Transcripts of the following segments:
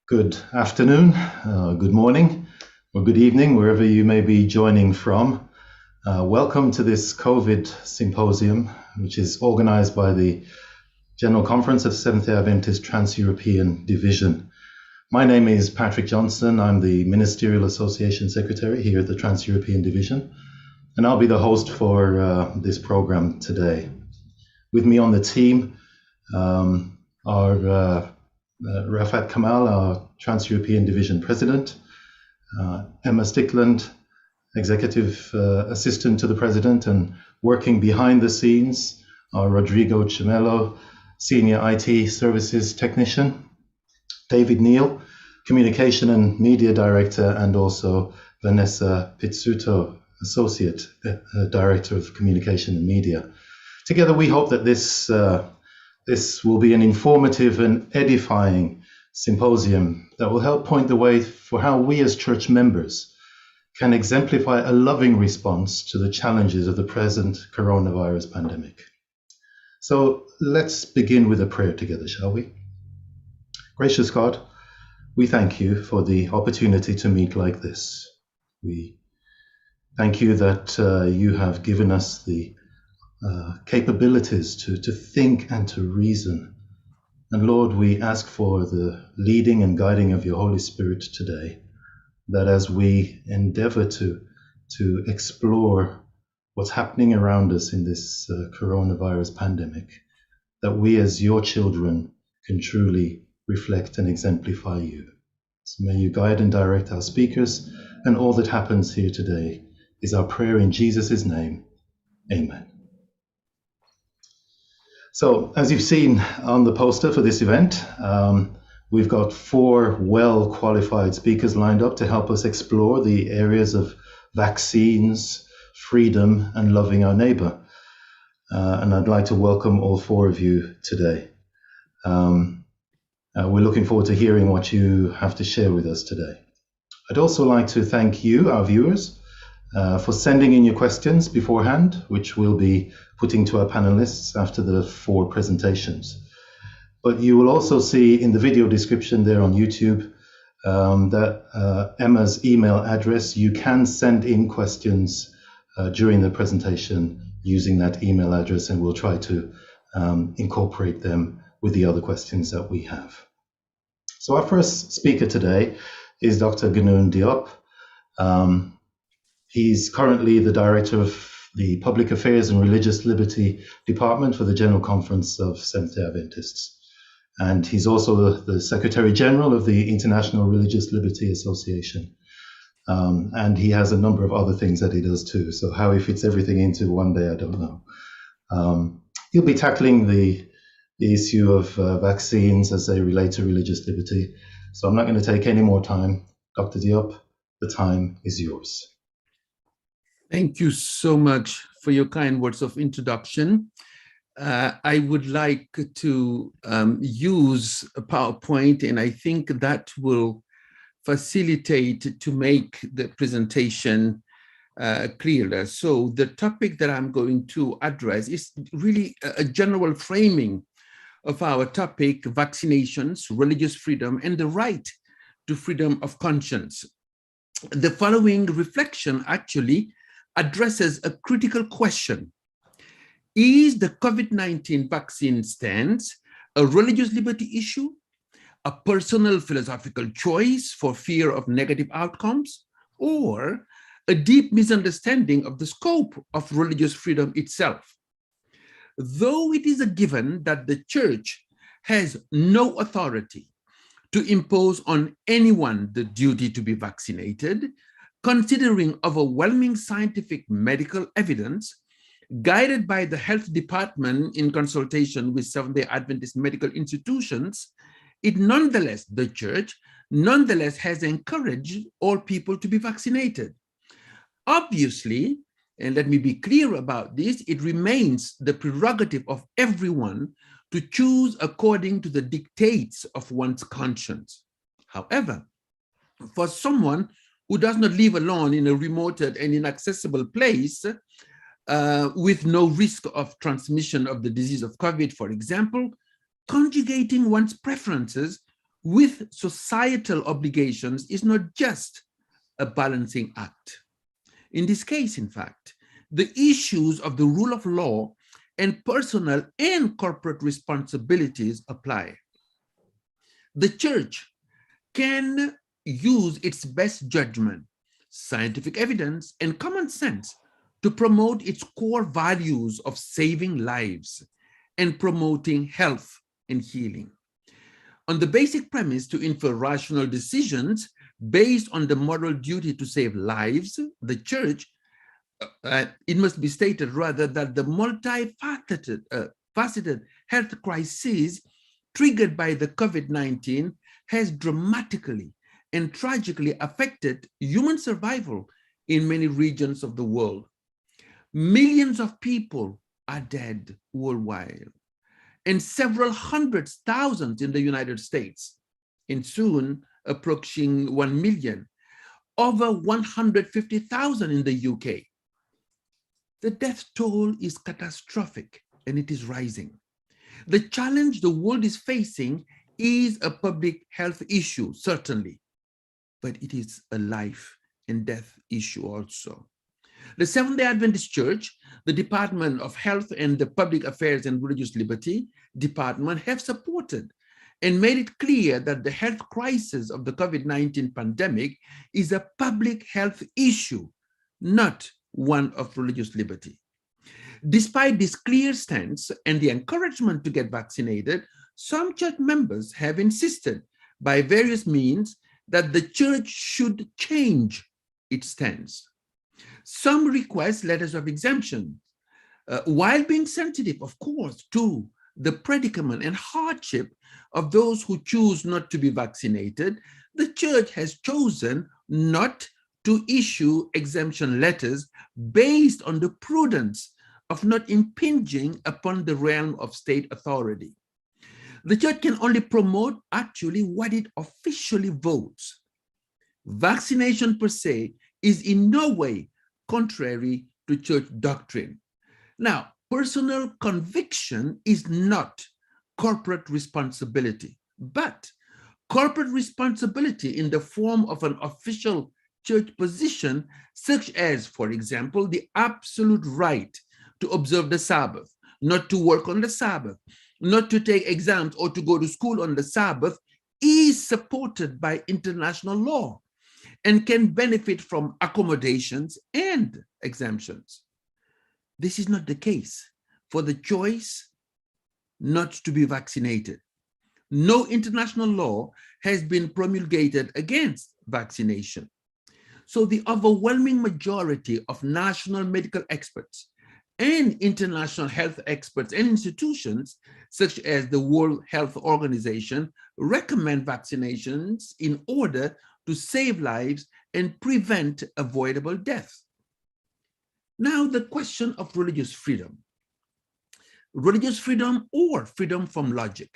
Good afternoon, good morning, or good evening, wherever you may be joining from. Welcome to this COVID Symposium, which is organized by the General Conference of Seventh-day Adventist Trans-European Division. My name is Patrick Johnson. I'm the Ministerial Association Secretary here at the Trans-European Division, and I'll be the host for this program today. With me on the team are Rafat Kamal, our Trans-European Division President, Emma Stickland, Executive Assistant to the President, and working behind the scenes are Rodrigo Chimello, Senior IT Services Technician, David Neal, Communication and Media Director, and also Vanessa Pizzuto, Associate Director of Communication and Media. Together we hope that this will be an informative and edifying symposium that will help point the way for how we as church members can exemplify a loving response to the challenges of the present coronavirus pandemic. So let's begin with a prayer together, shall we? Gracious God, we thank you for the opportunity to meet like this. We thank you that you have given us the capabilities to think and to reason. And Lord, we ask for the leading and guiding of your Holy Spirit today, that as we endeavor to explore what's happening around us in this coronavirus pandemic, that we as your children can truly reflect and exemplify you. So may you guide and direct our speakers, and all that happens here today is our prayer in Jesus' name. Amen. So, as you've seen on the poster for this event, we've got 4 well-qualified speakers lined up to help us explore the areas of vaccines, freedom, and loving our neighbor. And I'd like to welcome all 4 of you today. We're looking forward to hearing what you have to share with us today. I'd also like to thank you, our viewers, for sending in your questions beforehand, which we'll be putting to our panelists after the 4 presentations. But you will also see in the video description there on YouTube that Emma's email address. You can send in questions during the presentation using that email address, and we'll try to incorporate them with the other questions that we have. So our first speaker today is Dr. Ganoun Diop. He's currently the Director of the Public Affairs and Religious Liberty Department for the General Conference of Seventh-day Adventists. And he's also the Secretary General of the International Religious Liberty Association. And he has a number of other things that he does too. So how he fits everything into one day, I don't know. He'll be tackling the issue of vaccines as they relate to religious liberty. So I'm not going to take any more time. Dr. Diop, the time is yours. Thank you so much for your kind words of introduction. I would like to use a PowerPoint, and I think that will facilitate to make the presentation clearer. So the topic that I'm going to address is really a general framing of our topic: vaccinations, religious freedom, and the right to freedom of conscience. The following reflection actually addresses a critical question. Is the COVID-19 vaccine stance a religious liberty issue, a personal philosophical choice for fear of negative outcomes, or a deep misunderstanding of the scope of religious freedom itself? Though it is a given that the Church has no authority to impose on anyone the duty to be vaccinated, considering overwhelming scientific medical evidence, guided by the health department in consultation with Seventh-day Adventist medical institutions, the Church nonetheless has encouraged all people to be vaccinated. Obviously, and let me be clear about this, it remains the prerogative of everyone to choose according to the dictates of one's conscience. However, for someone who does not live alone in a remote and inaccessible place with no risk of transmission of the disease of COVID, for example, conjugating one's preferences with societal obligations is not just a balancing act. In this case, in fact, the issues of the rule of law and personal and corporate responsibilities apply. The church can use its best judgment, scientific evidence, and common sense to promote its core values of saving lives and promoting health and healing. On the basic premise to infer rational decisions based on the moral duty to save lives, the church, it must be stated rather that the faceted health crisis triggered by the COVID-19 has dramatically and tragically affected human survival in many regions of the world. Millions of people are dead worldwide, and several hundred thousands in the United States, and soon approaching 1 million, over 150,000 in the UK. The death toll is catastrophic, and it is rising. The challenge the world is facing is a public health issue, certainly, but it is a life and death issue also. The Seventh-day Adventist Church, the Department of Health and the Public Affairs and Religious Liberty Department have supported and made it clear that the health crisis of the COVID-19 pandemic is a public health issue, not one of religious liberty. Despite this clear stance and the encouragement to get vaccinated, some church members have insisted by various means that the church should change its stance. Some request letters of exemption, while being sensitive, of course, to the predicament and hardship of those who choose not to be vaccinated. The church has chosen not to issue exemption letters based on the prudence of not impinging upon the realm of state authority. The church can only promote actually what it officially votes. Vaccination per se is in no way contrary to church doctrine. Now, personal conviction is not corporate responsibility, but corporate responsibility in the form of an official church position, such as, for example, the absolute right to observe the Sabbath, not to work on the Sabbath, not to take exams or to go to school on the Sabbath, is supported by international law and can benefit from accommodations and exemptions. This is not the case for the choice not to be vaccinated. No international law has been promulgated against vaccination. So the overwhelming majority of national medical experts and international health experts and institutions, such as the World Health Organization, recommend vaccinations in order to save lives and prevent avoidable death. Now, the question of religious freedom or freedom from logic.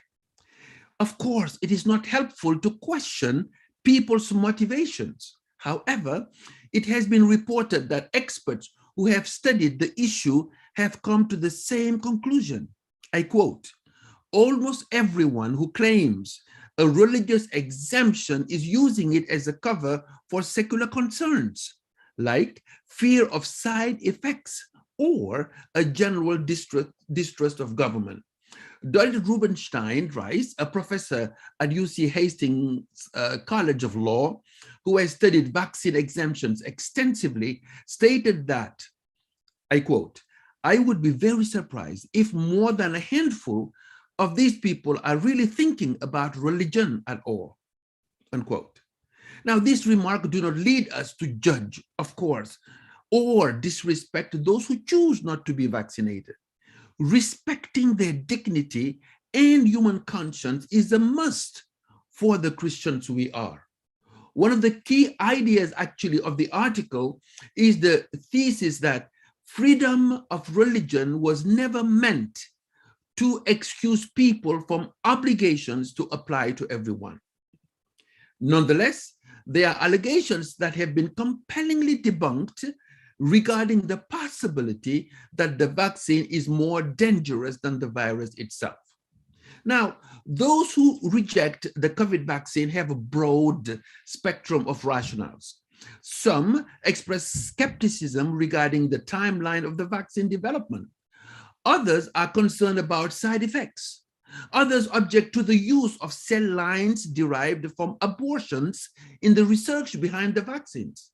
Of course, it is not helpful to question people's motivations. However, it has been reported that experts who have studied the issue have come to the same conclusion. I quote, "Almost everyone who claims a religious exemption is using it as a cover for secular concerns, like fear of side effects or a general distrust of government." Dr. Rubenstein Rice, a professor at UC Hastings College of Law, who has studied vaccine exemptions extensively, stated that, I quote, "I would be very surprised if more than a handful of these people are really thinking about religion at all," unquote. Now, this remark do not lead us to judge, of course, or disrespect those who choose not to be vaccinated. Respecting their dignity and human conscience is a must for the Christians we are. One of the key ideas actually of the article is the thesis that freedom of religion was never meant to excuse people from obligations to apply to everyone. Nonetheless, there are allegations that have been compellingly debunked regarding the possibility that the vaccine is more dangerous than the virus itself. Now, those who reject the COVID vaccine have a broad spectrum of rationales. Some express skepticism regarding the timeline of the vaccine development. Others are concerned about side effects. Others object to the use of cell lines derived from abortions in the research behind the vaccines.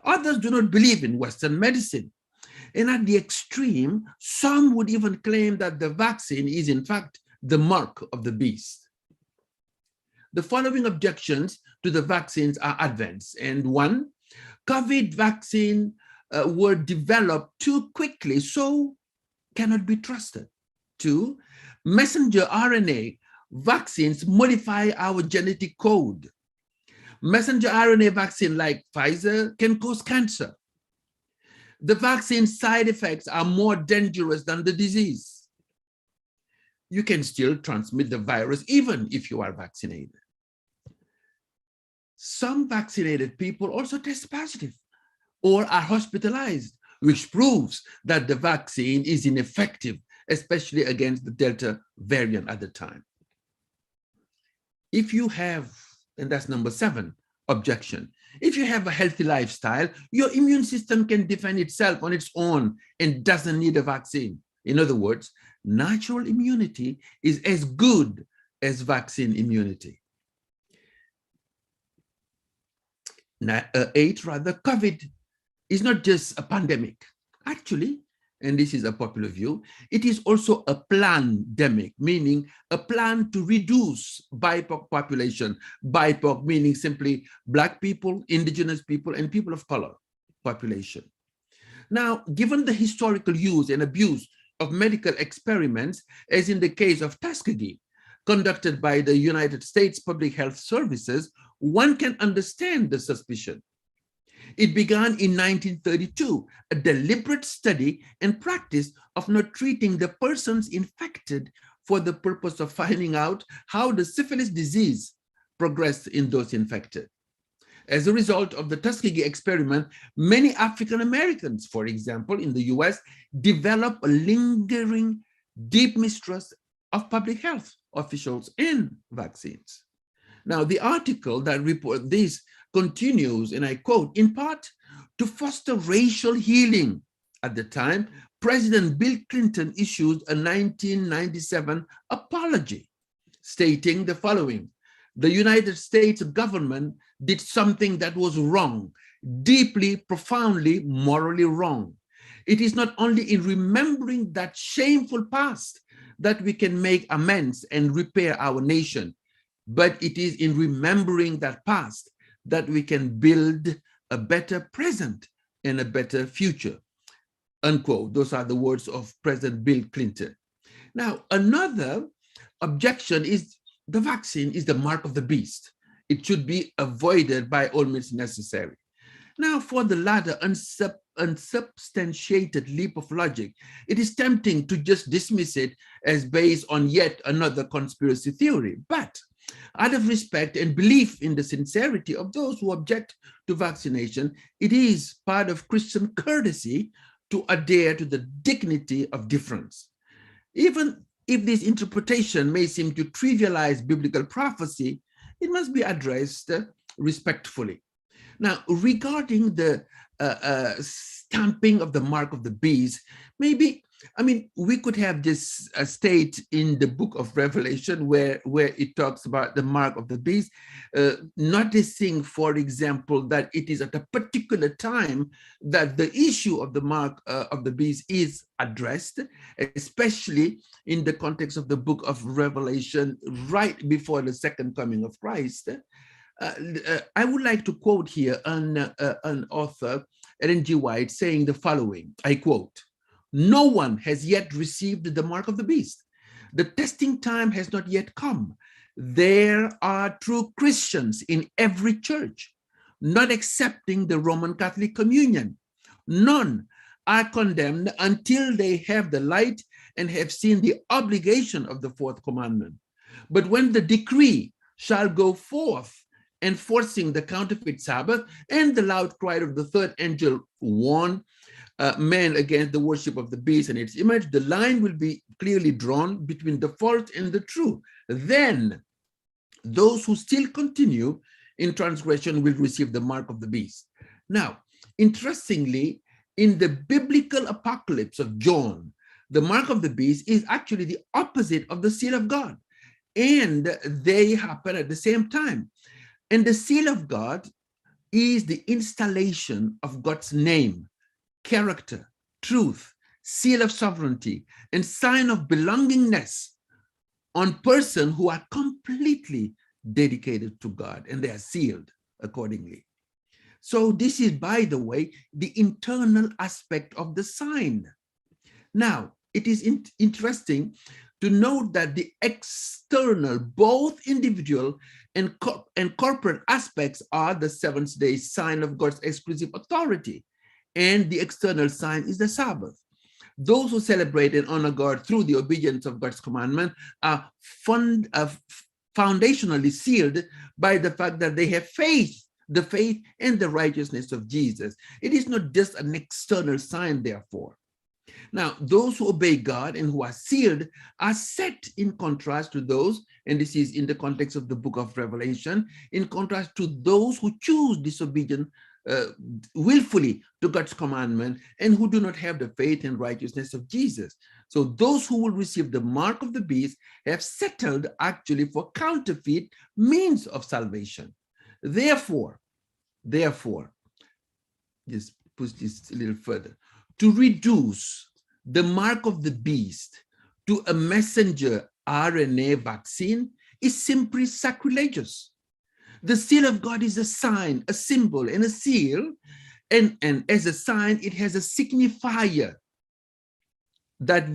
Others do not believe in Western medicine. And at the extreme, some would even claim that the vaccine is in fact the mark of the beast. The following objections to the vaccines are advanced. And one, COVID vaccine were developed too quickly, so cannot be trusted. Two, messenger RNA vaccines modify our genetic code. Messenger RNA vaccine like Pfizer can cause cancer. The vaccine side effects are more dangerous than the disease. You can still transmit the virus even if you are vaccinated. Some vaccinated people also test positive or are hospitalized, which proves that the vaccine is ineffective, especially against the Delta variant at the time. If you have, and that's number 7, objection. If you have a healthy lifestyle, your immune system can defend itself on its own and doesn't need a vaccine. In other words, natural immunity is as good as vaccine immunity. 8, COVID is not just a pandemic. Actually, and this is a popular view, it is also a plandemic, meaning a plan to reduce BIPOC population. BIPOC meaning simply Black people, indigenous people, and people of color population. Now, given the historical use and abuse of medical experiments, as in the case of Tuskegee, conducted by the United States Public Health Services, one can understand the suspicion. It began in 1932, a deliberate study and practice of not treating the persons infected for the purpose of finding out how the syphilis disease progressed in those infected. As a result of the Tuskegee experiment, many African Americans, for example, in the US, developed a lingering, deep mistrust of public health officials and vaccines. Now, the article that reports this continues, and I quote, in part, to foster racial healing. At the time, President Bill Clinton issued a 1997 apology, stating the following: the United States government did something that was wrong, deeply, profoundly, morally wrong. It is not only in remembering that shameful past that we can make amends and repair our nation, but it is in remembering that past that we can build a better present and a better future, unquote. Those are the words of President Bill Clinton. Now, another objection is the vaccine is the mark of the beast. It should be avoided by all means necessary. Now, for the latter unsubstantiated leap of logic, it is tempting to just dismiss it as based on yet another conspiracy theory. But out of respect and belief in the sincerity of those who object to vaccination, it is part of Christian courtesy to adhere to the dignity of difference. Even if this interpretation may seem to trivialize biblical prophecy, it must be addressed respectfully. Now, regarding the stamping of the mark of the beast, we could have this state in the book of Revelation where it talks about the mark of the beast, noticing, for example, that it is at a particular time that the issue of the mark of the beast is addressed, especially in the context of the book of Revelation right before the second coming of Christ. I would like to quote here an author, Ellen G. White, saying the following, I quote, "No one has yet received the mark of the beast. The testing time has not yet come. There are true Christians in every church, not accepting the Roman Catholic communion. None are condemned until they have the light and have seen the obligation of the fourth commandment. But when the decree shall go forth, enforcing the counterfeit Sabbath, and the loud cry of the third angel warn, men against the worship of the beast and its image, the line will be clearly drawn between the false and the true. Then those who still continue in transgression will receive the mark of the beast. Now, interestingly, in the biblical apocalypse of John, the mark of the beast is actually the opposite of the seal of God, and they happen at the same time. And the seal of God is the installation of God's name, character, truth, seal of sovereignty, and sign of belongingness on persons who are completely dedicated to God, and they are sealed accordingly. So this is, by the way, the internal aspect of the sign. Now, it is interesting to note that the external, both individual and corporate aspects are the seventh-day sign of God's exclusive authority, and the external sign is the Sabbath. Those who celebrate and honor God through the obedience of God's commandment are foundationally sealed by the fact that they have faith, the faith and the righteousness of Jesus. It is not just an external sign, therefore. Now, those who obey God and who are sealed are set in contrast to those, and this is in the context of the book of Revelation, in contrast to those who choose disobedience willfully to God's commandment and who do not have the faith and righteousness of Jesus. So those who will receive the mark of the beast have settled actually for counterfeit means of salvation. Therefore, just push this a little further, to reduce the mark of the beast to a messenger RNA vaccine is simply sacrilegious. The seal of God is a sign, a symbol, and a seal, and as a sign, it has a signifier that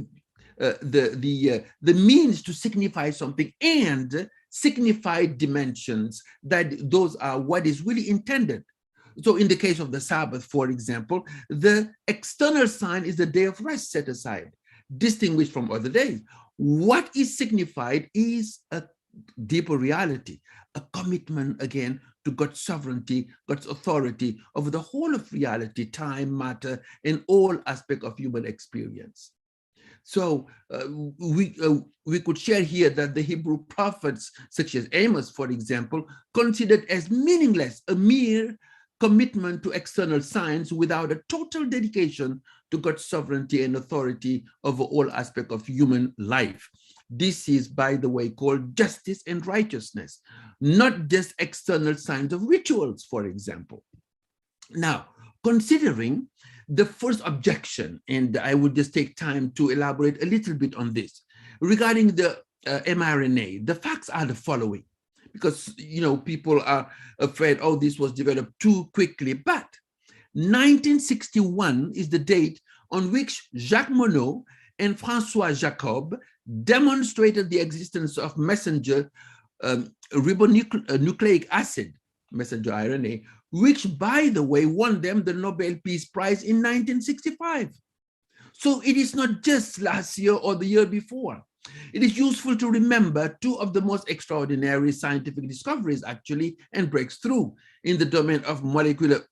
the means to signify something and signified dimensions, that those are what is really intended. So in the case of the Sabbath, for example, the external sign is the day of rest set aside, distinguished from other days. What is signified is a deeper reality, a commitment again to God's sovereignty, God's authority over the whole of reality, time, matter, and all aspects of human experience. So we could share here that the Hebrew prophets, such as Amos, for example, considered as meaningless a mere commitment to external signs without a total dedication to God's sovereignty and authority over all aspects of human life. This is, by the way, called justice and righteousness, not just external signs of rituals, for example. Now, considering the first objection, and I would just take time to elaborate a little bit on this, regarding the mRNA, the facts are the following, because, you know, people are afraid, oh, this was developed too quickly, but 1961 is the date on which Jacques Monod and François Jacob demonstrated the existence of messenger ribonucleic acid, messenger RNA, which, by the way, won them the Nobel Peace Prize in 1965. So it is not just last year or the year before. It is useful to remember two of the most extraordinary scientific discoveries, actually, and breakthrough in the domain of molecular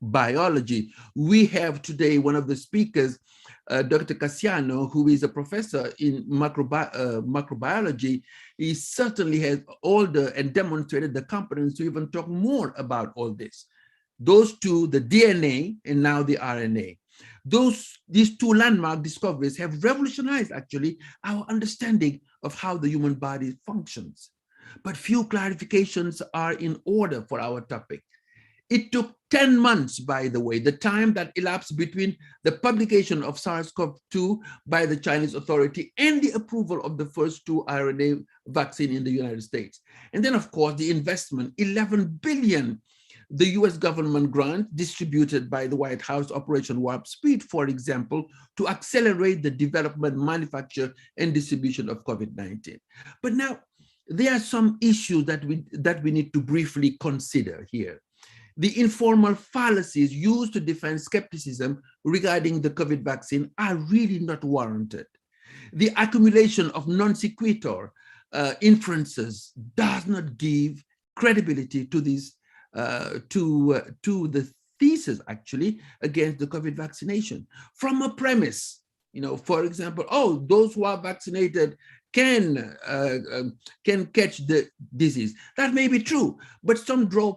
biology. We have today one of the speakers, Dr. Cassiano, who is a professor in macrobiology. He certainly has all and demonstrated the competence to even talk more about all this. Those two, the DNA and now the RNA. These two landmark discoveries have revolutionized, actually, our understanding of how the human body functions. But few clarifications are in order for our topic. It took 10 months, by the way, the time that elapsed between the publication of SARS-CoV-2 by the Chinese authority and the approval of the first two RNA vaccine in the United States. And then, of course, the investment, 11 billion, the US government grant distributed by the White House, Operation Warp Speed, for example, to accelerate the development, manufacture, and distribution of COVID-19. But now, there are some issues that we need to briefly consider here. The informal fallacies used to defend skepticism regarding the COVID vaccine are really not warranted. The accumulation of non sequitur inferences does not give credibility to these to the thesis actually against the COVID vaccination from a premise. For example, those who are vaccinated can catch the disease. That may be true, but some draw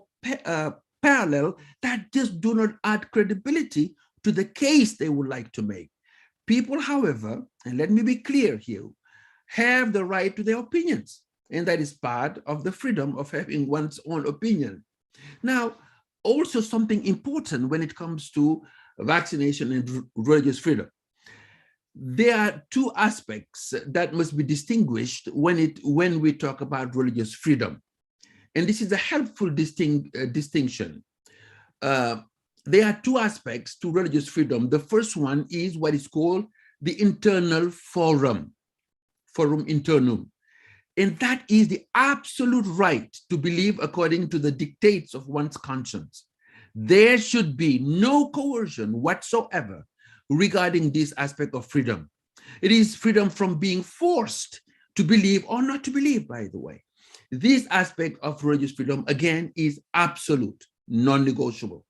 parallel that just do not add credibility to the case they would like to make. People, however, and let me be clear here, have the right to their opinions, and that is part of the freedom of having one's own opinion. Now, also something important when it comes to vaccination and religious freedom. There are two aspects that must be distinguished when we talk about religious freedom. And this is a helpful distinction. There are two aspects to religious freedom. The first one is what is called the internal forum internum. And that is the absolute right to believe according to the dictates of one's conscience. There should be no coercion whatsoever regarding this aspect of freedom. It is freedom from being forced to believe or not to believe, by the way. This aspect of religious freedom, again, is absolute, non-negotiable.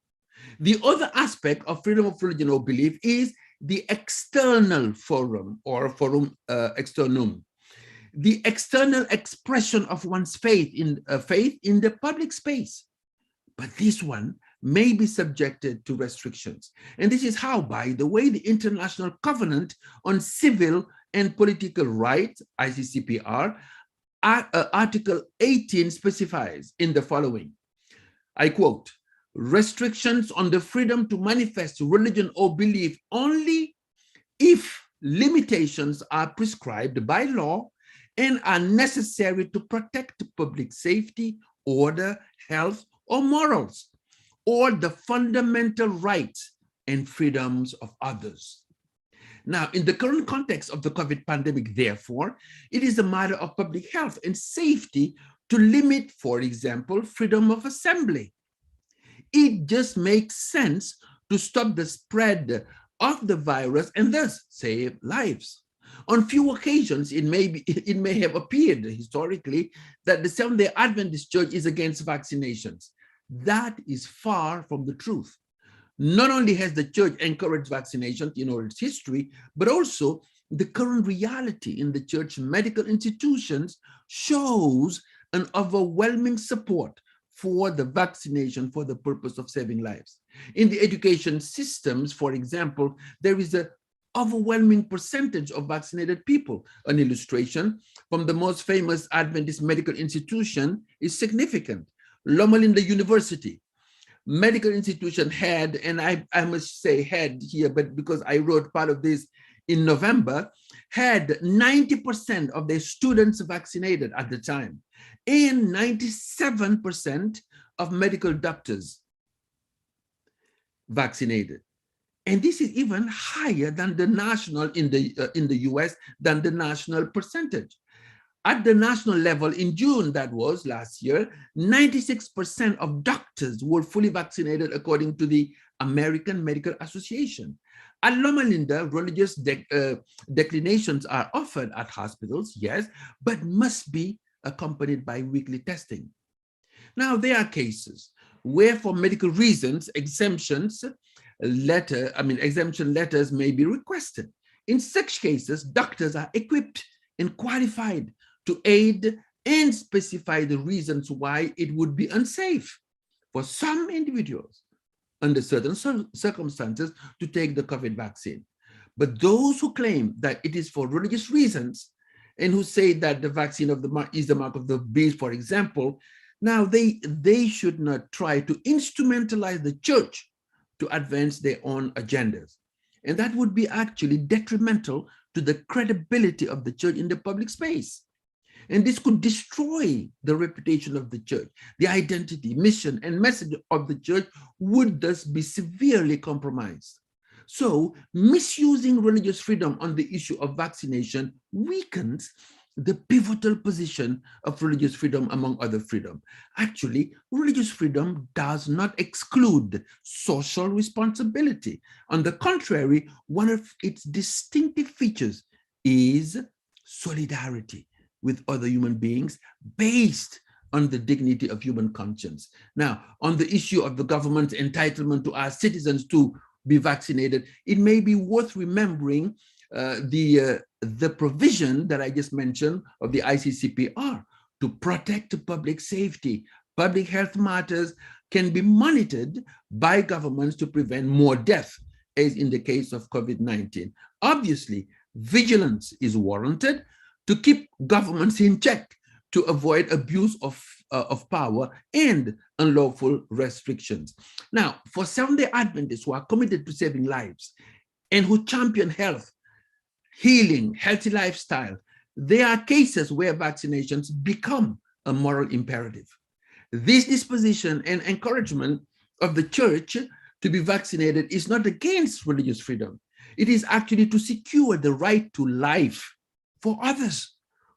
The other aspect of freedom of religion or belief is the external forum or forum externum, the external expression of one's faith in the public space. But this one may be subjected to restrictions. And this is how, by the way, the International Covenant on Civil and Political Rights, ICCPR, Article 18 specifies in the following. I quote, restrictions on the freedom to manifest religion or belief only if limitations are prescribed by law and are necessary to protect public safety, order, health, or morals, or the fundamental rights and freedoms of others. Now, in the current context of the COVID pandemic, therefore, it is a matter of public health and safety to limit, for example, freedom of assembly. It just makes sense to stop the spread of the virus and thus save lives. On few occasions, it may have appeared historically that the Seventh-day Adventist Church is against vaccinations. That is far from the truth. Not only has the church encouraged vaccinations in all its history, but also the current reality in the church medical institutions shows an overwhelming support for the vaccination for the purpose of saving lives. In the education systems, for example, there is an overwhelming percentage of vaccinated people. An illustration from the most famous Adventist medical institution is significant. Loma Linda University medical institution had, and I must say had here, but because I wrote part of this in November, had 90% of their students vaccinated at the time, and 97% of medical doctors vaccinated. And this is even higher than the national in the US, than the national percentage. At the national level in June, that was last year, 96% of doctors were fully vaccinated according to the American Medical Association. At Loma Linda, religious declinations are offered at hospitals, yes, but must be accompanied by weekly testing. Now, there are cases where for medical reasons, exemption letters may be requested. In such cases, doctors are equipped and qualified to aid and specify the reasons why it would be unsafe for some individuals under certain circumstances to take the COVID vaccine. But those who claim that it is for religious reasons and who say that the vaccine is the mark of the beast, for example, now they should not try to instrumentalize the church to advance their own agendas. And that would be actually detrimental to the credibility of the church in the public space. And this could destroy the reputation of the church. The identity, mission, and message of the church would thus be severely compromised. So misusing religious freedom on the issue of vaccination weakens the pivotal position of religious freedom among other freedom. Actually, religious freedom does not exclude social responsibility. On the contrary, one of its distinctive features is solidarity with other human beings based on the dignity of human conscience. Now, on the issue of the government's entitlement to ask citizens to be vaccinated, it may be worth remembering the provision that I just mentioned of the ICCPR to protect public safety. Public health matters can be monitored by governments to prevent more death, as in the case of COVID-19. Obviously, vigilance is warranted to keep governments in check to avoid abuse of power and unlawful restrictions. Now, for Seventh-day Adventists who are committed to saving lives and who champion health, healing, healthy lifestyle, there are cases where vaccinations become a moral imperative. This disposition and encouragement of the church to be vaccinated is not against religious freedom. It is actually to secure the right to life for others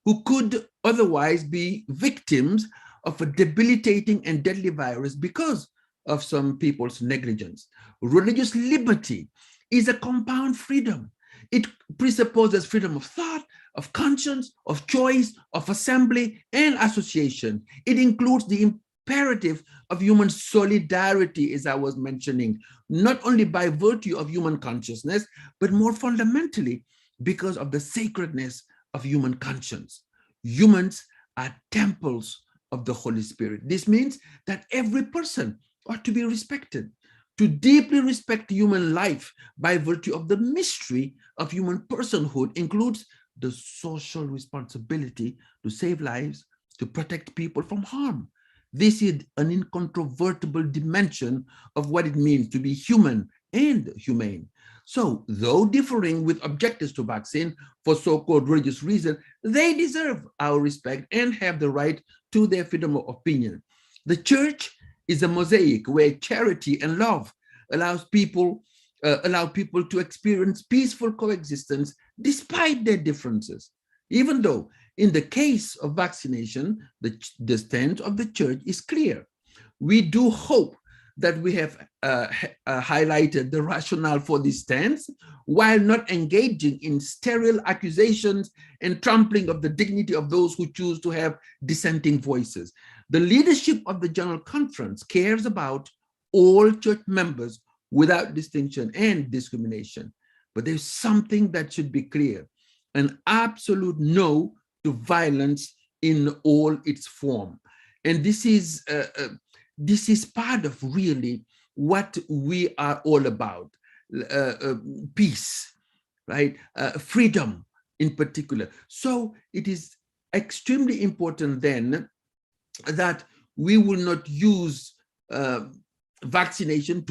who could otherwise be victims of a debilitating and deadly virus because of some people's negligence. Religious liberty is a compound freedom. It presupposes freedom of thought, of conscience, of choice, of assembly, and association. It includes the imperative of human solidarity, as I was mentioning, not only by virtue of human consciousness, but more fundamentally because of the sacredness of human conscience. Humans are temples of the Holy Spirit. This means that every person ought to be respected. To deeply respect human life by virtue of the mystery of human personhood includes the social responsibility to save lives, to protect people from harm. This is an incontrovertible dimension of what it means to be human and humane. So, though differing with objectives to vaccine for so-called religious reasons, they deserve our respect and have the right to their freedom of opinion. The church is a mosaic where charity and love allow people to experience peaceful coexistence despite their differences. Even though in the case of vaccination, the stance of the church is clear. We do hope that we have highlighted the rationale for this stance while not engaging in sterile accusations and trampling of the dignity of those who choose to have dissenting voices. The leadership of the General Conference cares about all church members without distinction and discrimination. But there's something that should be clear: an absolute no to violence in all its form. And this is part of really what we are all about. Peace, right? Freedom in particular. So it is extremely important then that we will not use vaccination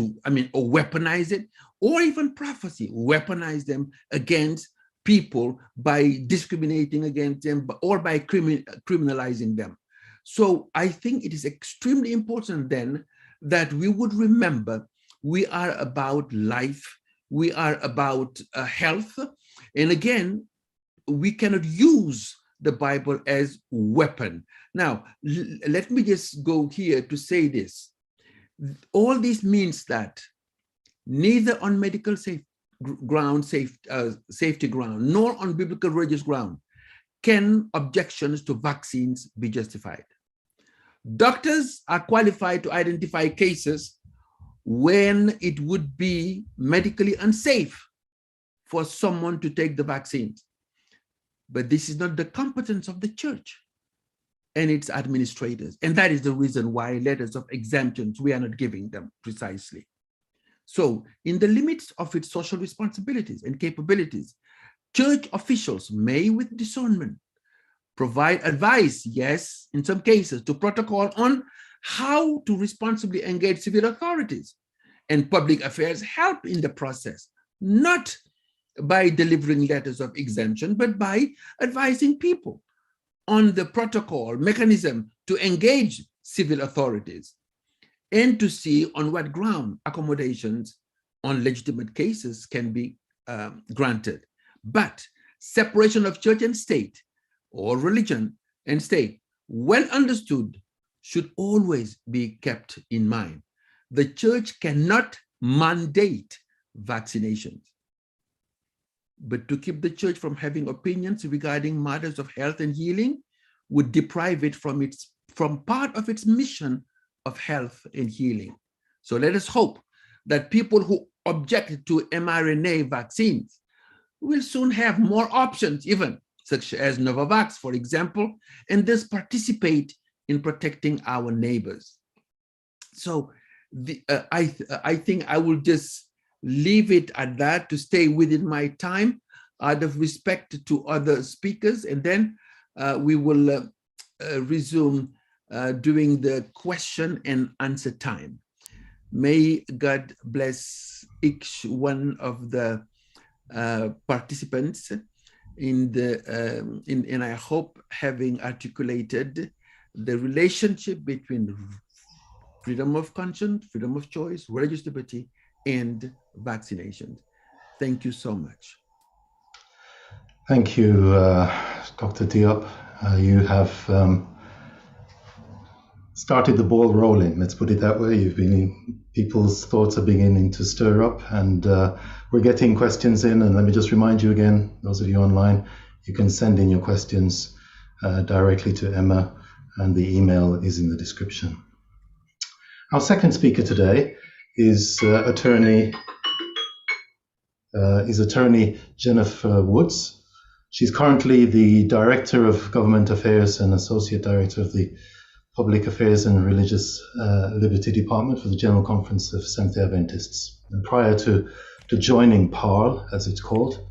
or weaponize it, or even prophecy, weaponize them against people by discriminating against them or by criminalizing them. So I think it is extremely important then that we would remember we are about life, we are about health, and again, we cannot use the Bible as weapon. Now, let me just go here to say this. All this means that neither on medical safety ground, nor on biblical religious ground can objections to vaccines be justified. Doctors are qualified to identify cases when it would be medically unsafe for someone to take the vaccines. But this is not the competence of the church and its administrators. And that is the reason why letters of exemptions, we are not giving them precisely. So in the limits of its social responsibilities and capabilities, church officials may, with discernment, provide advice, yes, in some cases, to protocol on how to responsibly engage civil authorities and public affairs help in the process, not by delivering letters of exemption, but by advising people on the protocol mechanism to engage civil authorities and to see on what ground accommodations on legitimate cases can be granted. But separation of church and state, or religion and state, well understood, should always be kept in mind. The church cannot mandate vaccinations. But to keep the church from having opinions regarding matters of health and healing would deprive it from its from part of its mission of health and healing. So let us hope that people who object to mRNA vaccines will soon have more options, even such as Novavax, for example, and thus participate in protecting our neighbors. So I think I will just leave it at that to stay within my time out of respect to other speakers, and then we will resume during the question and answer time. May God bless each one of the participants and I hope having articulated the relationship between freedom of conscience, freedom of choice, religious liberty, and vaccinations. Thank you so much. Thank you, Dr. Diop. You have started the ball rolling, let's put it that way. People's thoughts are beginning to stir up, and we're getting questions in. And let me just remind you again, those of you online, you can send in your questions directly to Emma, and the email is in the description. Our second speaker today is attorney Jennifer Woods. She's currently the Director of Government Affairs and Associate Director of the Public Affairs and Religious Liberty Department for the General Conference of Seventh-day Adventists. And prior to joining PARL, as it's called,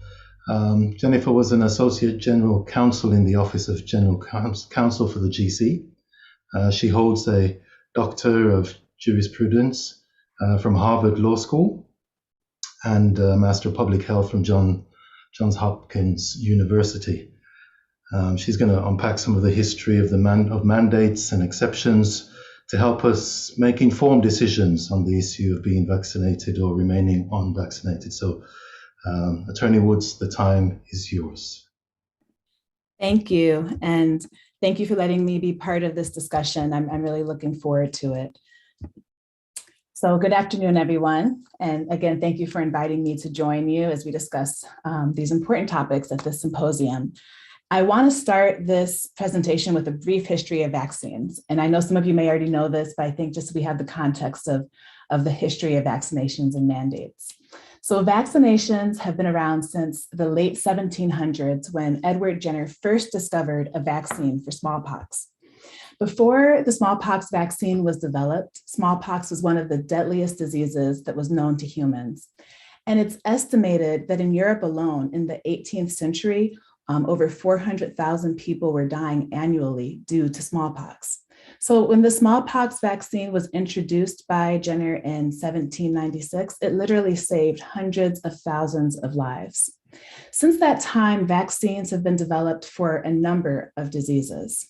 Jennifer was an Associate General Counsel in the Office of General Counsel for the GC. She holds a Doctor of Jurisprudence from Harvard Law School and a Master of Public Health from Johns Hopkins University. She's going to unpack some of the history of mandates and exceptions to help us make informed decisions on the issue of being vaccinated or remaining unvaccinated. So, Attorney Woods, the time is yours. Thank you. And thank you for letting me be part of this discussion. I'm really looking forward to it. So good afternoon, everyone. And again, thank you for inviting me to join you as we discuss these important topics at this symposium. I want to start this presentation with a brief history of vaccines. And I know some of you may already know this, but I think just so we have the context of the history of vaccinations and mandates. So vaccinations have been around since the late 1700s when Edward Jenner first discovered a vaccine for smallpox. Before the smallpox vaccine was developed, smallpox was one of the deadliest diseases that was known to humans. And it's estimated that in Europe alone in the 18th century, over 400,000 people were dying annually due to smallpox. So when the smallpox vaccine was introduced by Jenner in 1796, it literally saved hundreds of thousands of lives. Since that time, vaccines have been developed for a number of diseases.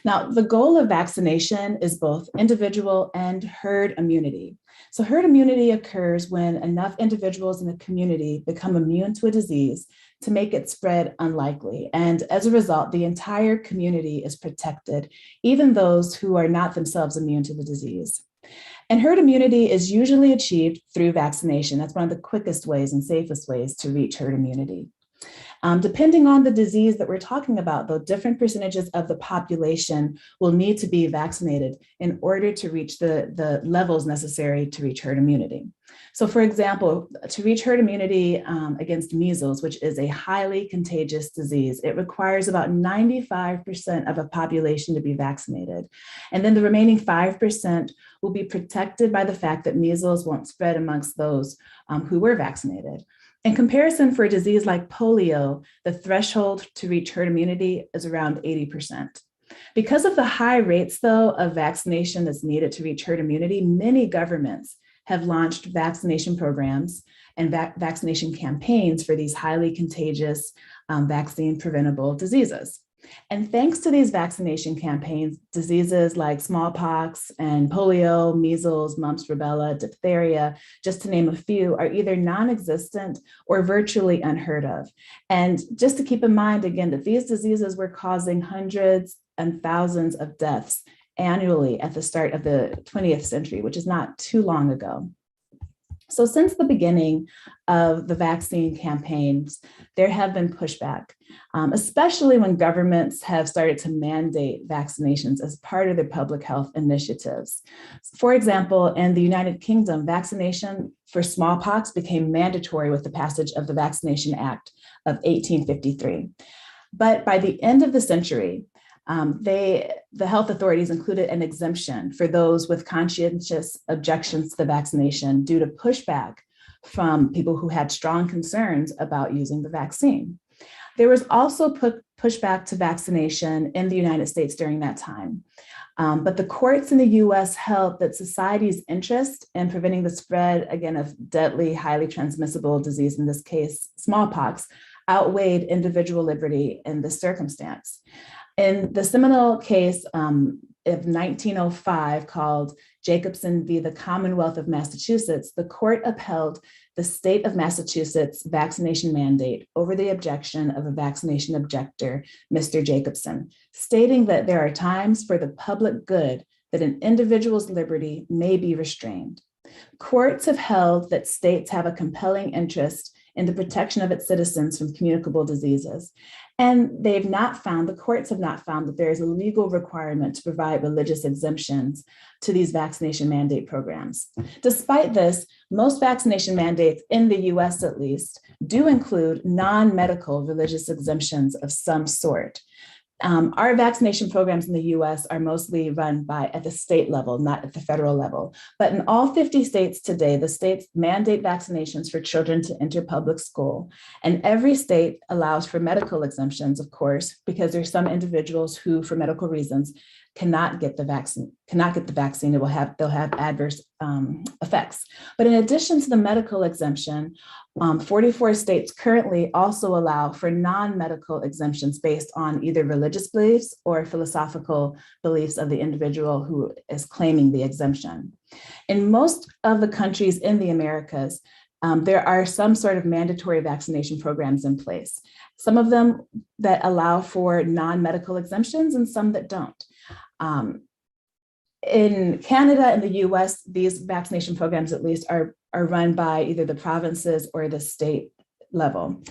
Now, the goal of vaccination is both individual and herd immunity. So herd immunity occurs when enough individuals in a community become immune to a disease to make it spread unlikely. And as a result, the entire community is protected, even those who are not themselves immune to the disease. And herd immunity is usually achieved through vaccination. That's one of the quickest ways and safest ways to reach herd immunity. Depending on the disease that we're talking about, though, different percentages of the population will need to be vaccinated in order to reach the levels necessary to reach herd immunity. So for example, to reach herd immunity against measles, which is a highly contagious disease, it requires about 95% of a population to be vaccinated. And then the remaining 5% will be protected by the fact that measles won't spread amongst those who were vaccinated. In comparison, for a disease like polio, the threshold to reach herd immunity is around 80%. Because of the high rates, though, of vaccination that's needed to reach herd immunity, many governments have launched vaccination programs and vaccination campaigns for these highly contagious vaccine-preventable diseases. And thanks to these vaccination campaigns, diseases like smallpox and polio, measles, mumps, rubella, diphtheria, just to name a few, are either non-existent or virtually unheard of. And just to keep in mind, again, that these diseases were causing hundreds and thousands of deaths annually at the start of the 20th century, which is not too long ago. So since the beginning of the vaccine campaigns, there have been pushback, especially when governments have started to mandate vaccinations as part of their public health initiatives. For example, in the United Kingdom, vaccination for smallpox became mandatory with the passage of the Vaccination Act of 1853. But by the end of the century, the health authorities included an exemption for those with conscientious objections to the vaccination due to pushback from people who had strong concerns about using the vaccine. There was also pushback to vaccination in the United States during that time. But the courts in the US held that society's interest in preventing the spread, again, of deadly, highly transmissible disease, in this case, smallpox, outweighed individual liberty in this circumstance. In the seminal case of 1905 called Jacobson v. the Commonwealth of Massachusetts, the court upheld the state of Massachusetts vaccination mandate over the objection of a vaccination objector, Mr. Jacobson, stating that there are times for the public good that an individual's liberty may be restrained. Courts have held that states have a compelling interest in the protection of its citizens from communicable diseases. And the courts have not found that there is a legal requirement to provide religious exemptions to these vaccination mandate programs. Despite this, most vaccination mandates in the US at least do include non-medical religious exemptions of some sort. Our vaccination programs in the US are mostly run at the state level, not at the federal level. But in all 50 states today, the states mandate vaccinations for children to enter public school. And every state allows for medical exemptions, of course, because there's some individuals who, for medical reasons, cannot get the vaccine. They'll have adverse effects. But in addition to the medical exemption, 44 states currently also allow for non-medical exemptions based on either religious beliefs or philosophical beliefs of the individual who is claiming the exemption. In most of the countries in the Americas, there are some sort of mandatory vaccination programs in place. Some of them that allow for non-medical exemptions and some that don't. In Canada and the US, these vaccination programs at least are run by either the provinces or the state level.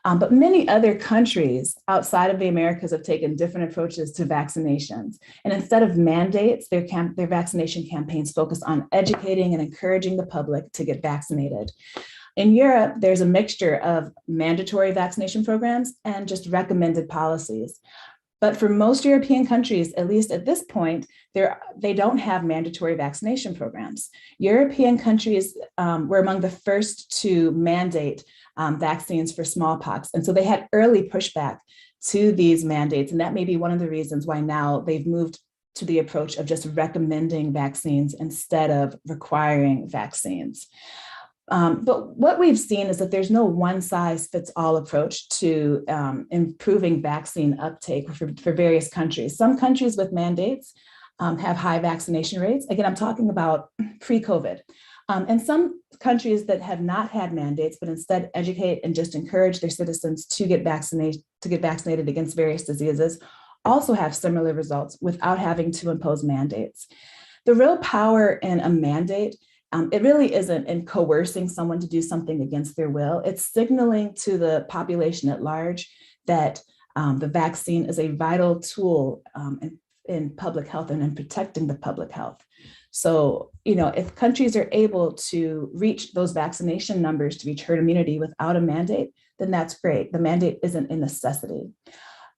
But many other countries outside of the Americas have taken different approaches to vaccinations. And instead of mandates, their vaccination campaigns focus on educating and encouraging the public to get vaccinated. In Europe, there's a mixture of mandatory vaccination programs and just recommended policies. But for most European countries, at least at this point, they don't have mandatory vaccination programs. European countries were among the first to mandate vaccines for smallpox. And so they had early pushback to these mandates. And that may be one of the reasons why now they've moved to the approach of just recommending vaccines instead of requiring vaccines. But what we've seen is that there's no one-size-fits-all approach to improving vaccine uptake for various countries. Some countries with mandates have high vaccination rates. Again, I'm talking about pre-COVID. And some countries that have not had mandates, but instead educate and just encourage their citizens to get vaccinated against various diseases, also have similar results without having to impose mandates. The real power in a mandate, it really isn't in coercing someone to do something against their will. It's signaling to the population at large that the vaccine is a vital tool in public health and in protecting the public health. So, if countries are able to reach those vaccination numbers to reach herd immunity without a mandate, then that's great. The mandate isn't a necessity.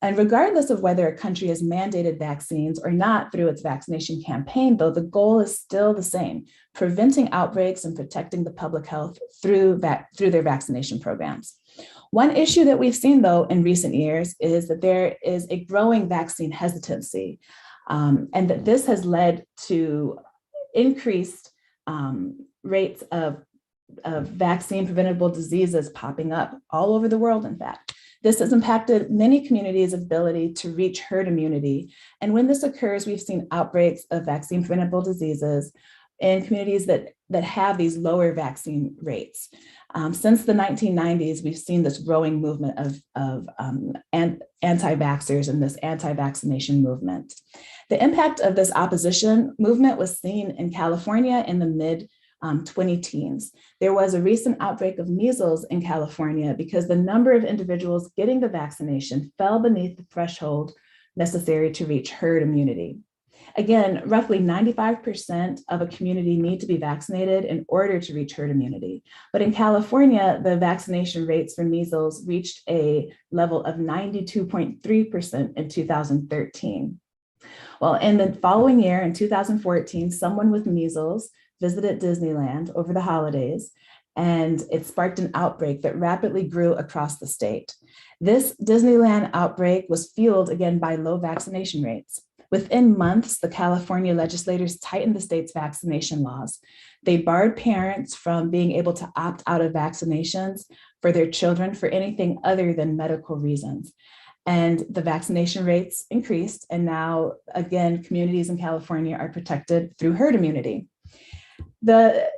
And regardless of whether a country has mandated vaccines or not through its vaccination campaign, though, the goal is still the same: preventing outbreaks and protecting the public health through their vaccination programs. One issue that we've seen, though, in recent years is that there is a growing vaccine hesitancy, and that this has led to increased rates of vaccine preventable diseases popping up all over the world, in fact. This has impacted many communities' ability to reach herd immunity. And when this occurs, we've seen outbreaks of vaccine preventable diseases in communities that have these lower vaccine rates. Since the 1990s, we've seen this growing movement of anti-vaxxers and this anti-vaccination movement. The impact of this opposition movement was seen in California in the 20 teens. There was a recent outbreak of measles in California because the number of individuals getting the vaccination fell beneath the threshold necessary to reach herd immunity. Again, roughly 95% of a community need to be vaccinated in order to reach herd immunity. But in California, the vaccination rates for measles reached a level of 92.3% in 2013. Well, in the following year, in 2014, someone with measles visited Disneyland over the holidays, and it sparked an outbreak that rapidly grew across the state. This Disneyland outbreak was fueled again by low vaccination rates. Within months, the California legislators tightened the state's vaccination laws. They barred parents from being able to opt out of vaccinations for their children for anything other than medical reasons. And the vaccination rates increased. And now, again, communities in California are protected through herd immunity. The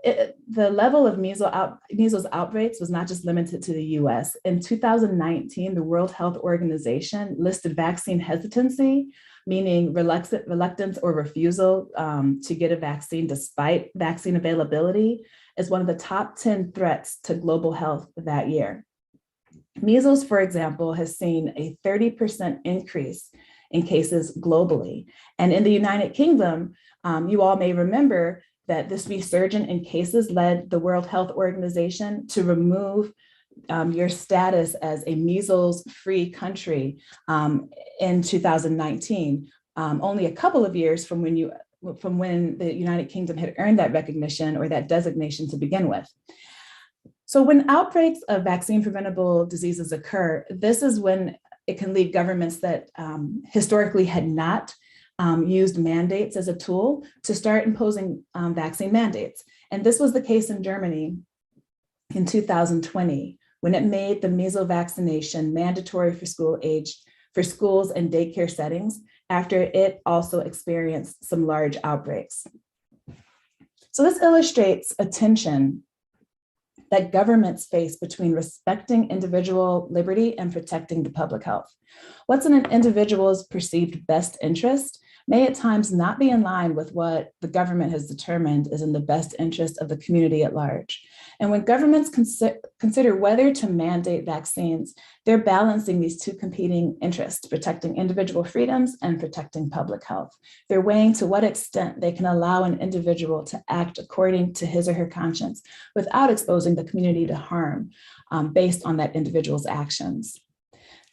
level of measles outbreaks was not just limited to the US. In 2019, the World Health Organization listed vaccine hesitancy, meaning reluctance or refusal to get a vaccine despite vaccine availability, as one of the top 10 threats to global health that year. Measles, for example, has seen a 30% increase in cases globally. And in the United Kingdom, you all may remember that this resurgence in cases led the World Health Organization to remove your status as a measles-free country in 2019, only a couple of years from when the United Kingdom had earned that recognition or that designation to begin with. So when outbreaks of vaccine-preventable diseases occur, this is when it can lead governments that historically had not used mandates as a tool to start imposing vaccine mandates. And this was the case in Germany in 2020, when it made the measles vaccination mandatory for schools and daycare settings after it also experienced some large outbreaks. So this illustrates a tension that governments face between respecting individual liberty and protecting the public health. What's in an individual's perceived best interest may at times not be in line with what the government has determined is in the best interest of the community at large. And when governments consider whether to mandate vaccines, they're balancing these two competing interests, protecting individual freedoms and protecting public health. They're weighing to what extent they can allow an individual to act according to his or her conscience without exposing the community to harm based on that individual's actions.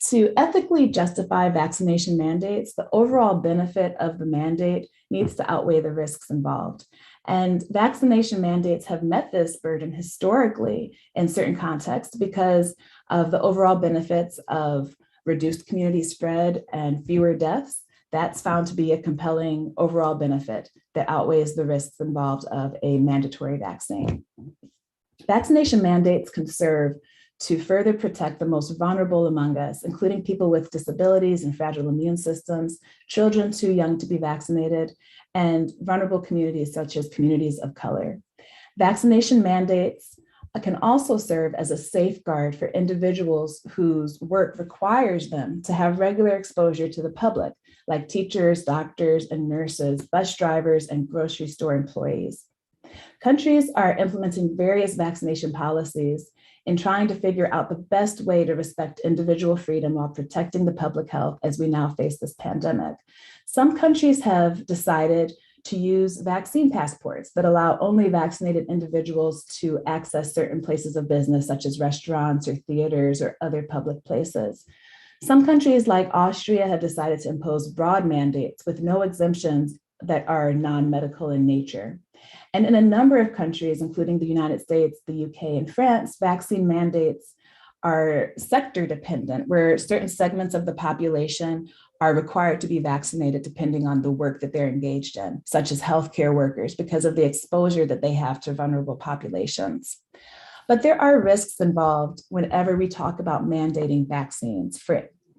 To ethically justify vaccination mandates, the overall benefit of the mandate needs to outweigh the risks involved. And vaccination mandates have met this burden historically in certain contexts because of the overall benefits of reduced community spread and fewer deaths. That's found to be a compelling overall benefit that outweighs the risks involved of a mandatory vaccine. Vaccination mandates can serve to further protect the most vulnerable among us, including people with disabilities and fragile immune systems, children too young to be vaccinated, and vulnerable communities such as communities of color. Vaccination mandates can also serve as a safeguard for individuals whose work requires them to have regular exposure to the public, like teachers, doctors, and nurses, bus drivers, and grocery store employees. Countries are implementing various vaccination policies in trying to figure out the best way to respect individual freedom while protecting the public health as we now face this pandemic. Some countries have decided to use vaccine passports that allow only vaccinated individuals to access certain places of business, such as restaurants or theaters or other public places. Some countries like Austria have decided to impose broad mandates with no exemptions that are non-medical in nature. And in a number of countries, including the United States, the UK, and France, vaccine mandates are sector dependent, where certain segments of the population are required to be vaccinated depending on the work that they're engaged in, such as healthcare workers, because of the exposure that they have to vulnerable populations. But there are risks involved whenever we talk about mandating vaccines,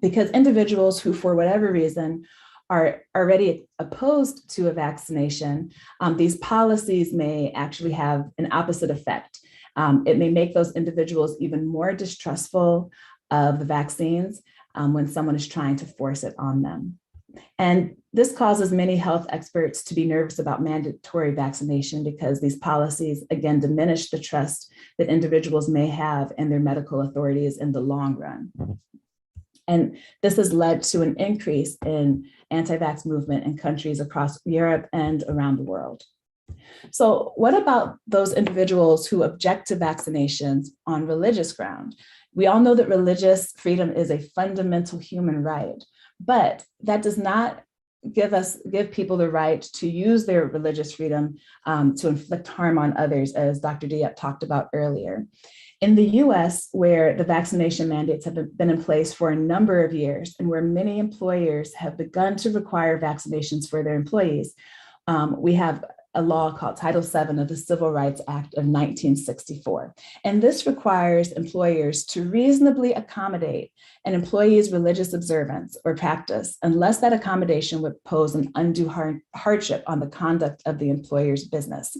because individuals who, for whatever reason, are already opposed to a vaccination, these policies may actually have an opposite effect. It may make those individuals even more distrustful of the vaccines when someone is trying to force it on them. And this causes many health experts to be nervous about mandatory vaccination because these policies, again, diminish the trust that individuals may have in their medical authorities in the long run. And this has led to an increase in anti-vax movement in countries across Europe and around the world. So what about those individuals who object to vaccinations on religious ground? We all know that religious freedom is a fundamental human right, but that does not give people the right to use their religious freedom to inflict harm on others, as Dr. Diep talked about earlier. In the US, where the vaccination mandates have been in place for a number of years and where many employers have begun to require vaccinations for their employees, we have a law called Title VII of the Civil Rights Act of 1964. And this requires employers to reasonably accommodate an employee's religious observance or practice unless that accommodation would pose an undue hardship on the conduct of the employer's business.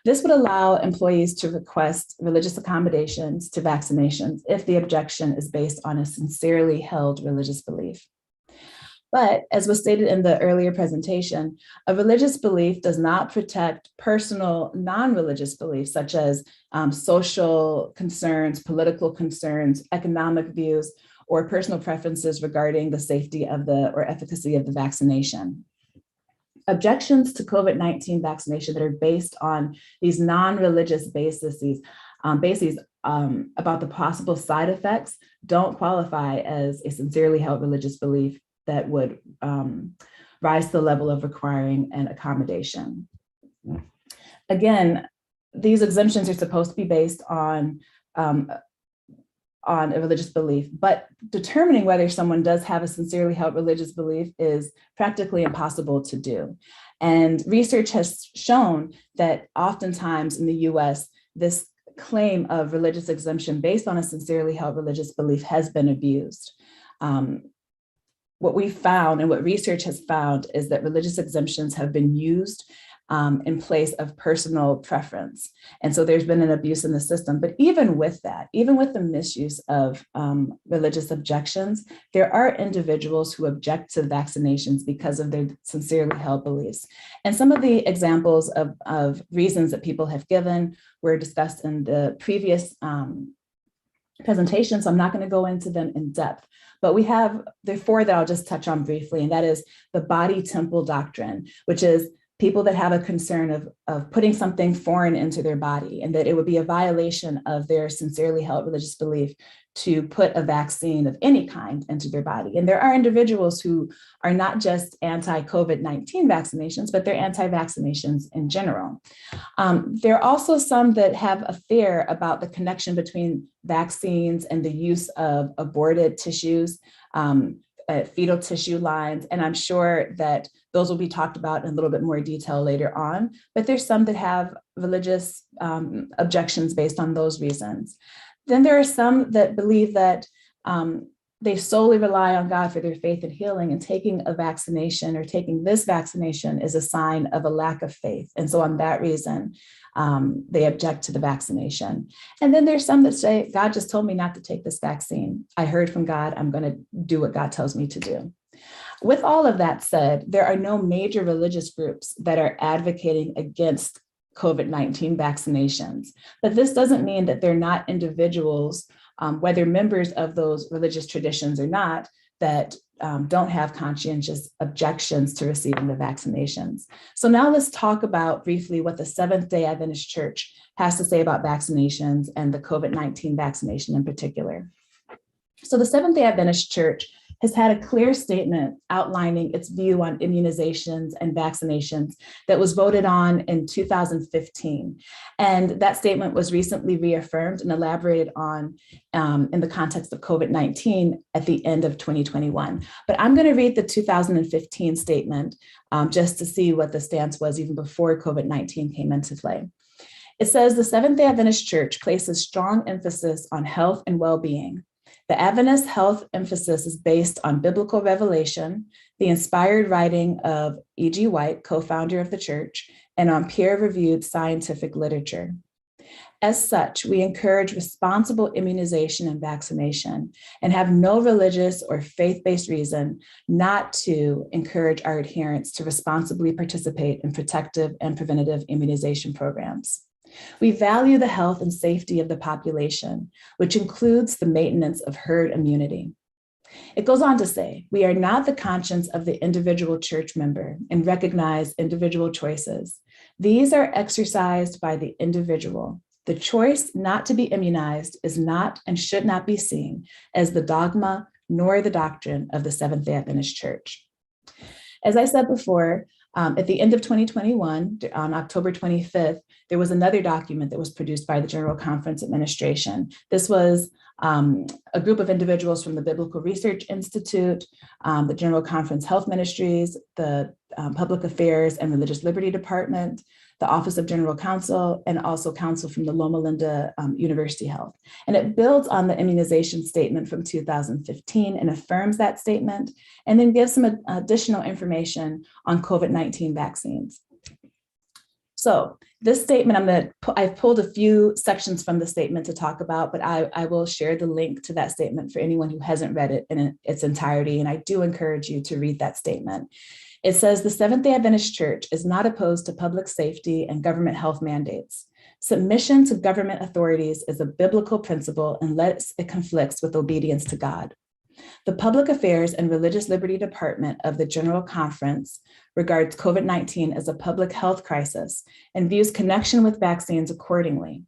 This would allow employees to request religious accommodations to vaccinations if the objection is based on a sincerely held religious belief. But as was stated in the earlier presentation, a religious belief does not protect personal non-religious beliefs such as social concerns, political concerns, economic views, or personal preferences regarding the safety of or efficacy of the vaccination. Objections to COVID-19 vaccination that are based on these non-religious bases about the possible side effects don't qualify as a sincerely held religious belief that would rise to the level of requiring an accommodation. Again, these exemptions are supposed to be based on a religious belief, but determining whether someone does have a sincerely held religious belief is practically impossible to do. And research has shown that oftentimes in the US, this claim of religious exemption based on a sincerely held religious belief has been abused. What we found and what research has found is that religious exemptions have been used in place of personal preference. And so there's been an abuse in the system. But even with that, even with the misuse of religious objections, there are individuals who object to vaccinations because of their sincerely held beliefs. And some of the examples of reasons that people have given were discussed in the previous presentation, so I'm not going to go into them in depth. But there are four that I'll just touch on briefly, and that is the body temple doctrine, which is people that have a concern of putting something foreign into their body, and that it would be a violation of their sincerely held religious belief to put a vaccine of any kind into their body. And there are individuals who are not just anti-COVID-19 vaccinations, but they're anti-vaccinations in general. There are also some that have a fear about the connection between vaccines and the use of aborted tissues, fetal tissue lines, and I'm sure that those will be talked about in a little bit more detail later on, but there's some that have religious objections based on those reasons. Then there are some that believe that they solely rely on God for their faith and healing, and taking a vaccination or taking this vaccination is a sign of a lack of faith. And so on that reason, they object to the vaccination. And then there's some that say, God just told me not to take this vaccine. I heard from God, I'm going to do what God tells me to do. With all of that said, there are no major religious groups that are advocating against COVID-19 vaccinations. But this doesn't mean that they're not individuals, whether members of those religious traditions or not, that don't have conscientious objections to receiving the vaccinations. So now let's talk about briefly what the Seventh-day Adventist Church has to say about vaccinations and the COVID-19 vaccination in particular. So the Seventh-day Adventist Church has had a clear statement outlining its view on immunizations and vaccinations that was voted on in 2015. And that statement was recently reaffirmed and elaborated on in the context of COVID-19 at the end of 2021. But I'm going to read the 2015 statement just to see what the stance was even before COVID-19 came into play. It says, the Seventh-day Adventist Church places strong emphasis on health and well-being. The Adventist health emphasis is based on biblical revelation, the inspired writing of E.G. White, co-founder of the church, and on peer-reviewed scientific literature. As such, we encourage responsible immunization and vaccination and have no religious or faith-based reason not to encourage our adherents to responsibly participate in protective and preventative immunization programs. We value the health and safety of the population, which includes the maintenance of herd immunity. It goes on to say, we are not the conscience of the individual church member and recognize individual choices. These are exercised by the individual. The choice not to be immunized is not and should not be seen as the dogma nor the doctrine of the Seventh-day Adventist Church. As I said before, at the end of 2021, on October 25th, there was another document that was produced by the General Conference Administration. This was a group of individuals from the Biblical Research Institute, the General Conference Health Ministries, the Public Affairs and Religious Liberty Department, the Office of General Counsel, and also counsel from the Loma Linda University Health. And it builds on the immunization statement from 2015 and affirms that statement, and then gives some additional information on COVID-19 vaccines. So this statement, I've pulled a few sections from the statement to talk about, but I will share the link to that statement for anyone who hasn't read it in its entirety. And I do encourage you to read that statement. It says the Seventh-day Adventist Church is not opposed to public safety and government health mandates. Submission to government authorities is a biblical principle unless it conflicts with obedience to God. The Public Affairs and Religious Liberty Department of the General Conference regards COVID-19 as a public health crisis and views connection with vaccines accordingly.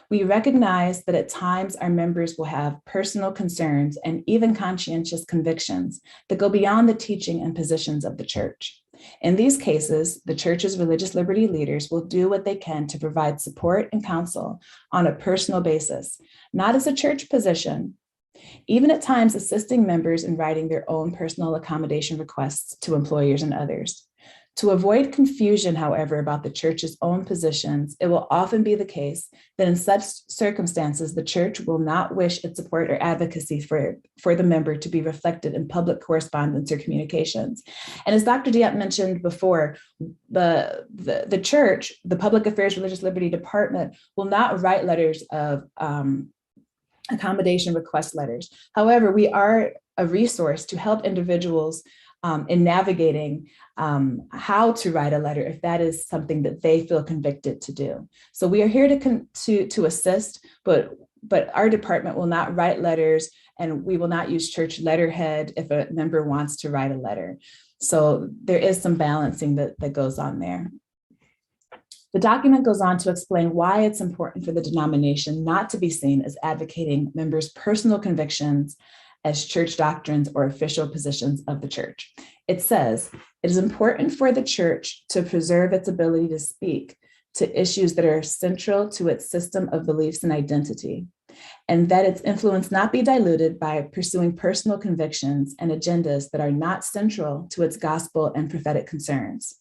We recognize that at times our members will have personal concerns and even conscientious convictions that go beyond the teaching and positions of the church. In these cases, the church's religious liberty leaders will do what they can to provide support and counsel on a personal basis, not as a church position, even at times assisting members in writing their own personal accommodation requests to employers and others. To avoid confusion, however, about the church's own positions, it will often be the case that in such circumstances, the church will not wish its support or advocacy for the member to be reflected in public correspondence or communications. And as Dr. Diep mentioned before, the church, the Public Affairs Religious Liberty Department, will not write letters of accommodation request letters. However, we are a resource to help individuals in navigating how to write a letter if that is something that they feel convicted to do. So we are here to assist, but our department will not write letters, and we will not use church letterhead if a member wants to write a letter. So there is some balancing that goes on there. The document goes on to explain why it's important for the denomination not to be seen as advocating members' personal convictions as church doctrines or official positions of the church. It says, it is important for the church to preserve its ability to speak to issues that are central to its system of beliefs and identity, and that its influence not be diluted by pursuing personal convictions and agendas that are not central to its gospel and prophetic concerns.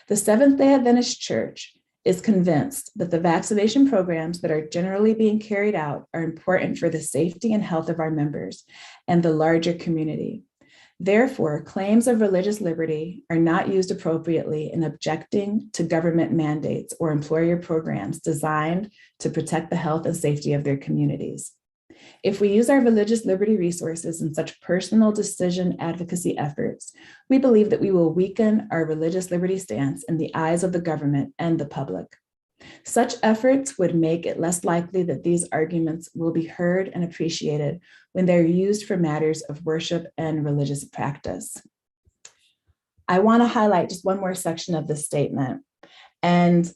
The Seventh-day Adventist Church is convinced that the vaccination programs that are generally being carried out are important for the safety and health of our members and the larger community. Therefore, claims of religious liberty are not used appropriately in objecting to government mandates or employer programs designed to protect the health and safety of their communities. If we use our religious liberty resources in such personal decision advocacy efforts, we believe that we will weaken our religious liberty stance in the eyes of the government and the public. Such efforts would make it less likely that these arguments will be heard and appreciated when they're used for matters of worship and religious practice. I want to highlight just one more section of this statement. And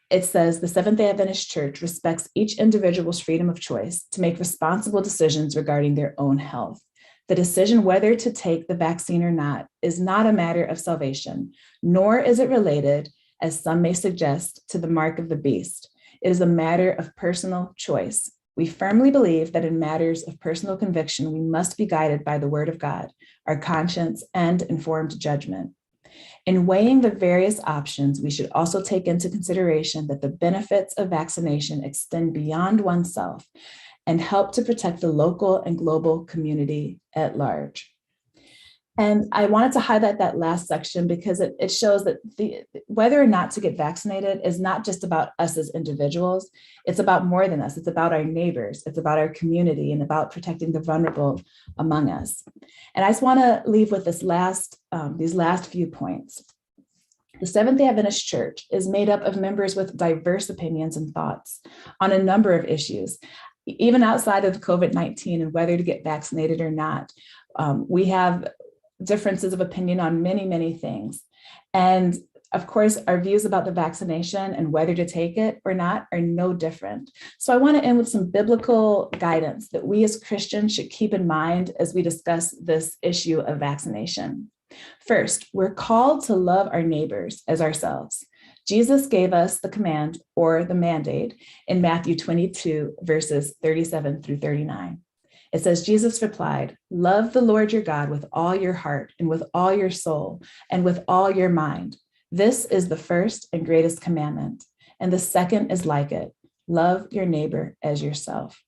it says the Seventh-day Adventist Church respects each individual's freedom of choice to make responsible decisions regarding their own health. The decision whether to take the vaccine or not is not a matter of salvation, nor is it related, as some may suggest, to the mark of the beast. It is a matter of personal choice. We firmly believe that in matters of personal conviction, we must be guided by the word of God, our conscience, and informed judgment. In weighing the various options, we should also take into consideration that the benefits of vaccination extend beyond oneself and help to protect the local and global community at large. And I wanted to highlight that last section because it shows that whether or not to get vaccinated is not just about us as individuals. It's about more than us. It's about our neighbors. It's about our community and about protecting the vulnerable among us. And I just want to leave with these last few points. The Seventh-day Adventist Church is made up of members with diverse opinions and thoughts on a number of issues, even outside of COVID-19 and whether to get vaccinated or not. We have differences of opinion on many, many things. And of course, our views about the vaccination and whether to take it or not are no different. So I want to end with some biblical guidance that we as Christians should keep in mind as we discuss this issue of vaccination. First, we're called to love our neighbors as ourselves. Jesus gave us the command or the mandate in Matthew 22, verses 37 through 39. It says, Jesus replied, "Love the Lord your God with all your heart and with all your soul and with all your mind. This is the first and greatest commandment. And the second is like it. Love your neighbor as yourself."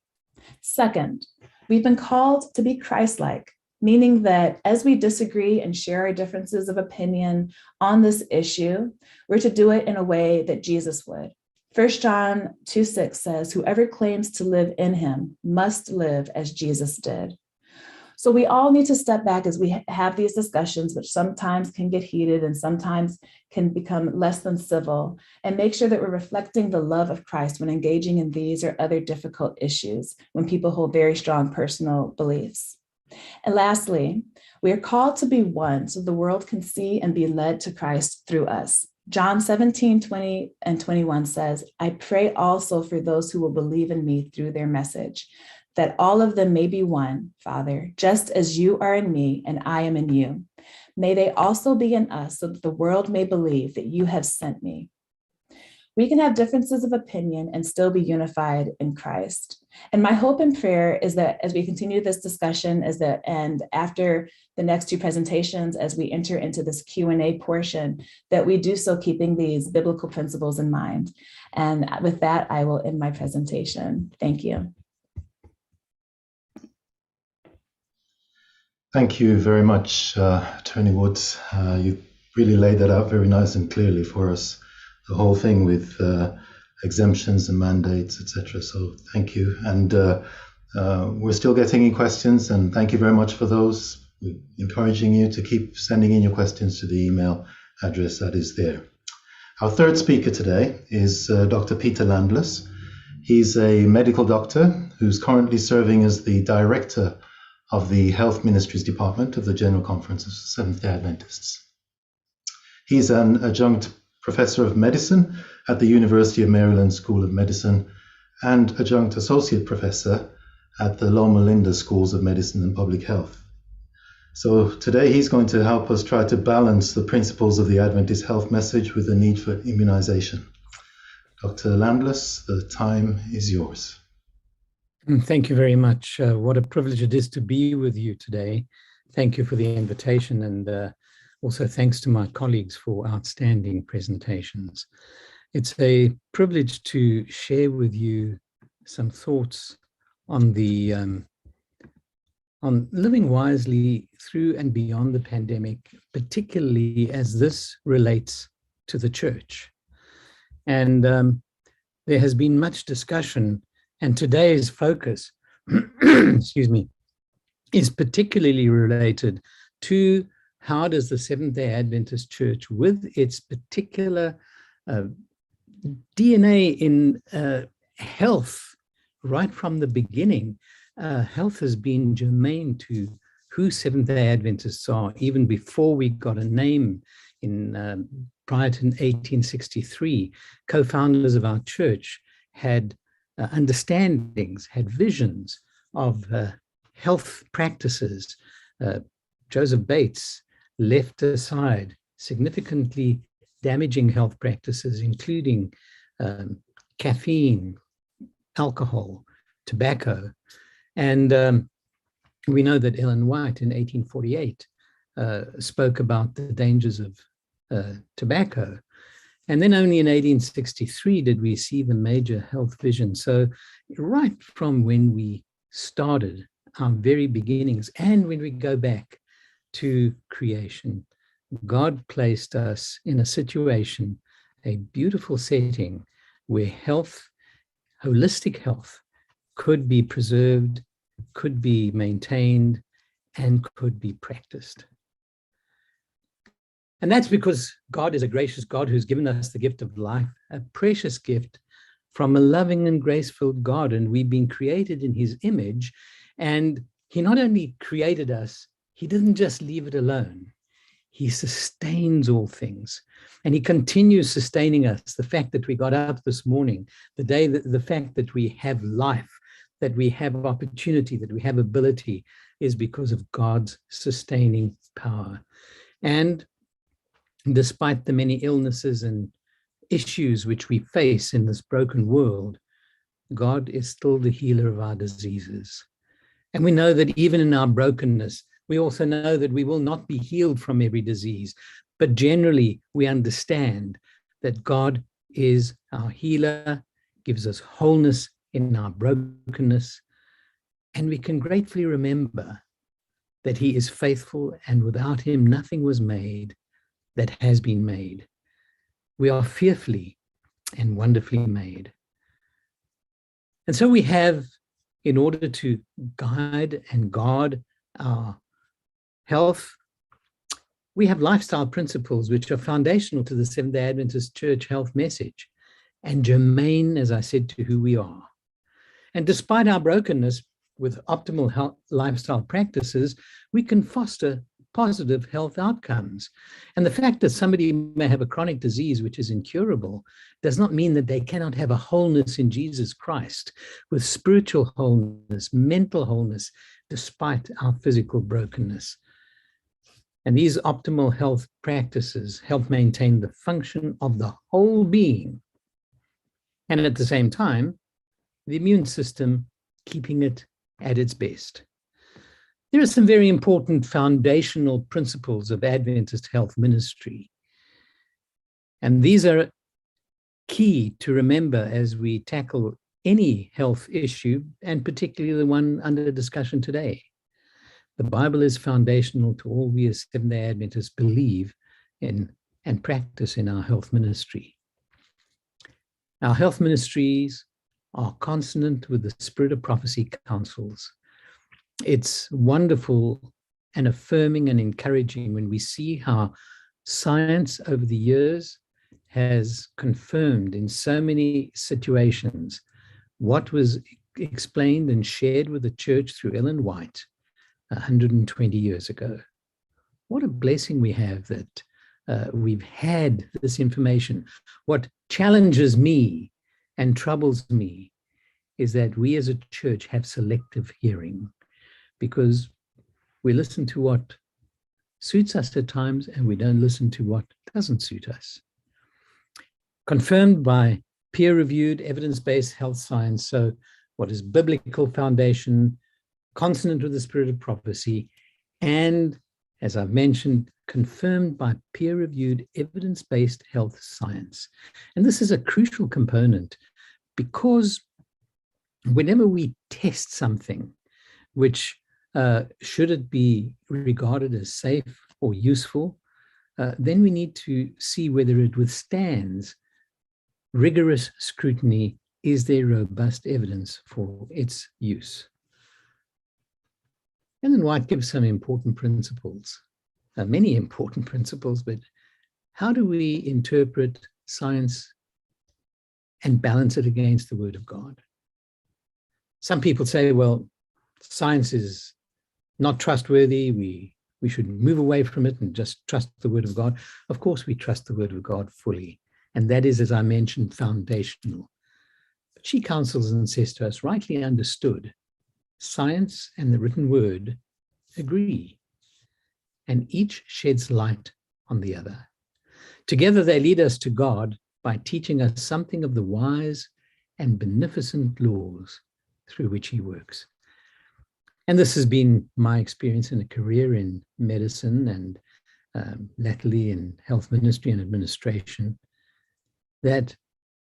Second, we've been called to be Christ-like, meaning that as we disagree and share our differences of opinion on this issue, we're to do it in a way that Jesus would. 1 John 2:6 says, "Whoever claims to live in him must live as Jesus did." So we all need to step back as we have these discussions, which sometimes can get heated and sometimes can become less than civil, and make sure that we're reflecting the love of Christ when engaging in these or other difficult issues, when people hold very strong personal beliefs. And lastly, we are called to be one so the world can see and be led to Christ through us. John 17:20 and 21 says, "I pray also for those who will believe in me through their message, that all of them may be one, Father, just as you are in me and I am in you. May they also be in us so that the world may believe that you have sent me." We can have differences of opinion and still be unified in Christ. And my hope and prayer is that as we continue this discussion, and after the next two presentations, as we enter into this Q&A portion, that we do so keeping these biblical principles in mind. And with that, I will end my presentation. Thank you. Thank you very much, Attorney Woods. You really laid that out very nice and clearly for us, the whole thing with exemptions and mandates, etc. So thank you. And we're still getting in questions, and thank you very much for those. We're encouraging you to keep sending in your questions to the email address that is there. Our third speaker today is Dr. Peter Landless. He's a medical doctor who's currently serving as the director of the Health Ministries Department of the General Conference of Seventh-day Adventists. He's an adjunct professor of medicine at the University of Maryland School of Medicine and adjunct associate professor at the Loma Linda Schools of Medicine and Public Health. So today he's going to help us try to balance the principles of the Adventist health message with the need for immunization. Dr. Landless, the time is yours. Thank you very much. What a privilege it is to be with you today. Thank you for the invitation, and also thanks to my colleagues for outstanding presentations. It's a privilege to share with you some thoughts on the on living wisely through and beyond the pandemic, particularly as this relates to the church. And there has been much discussion, and today's focus, excuse me, is particularly related to how does the Seventh-day Adventist Church, with its particular DNA in health, right from the beginning, health has been germane to who Seventh-day Adventists are, even before we got a name in prior to 1863. Co-founders of our church had understandings, had visions of health practices. Joseph Bates left aside significantly damaging health practices, including caffeine, alcohol, tobacco. And we know that Ellen White in 1848 spoke about the dangers of tobacco. And then only in 1863 did we see the major health vision. So right from when we started our very beginnings, and when we go back to creation, God placed us in a situation, a beautiful setting where health, holistic health, could be preserved, could be maintained, and could be practiced. And that's because God is a gracious God who's given us the gift of life, a precious gift from a loving and graceful God. And we've been created in his image. And he not only created us, he didn't just leave it alone. He sustains all things, and he continues sustaining us. The fact that we got up this morning, the fact that we have life, that we have opportunity, that we have ability, is because of God's sustaining power. And despite the many illnesses and issues which we face in this broken world, God is still the healer of our diseases. And we know that even in our brokenness, we also know that we will not be healed from every disease, but generally we understand that God is our healer, gives us wholeness in our brokenness, and we can gratefully remember that he is faithful, and without him nothing was made that has been made. We are fearfully and wonderfully made. And so we have, in order to guide and guard our health, we have lifestyle principles which are foundational to the Seventh-day Adventist Church health message and germane, as I said, to who we are. And despite our brokenness, with optimal health lifestyle practices, we can foster positive health outcomes. And the fact that somebody may have a chronic disease which is incurable does not mean that they cannot have a wholeness in Jesus Christ, with spiritual wholeness, mental wholeness, despite our physical brokenness. And these optimal health practices help maintain the function of the whole being. And at the same time, the immune system, keeping it at its best. There are some very important foundational principles of Adventist health ministry. And these are key to remember as we tackle any health issue, and particularly the one under discussion today. The Bible is foundational to all we as Seventh-day Adventists believe in and practice in our health ministry. Our health ministries are consonant with the Spirit of Prophecy counsels. It's wonderful and affirming and encouraging when we see how science over the years has confirmed in so many situations what was explained and shared with the church through Ellen White 120 years ago. What a blessing we have that we've had this information. What challenges me and troubles me is that we as a church have selective hearing, because we listen to what suits us at times and we don't listen to what doesn't suit us. Confirmed by peer-reviewed, evidence-based health science, so what is biblical foundation, consonant with the Spirit of Prophecy, and, as I've mentioned, confirmed by peer-reviewed, evidence-based health science. And this is a crucial component, because whenever we test something, which should it be regarded as safe or useful, then we need to see whether it withstands rigorous scrutiny. Is there robust evidence for its use? Ellen White gives some important principles, many important principles, but how do we interpret science and balance it against the Word of God? Some people say, well, science is not trustworthy. We should move away from it and just trust the Word of God. Of course, we trust the Word of God fully. And that is, as I mentioned, foundational. But she counsels and says to us, rightly understood, science and the written word agree, and each sheds light on the other. Together they lead us to God by teaching us something of the wise and beneficent laws through which he works. And this has been my experience in a career in medicine and latterly in health ministry and administration, that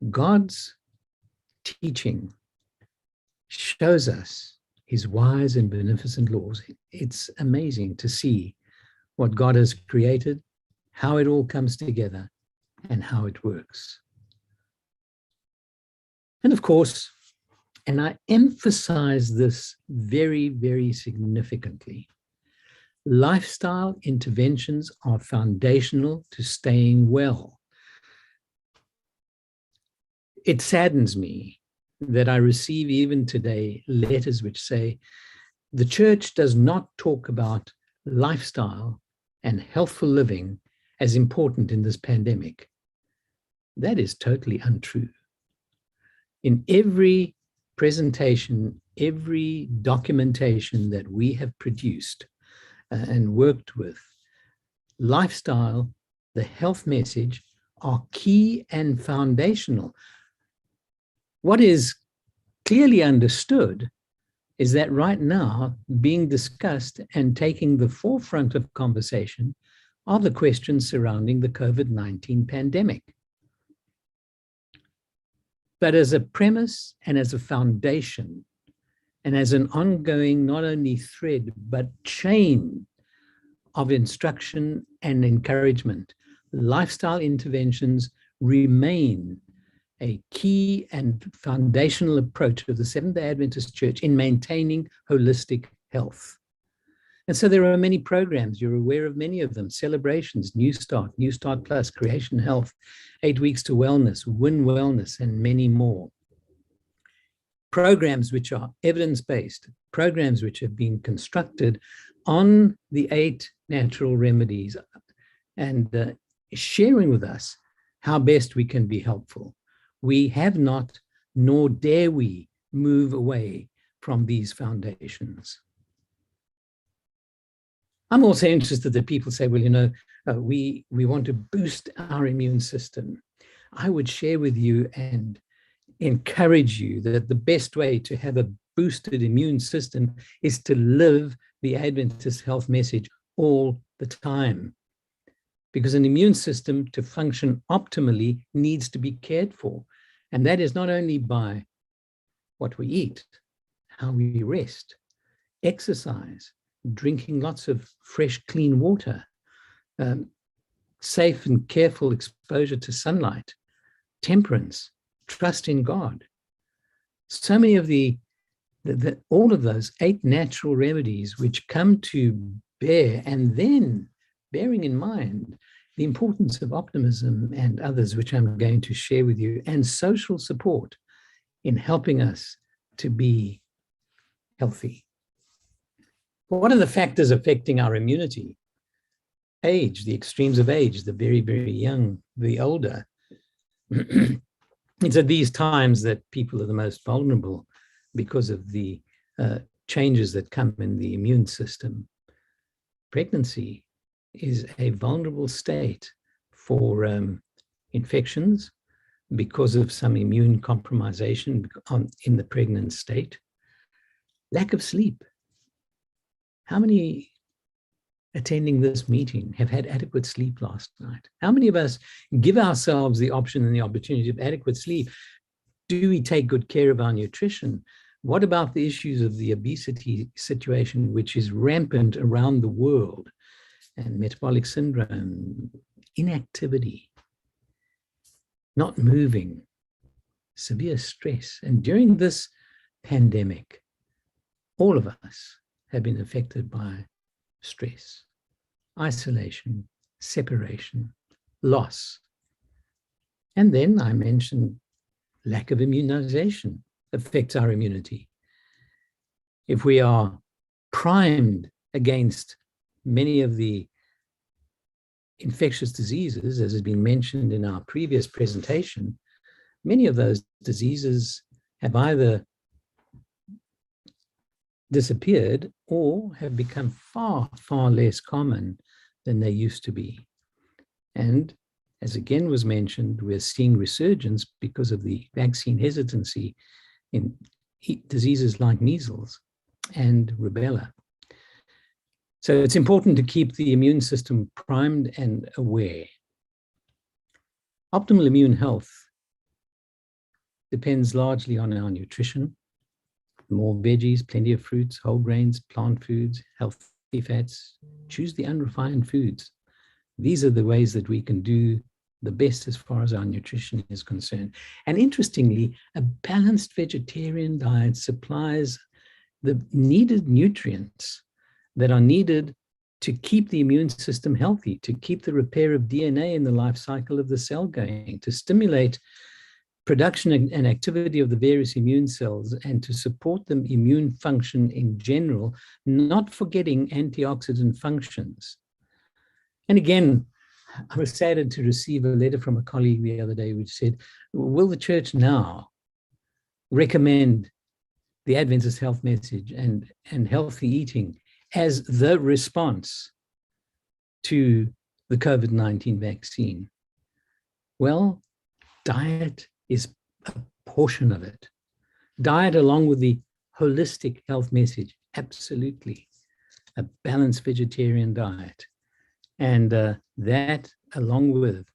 God's teaching shows us his wise and beneficent laws. It's amazing to see what God has created, how it all comes together, and how it works. And of course, and I emphasize this very, very significantly, lifestyle interventions are foundational to staying well. It saddens me that I receive even today letters which say the church does not talk about lifestyle and healthful living as important in this pandemic. That is totally untrue. In every presentation, every documentation that we have produced and worked with, lifestyle, the health message are key and foundational. What is clearly understood is that right now being discussed and taking the forefront of conversation are the questions surrounding the COVID-19 pandemic. But as a premise and as a foundation and as an ongoing, not only thread, but chain of instruction and encouragement, lifestyle interventions remain a key and foundational approach of the Seventh-day Adventist Church in maintaining holistic health. And so there are many programs, you're aware of many of them: celebrations, New Start Plus, Creation Health, 8 Weeks to Wellness, Win Wellness, and many more. Programs which are evidence-based, programs which have been constructed on the 8 natural remedies and sharing with us how best we can be helpful. We have not, nor dare we, move away from these foundations. I'm also interested that people say, well, you know, we want to boost our immune system. I would share with you and encourage you that the best way to have a boosted immune system is to live the Adventist health message all the time. Because an immune system, to function optimally, needs to be cared for. And that is not only by what we eat, how we rest, exercise, drinking lots of fresh, clean water, safe and careful exposure to sunlight, temperance, trust in God. So many of all of those 8 natural remedies which come to bear, and then bearing in mind the importance of optimism and others, which I'm going to share with you, and social support in helping us to be healthy. What are the factors affecting our immunity? Age, the extremes of age, the very, very young, the older. It's at these times that people are the most vulnerable because of the changes that come in the immune system. Pregnancy is a vulnerable state for infections because of some immune compromisation in the pregnant state. Lack of sleep. How many attending this meeting have had adequate sleep last night? How many of us give ourselves the option and the opportunity of adequate sleep? Do we take good care of our nutrition? What about the issues of the obesity situation, which is rampant around the world, and metabolic syndrome, inactivity, not moving, severe stress? And during this pandemic, all of us have been affected by stress, isolation, separation, loss. And then I mentioned lack of immunization affects our immunity. If we are primed against many of the infectious diseases, as has been mentioned in our previous presentation, many of those diseases have either disappeared or have become far, far less common than they used to be. And as again was mentioned, we're seeing resurgence because of the vaccine hesitancy in diseases like measles and rubella. So it's important to keep the immune system primed and aware. Optimal immune health depends largely on our nutrition. More veggies, plenty of fruits, whole grains, plant foods, healthy fats, choose the unrefined foods. These are the ways that we can do the best as far as our nutrition is concerned. And interestingly, a balanced vegetarian diet supplies the needed nutrients that are needed to keep the immune system healthy, to keep the repair of DNA in the life cycle of the cell going, to stimulate production and activity of the various immune cells, and to support the immune function in general, not forgetting antioxidant functions. And again, I was saddened to receive a letter from a colleague the other day which said, will the church now recommend the Adventist health message and healthy eating as the response to the COVID-19 vaccine? Well, diet is a portion of it. Diet along with the holistic health message, absolutely. A balanced vegetarian diet. And that along with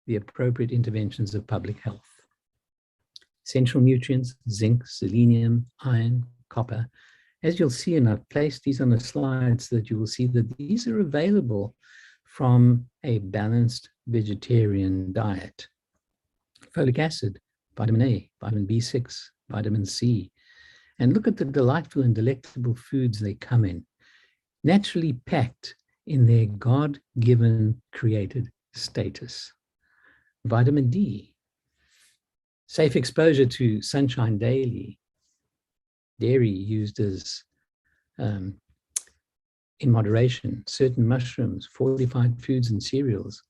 the appropriate interventions of public health. Essential nutrients, zinc, selenium, iron, copper. As you'll see, and I've placed these on the slides, that you will see that these are available from a balanced vegetarian diet. Folic acid, vitamin A, vitamin B6, vitamin C. And look at the delightful and delectable foods they come in, naturally packed in their God-given created status. Vitamin D, safe exposure to sunshine daily, dairy used as in moderation, certain mushrooms, fortified foods and cereals,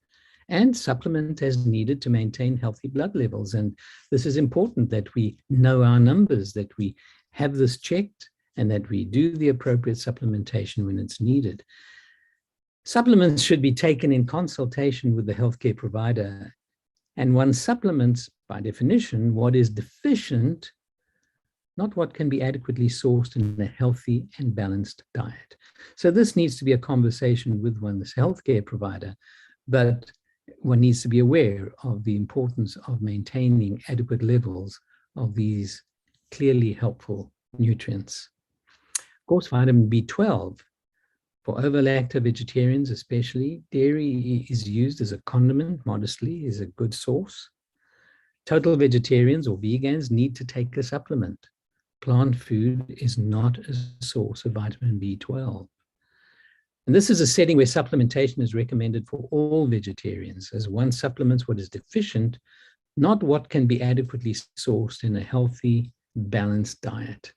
and supplement as needed to maintain healthy blood levels. And this is important that we know our numbers, that we have this checked, and that we do the appropriate supplementation when it's needed. Supplements should be taken in consultation with the healthcare provider, and one supplements, by definition, what is deficient, not what can be adequately sourced in a healthy and balanced diet. So this needs to be a conversation with one's healthcare provider, but one needs to be aware of the importance of maintaining adequate levels of these clearly helpful nutrients. Of course, vitamin B12. For over-lacto vegetarians especially, dairy is used as a condiment, modestly, is a good source. Total vegetarians or vegans need to take a supplement. Plant food is not a source of vitamin B12. And this is a setting where supplementation is recommended for all vegetarians, as one supplements what is deficient, not what can be adequately sourced in a healthy, balanced diet.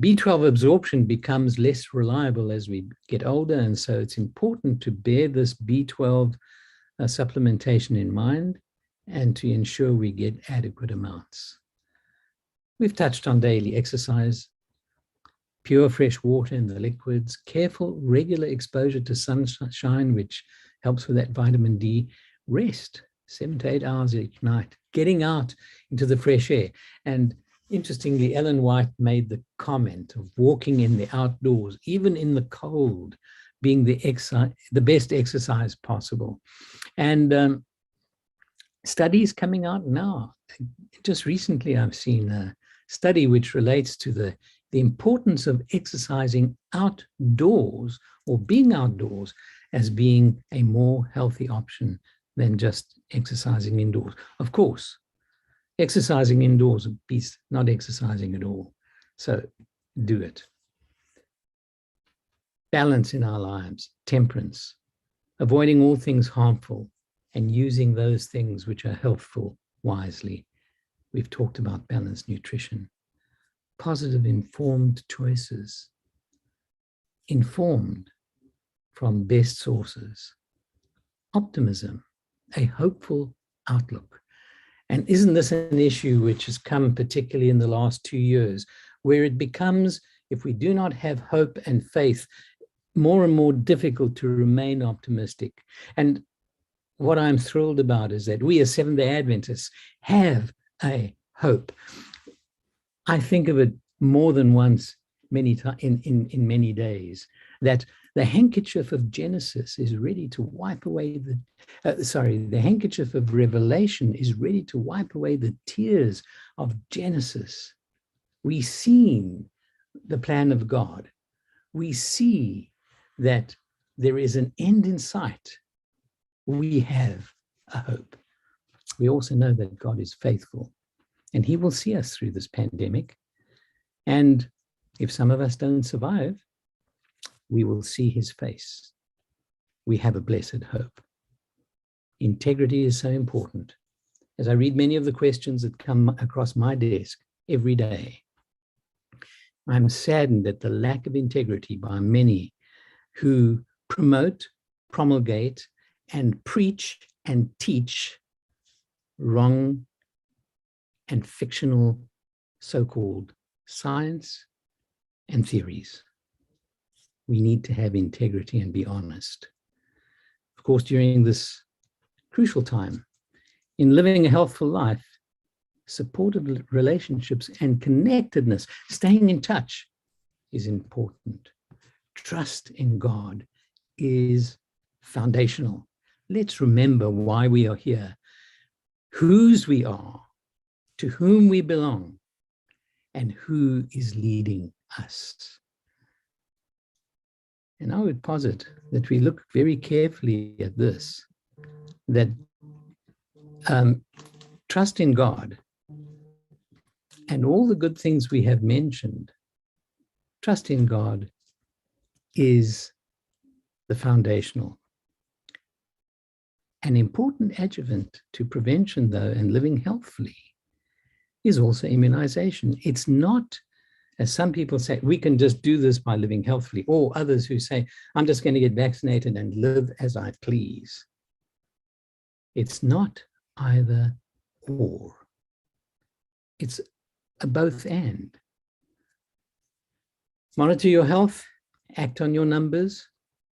B12 absorption becomes less reliable as we get older, and so it's important to bear this B12 supplementation in mind and to ensure we get adequate amounts. We've touched on daily exercise, pure fresh water in the liquids, careful regular exposure to sunshine, which helps with that vitamin D, rest 7 to 8 hours each night, getting out into the fresh air. And interestingly, Ellen White made the comment of walking in the outdoors, even in the cold, being the best exercise possible. And studies coming out now. Just recently, I've seen a study which relates to the importance of exercising outdoors or being outdoors as being a more healthy option than just exercising indoors. Of course, exercising indoors beats not exercising at all. So do it. Balance in our lives, temperance, avoiding all things harmful and using those things which are helpful wisely. We've talked about balanced nutrition. Positive, informed choices. Informed from best sources. Optimism, a hopeful outlook. And isn't this an issue which has come particularly in the last 2 years, where it becomes, if we do not have hope and faith, more and more difficult to remain optimistic. And what I'm thrilled about is that we as Seventh-day Adventists have a hope. I think of it more than once, many times in many days, that the handkerchief of Genesis is ready to wipe away the handkerchief of Revelation is ready to wipe away the tears of Genesis. We see the plan of God. We see that there is an end in sight, we have a hope. We also know that God is faithful and he will see us through this pandemic. And if some of us don't survive, we will see his face. We have a blessed hope. Integrity is so important. As I read many of the questions that come across my desk every day, I'm saddened at the lack of integrity by many who promote, promulgate, and preach and teach wrong and fictional so-called science and theories. We need to have integrity and be honest. Of course, during this crucial time, in living a healthful life, supportive relationships and connectedness, staying in touch is important. Trust in God is foundational. Let's remember why we are here, whose we are, to whom we belong, and who is leading us. And I would posit that we look very carefully at this, that trust in God and all the good things we have mentioned, trust in God is the foundational. An important adjuvant to prevention, though, and living healthfully is also immunization. It's not, as some people say, we can just do this by living healthfully, or others who say, I'm just going to get vaccinated and live as I please. It's not either or. It's a both and. Monitor your health, act on your numbers,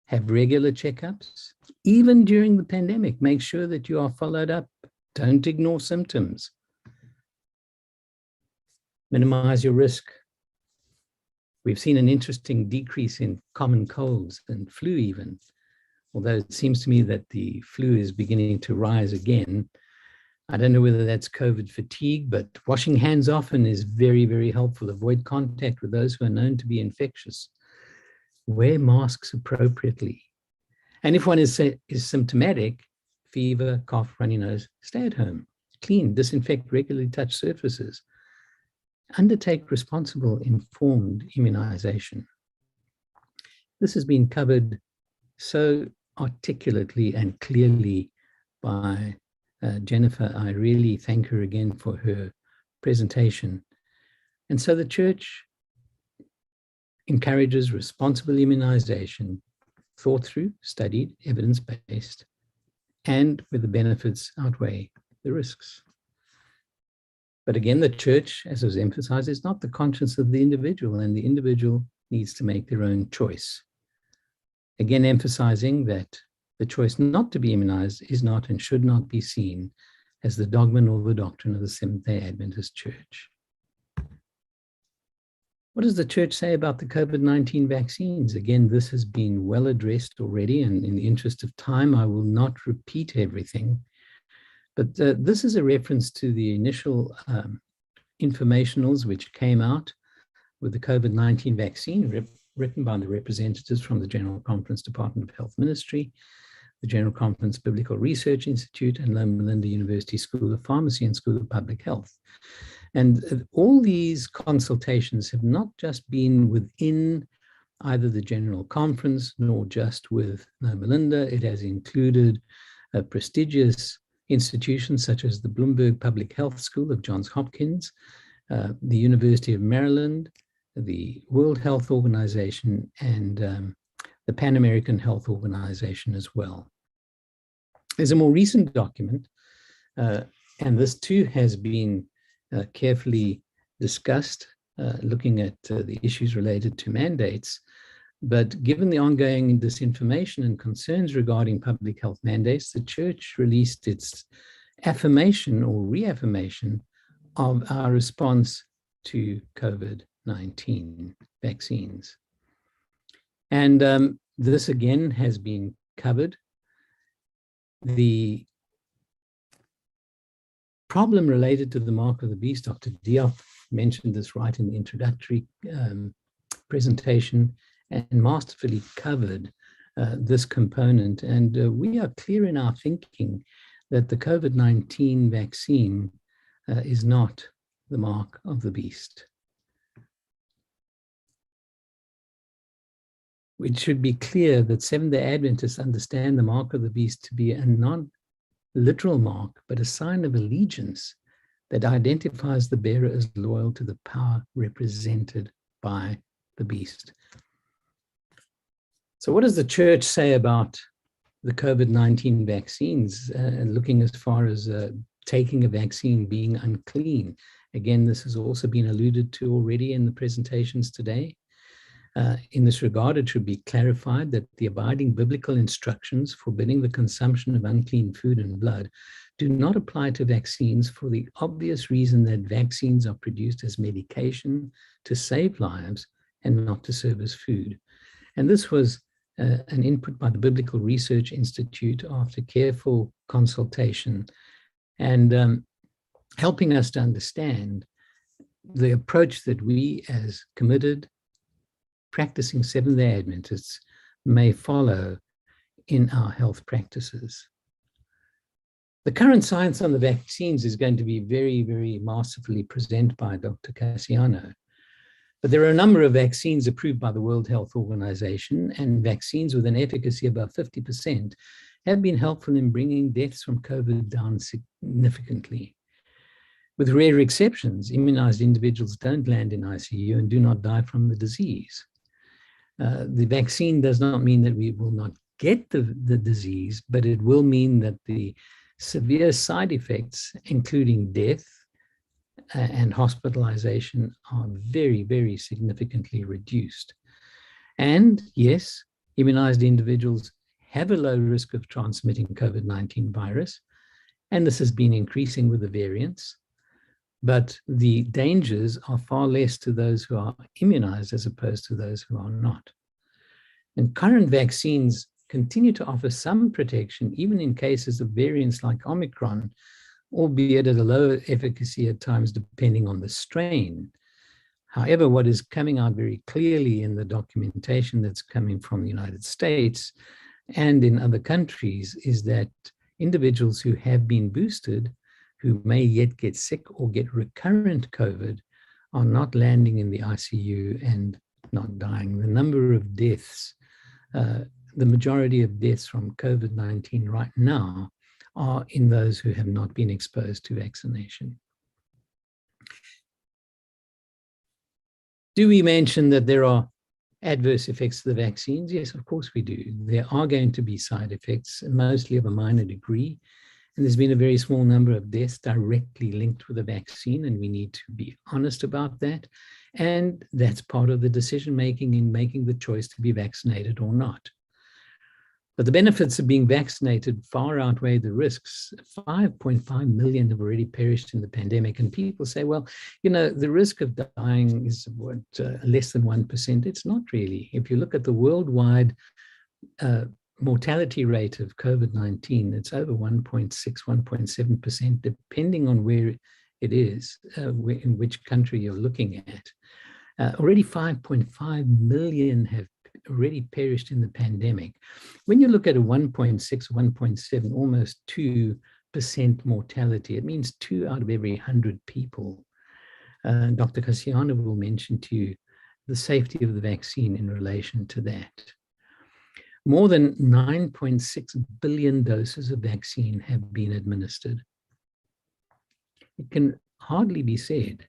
have regular checkups. Even during the pandemic, make sure that you are followed up. Don't ignore symptoms. Minimize your risk. We've seen an interesting decrease in common colds and flu even, although it seems to me that the flu is beginning to rise again. I don't know whether that's COVID fatigue, but washing hands often is very, very helpful. Avoid contact with those who are known to be infectious. Wear masks appropriately. And if one is symptomatic, fever, cough, runny nose, stay at home. Clean, disinfect, regularly touch surfaces. Undertake responsible, informed immunization. This has been covered so articulately and clearly by Jennifer. I really thank her again for her presentation. And so the Church encourages responsible immunization, thought through, studied, evidence-based, and where the benefits outweigh the risks. But again, the Church, as was emphasized, is not the conscience of the individual, and the individual needs to make their own choice. Again, emphasizing that the choice not to be immunized is not and should not be seen as the dogma or the doctrine of the Seventh-day Adventist Church. What does the Church say about the COVID-19 vaccines? Again, this has been well addressed already, and in the interest of time, I will not repeat everything. But this is a reference to the initial informationals which came out with the COVID-19 vaccine, written by the representatives from the General Conference Department of Health Ministry, the General Conference Biblical Research Institute, and Loma Linda University School of Pharmacy and School of Public Health. And all these consultations have not just been within either the General Conference nor just with Loma Linda. It has included prestigious institutions such as the Bloomberg Public Health School of Johns Hopkins, the University of Maryland, the World Health Organization, and the Pan American Health Organization as well. There's a more recent document, and this too has been carefully discussed, looking at the issues related to mandates. But given the ongoing disinformation and concerns regarding public health mandates, the Church released its affirmation or reaffirmation of our response to COVID-19 vaccines. And this again has been covered. The problem related to the mark of the beast, Dr. Diop mentioned this right in the introductory presentation, and masterfully covered this component. And we are clear in our thinking that the COVID-19 vaccine is not the mark of the beast. It should be clear that Seventh-day Adventists understand the mark of the beast to be a non-literal mark, but a sign of allegiance that identifies the bearer as loyal to the power represented by the beast. So what does the church say about the COVID-19 vaccines, looking as far as taking a vaccine being unclean? Again, this has also been alluded to already in the presentations today. In this regard, it should be clarified that the abiding biblical instructions forbidding the consumption of unclean food and blood do not apply to vaccines for the obvious reason that vaccines are produced as medication to save lives and not to serve as food. And this was an input by the Biblical Research Institute after careful consultation and helping us to understand the approach that we as committed practicing Seventh-day Adventists may follow in our health practices. The current science on the vaccines is going to be very, very masterfully presented by Dr. Cassiano. But there are a number of vaccines approved by the World Health Organization, and vaccines with an efficacy above 50% have been helpful in bringing deaths from COVID down significantly. With rare exceptions, immunized individuals don't land in ICU and do not die from the disease. The vaccine does not mean that we will not get the disease, but it will mean that the severe side effects, including death and hospitalization, are very, very significantly reduced. And yes, immunized individuals have a low risk of transmitting COVID-19 virus, and this has been increasing with the variants. But the dangers are far less to those who are immunized as opposed to those who are not. And current vaccines continue to offer some protection, even in cases of variants like Omicron, albeit at a lower efficacy at times, depending on the strain. However, what is coming out very clearly in the documentation that's coming from the United States and in other countries is that individuals who have been boosted, who may yet get sick or get recurrent COVID, are not landing in the ICU and not dying. The number of deaths, the majority of deaths from COVID-19 right now are in those who have not been exposed to vaccination. Do we mention that there are adverse effects to the vaccines? Yes, of course we do. There are going to be side effects, mostly of a minor degree. And there's been a very small number of deaths directly linked with the vaccine, and we need to be honest about that. And that's part of the decision-making in making the choice to be vaccinated or not. But the benefits of being vaccinated far outweigh the risks. 5.5 million have already perished in the pandemic. And people say, well, you know, the risk of dying is less than 1%. It's not really. If you look at the worldwide mortality rate of COVID-19, it's over 1.6, 1.7%, depending on where it is, in which country you're looking at. Already 5.5 million have already perished in the pandemic. When you look at a 1.6, 1.7, almost 2% mortality, it means 2 out of every 100 people. Dr. Cassiano will mention to you the safety of the vaccine in relation to that. More than 9.6 billion doses of vaccine have been administered. It can hardly be said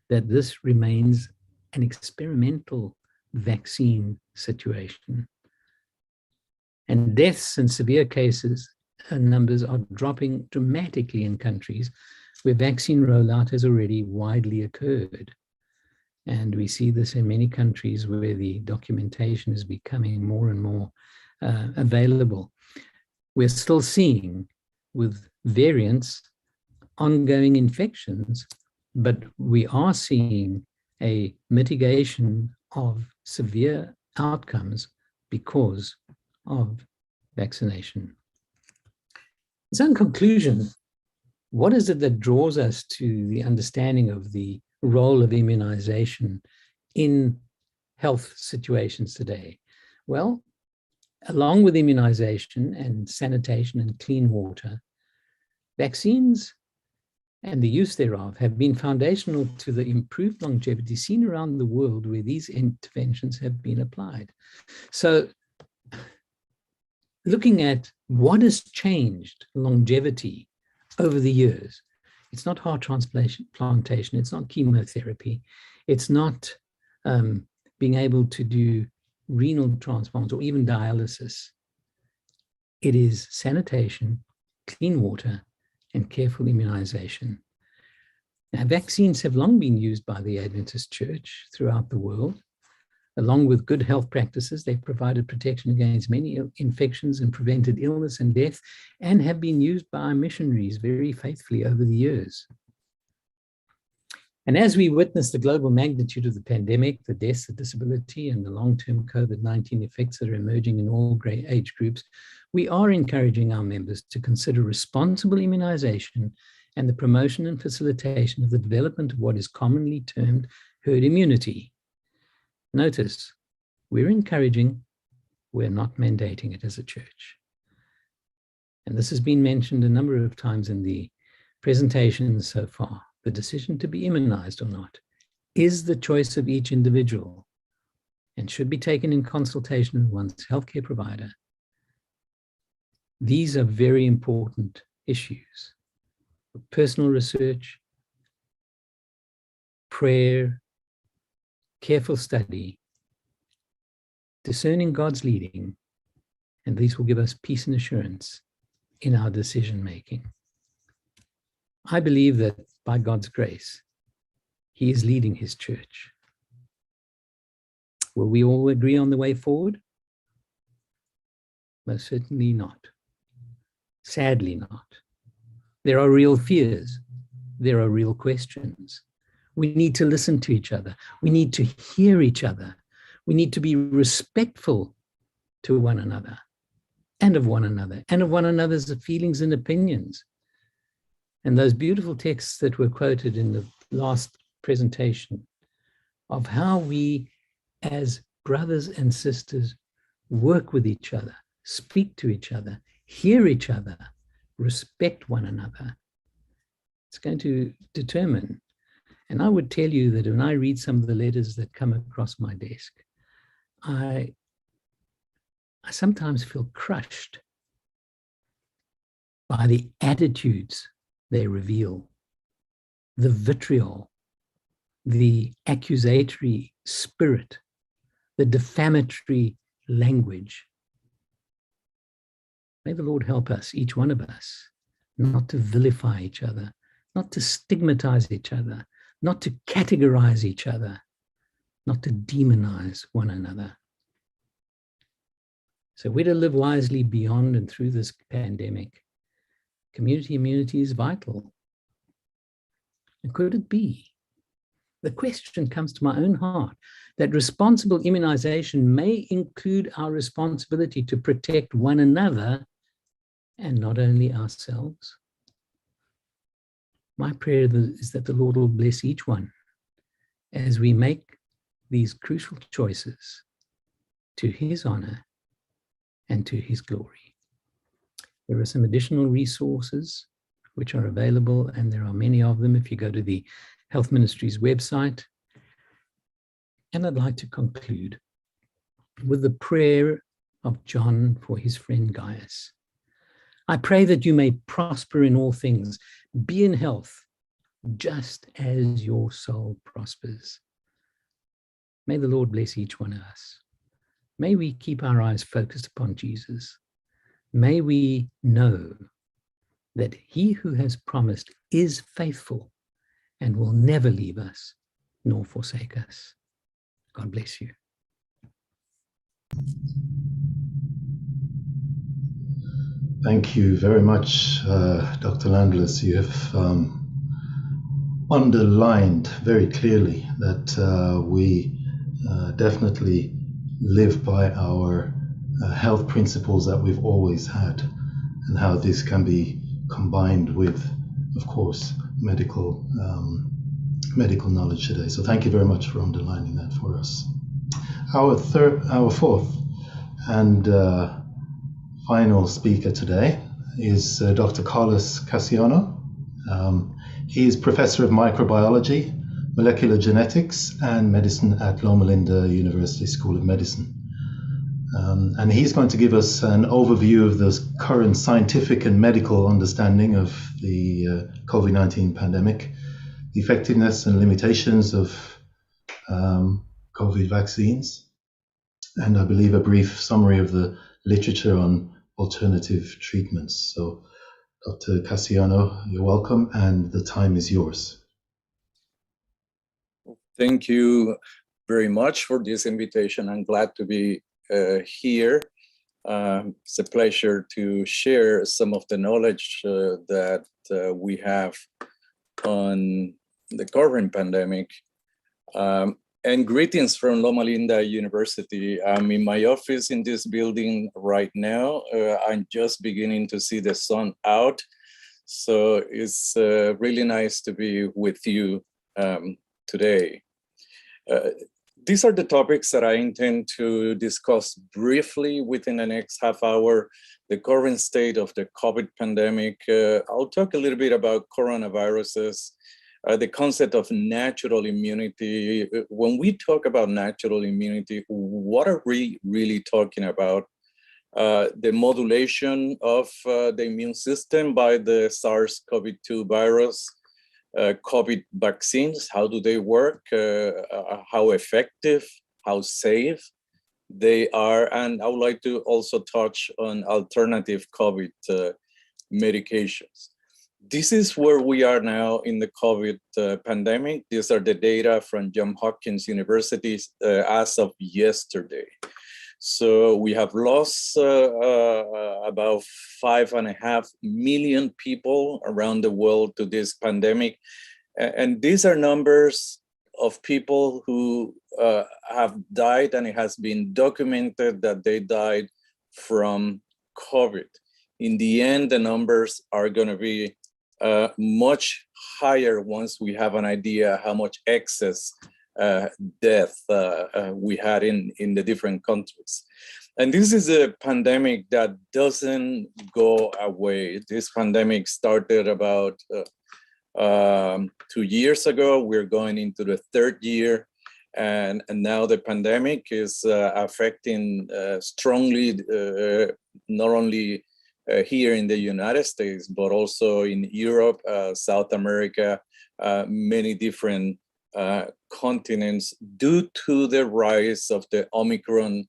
that this remains an experimental vaccine situation. And deaths and severe cases numbers are dropping dramatically in countries where vaccine rollout has already widely occurred. And we see this in many countries where the documentation is becoming more and more available. We're still seeing with variants ongoing infections, but we are seeing a mitigation of severe outcomes because of vaccination. So in conclusion, what is it that draws us to the understanding of the role of immunization in health situations today? Well, along with immunization and sanitation and clean water, vaccines and the use thereof have been foundational to the improved longevity seen around the world where these interventions have been applied. So looking at what has changed longevity over the years, it's not heart transplantation, it's not chemotherapy, it's not being able to do renal transplants or even dialysis. It is sanitation, clean water, and careful immunization. Now, vaccines have long been used by the Adventist Church throughout the world. Along with good health practices, they've provided protection against many infections and prevented illness and death, and have been used by missionaries very faithfully over the years. And as we witness the global magnitude of the pandemic, the deaths, the disability, and the long-term COVID-19 effects that are emerging in all age groups, we are encouraging our members to consider responsible immunization and the promotion and facilitation of the development of what is commonly termed herd immunity. Notice, we're encouraging, we're not mandating it as a church. And this has been mentioned a number of times in the presentations so far. The decision to be immunized or not is the choice of each individual and should be taken in consultation with one's healthcare provider. These are very important issues. Personal research, prayer, careful study, discerning God's leading, and these will give us peace and assurance in our decision making. I believe that by God's grace, He is leading His church. Will we all agree on the way forward? Most certainly not. Sadly not. There are real fears. There are real questions. We need to listen to each other. We need to hear each other. We need to be respectful to one another and of one another's feelings and opinions. And those beautiful texts that were quoted in the last presentation of how we as brothers and sisters work with each other, speak to each other, hear each other, respect one another. It's going to determine. And I would tell you that when I read some of the letters that come across my desk, I sometimes feel crushed by the attitudes they reveal, the vitriol, the accusatory spirit, the defamatory language. May the Lord help us, each one of us, not to vilify each other, not to stigmatize each other, not to categorize each other, not to demonize one another. So we're to live wisely beyond and through this pandemic. Community immunity is vital. And could it be? The question comes to my own heart that responsible immunization may include our responsibility to protect one another and not only ourselves. My prayer is that the Lord will bless each one as we make these crucial choices to His honor and to His glory. There are some additional resources which are available, and there are many of them if you go to the Health Ministry's website. And I'd like to conclude with the prayer of John for his friend Gaius. I pray that you may prosper in all things, be in health, just as your soul prospers. May the Lord bless each one of us. May we keep our eyes focused upon Jesus. May we know that He who has promised is faithful and will never leave us nor forsake us. God bless you. Thank you very much, Dr. Landless. You have underlined very clearly that we definitely live by our health principles that we've always had, and how this can be combined with, of course, medical knowledge today. So thank you very much for underlining that for us. Our fourth and final speaker today is Dr. Carlos Casiano. He is Professor of Microbiology, Molecular Genetics and Medicine at Loma Linda University School of Medicine. And he's going to give us an overview of the current scientific and medical understanding of the COVID-19 pandemic, the effectiveness and limitations of COVID vaccines, and I believe a brief summary of the literature on alternative treatments. So, Dr. Casiano, you're welcome, and the time is yours. Thank you very much for this invitation. I'm glad to be here. It's a pleasure to share some of the knowledge that we have on the current pandemic. And greetings from Loma Linda University. I'm in my office in this building right now. I'm just beginning to see the sun out. So it's really nice to be with you today. These are the topics that I intend to discuss briefly within the next half hour. The current state of the COVID pandemic. I'll talk a little bit about coronaviruses, the concept of natural immunity. When we talk about natural immunity, what are we really talking about? The modulation of the immune system by the SARS-CoV-2 virus, COVID vaccines, how do they work, how effective, how safe they are, and I would like to also touch on alternative COVID medications. This is where we are now in the COVID pandemic. These are the data from Johns Hopkins University as of yesterday. So we have lost about 5.5 million people around the world to this pandemic. And these are numbers of people who have died, and it has been documented that they died from COVID. In the end, the numbers are going to be much higher once we have an idea how much excess death we had in the different countries. And this is a pandemic that doesn't go away. This pandemic started about 2 years ago. We're going into the third year, and now the pandemic is affecting strongly not only here in the United States, but also in Europe, South America, many different continents due to the rise of the Omicron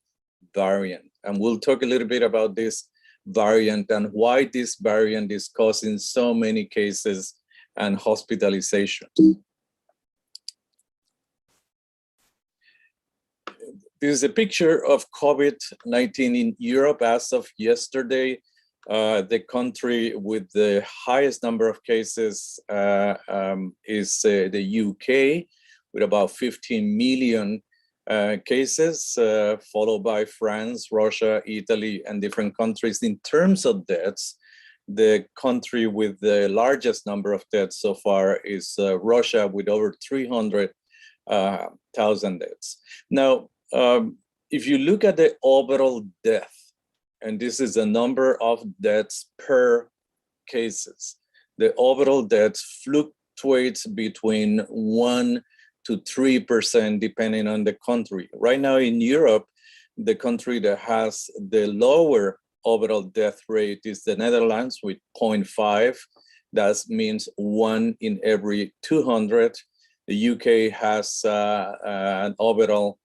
variant. And we'll talk a little bit about this variant and why this variant is causing so many cases and hospitalizations. This is a picture of COVID-19 in Europe as of yesterday. The country with the highest number of cases is the UK, with about 15 million cases, followed by France, Russia, Italy, and different countries. In terms of deaths, the country with the largest number of deaths so far is Russia, with over 300,000 deaths. Now, if you look at the overall death, and this is the number of deaths per cases, the overall deaths fluctuates between 1 to 3% depending on the country. Right now in Europe, the country that has the lower overall death rate is the Netherlands with 0.5. That means 1 in every 200. The UK has an overall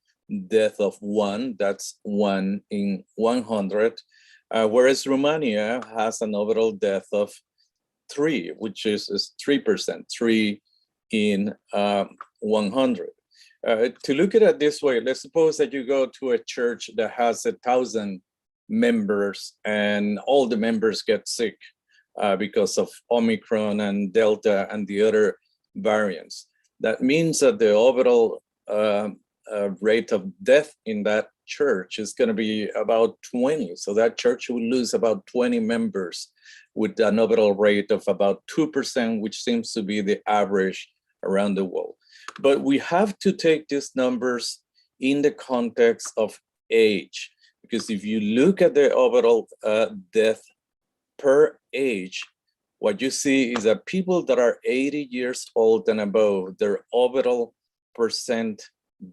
death of 1, that's 1 in 100, whereas Romania has an overall death of 3, which is 3%, 3 in 100. To look at it this way, let's suppose that you go to a church that has 1,000 members and all the members get sick because of Omicron and Delta and the other variants. That means that the overall rate of death in that church is going to be about 20. So that church will lose about 20 members with an overall rate of about 2%, which seems to be the average around the world. But we have to take these numbers in the context of age. Because if you look at the overall death per age, what you see is that people that are 80 years old and above, their overall percent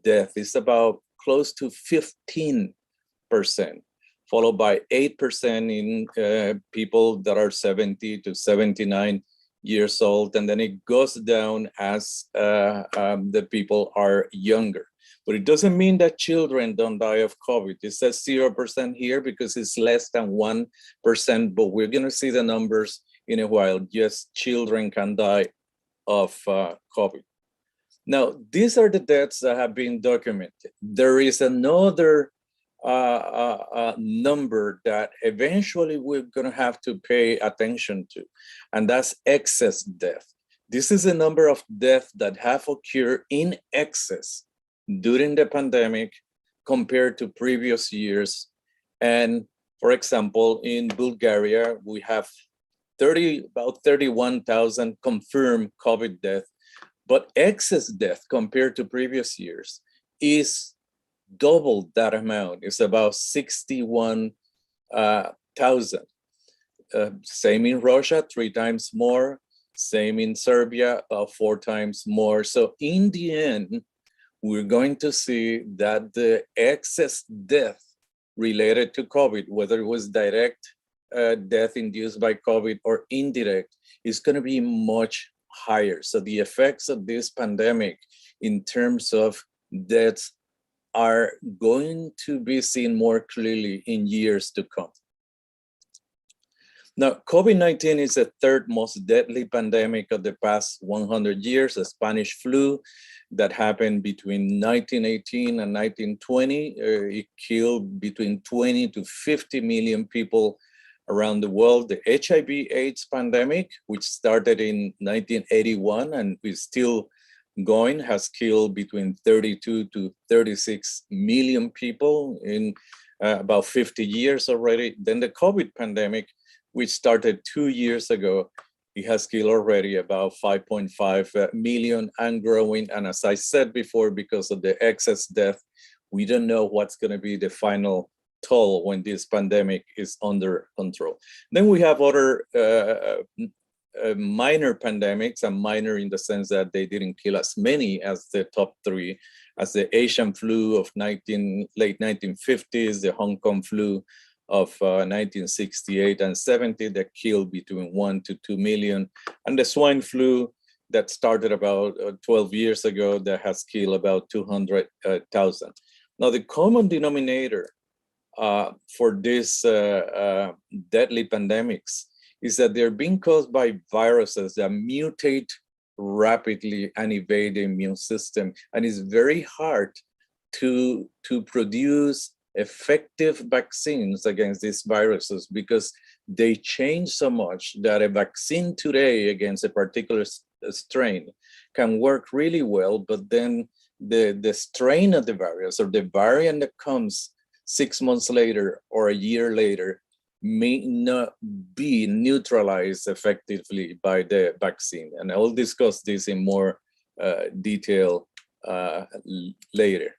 death is about close to 15%, followed by 8% in people that are 70 to 79 years old. And then it goes down as the people are younger. But it doesn't mean that children don't die of COVID. It says 0% here because it's less than 1%, but we're gonna see the numbers in a while. Yes, children can die of COVID. Now, these are the deaths that have been documented. There is another number that eventually we're gonna have to pay attention to, and that's excess death. This is a number of deaths that have occurred in excess during the pandemic compared to previous years. And for example, in Bulgaria, we have about 31,000 confirmed COVID deaths, but excess death compared to previous years is double that amount. It's about 61,000. Same in Russia, 3 times more. Same in Serbia, 4 times more. So in the end, we're going to see that the excess death related to COVID, whether it was direct death induced by COVID or indirect, is going to be much higher. So the effects of this pandemic in terms of deaths are going to be seen more clearly in years to come. Now, COVID-19 is the 3rd most deadly pandemic of the past 100 years, a Spanish flu that happened between 1918 and 1920. It killed between 20 to 50 million people around the world. The HIV/AIDS pandemic, which started in 1981 and is still going, has killed between 32 to 36 million people in about 50 years already. Then the COVID pandemic, which started 2 years ago, it has killed already about 5.5 million and growing. And as I said before, because of the excess death, we don't know what's going to be the final toll when this pandemic is under control. Then we have other minor pandemics, and minor in the sense that they didn't kill as many as the top 3, as the Asian flu of late 1950s, the Hong Kong flu of 1968 and 70 that killed between 1 to 2 million, and the swine flu that started about 12 years ago that has killed about 200,000. Now, the common denominator for these deadly pandemics is that they're being caused by viruses that mutate rapidly and evade the immune system, and it's very hard to produce effective vaccines against these viruses because they change so much that a vaccine today against a particular strain can work really well, but then the strain of the virus or the variant that comes 6 months later or a year later may not be neutralized effectively by the vaccine. And I will discuss this in more detail later.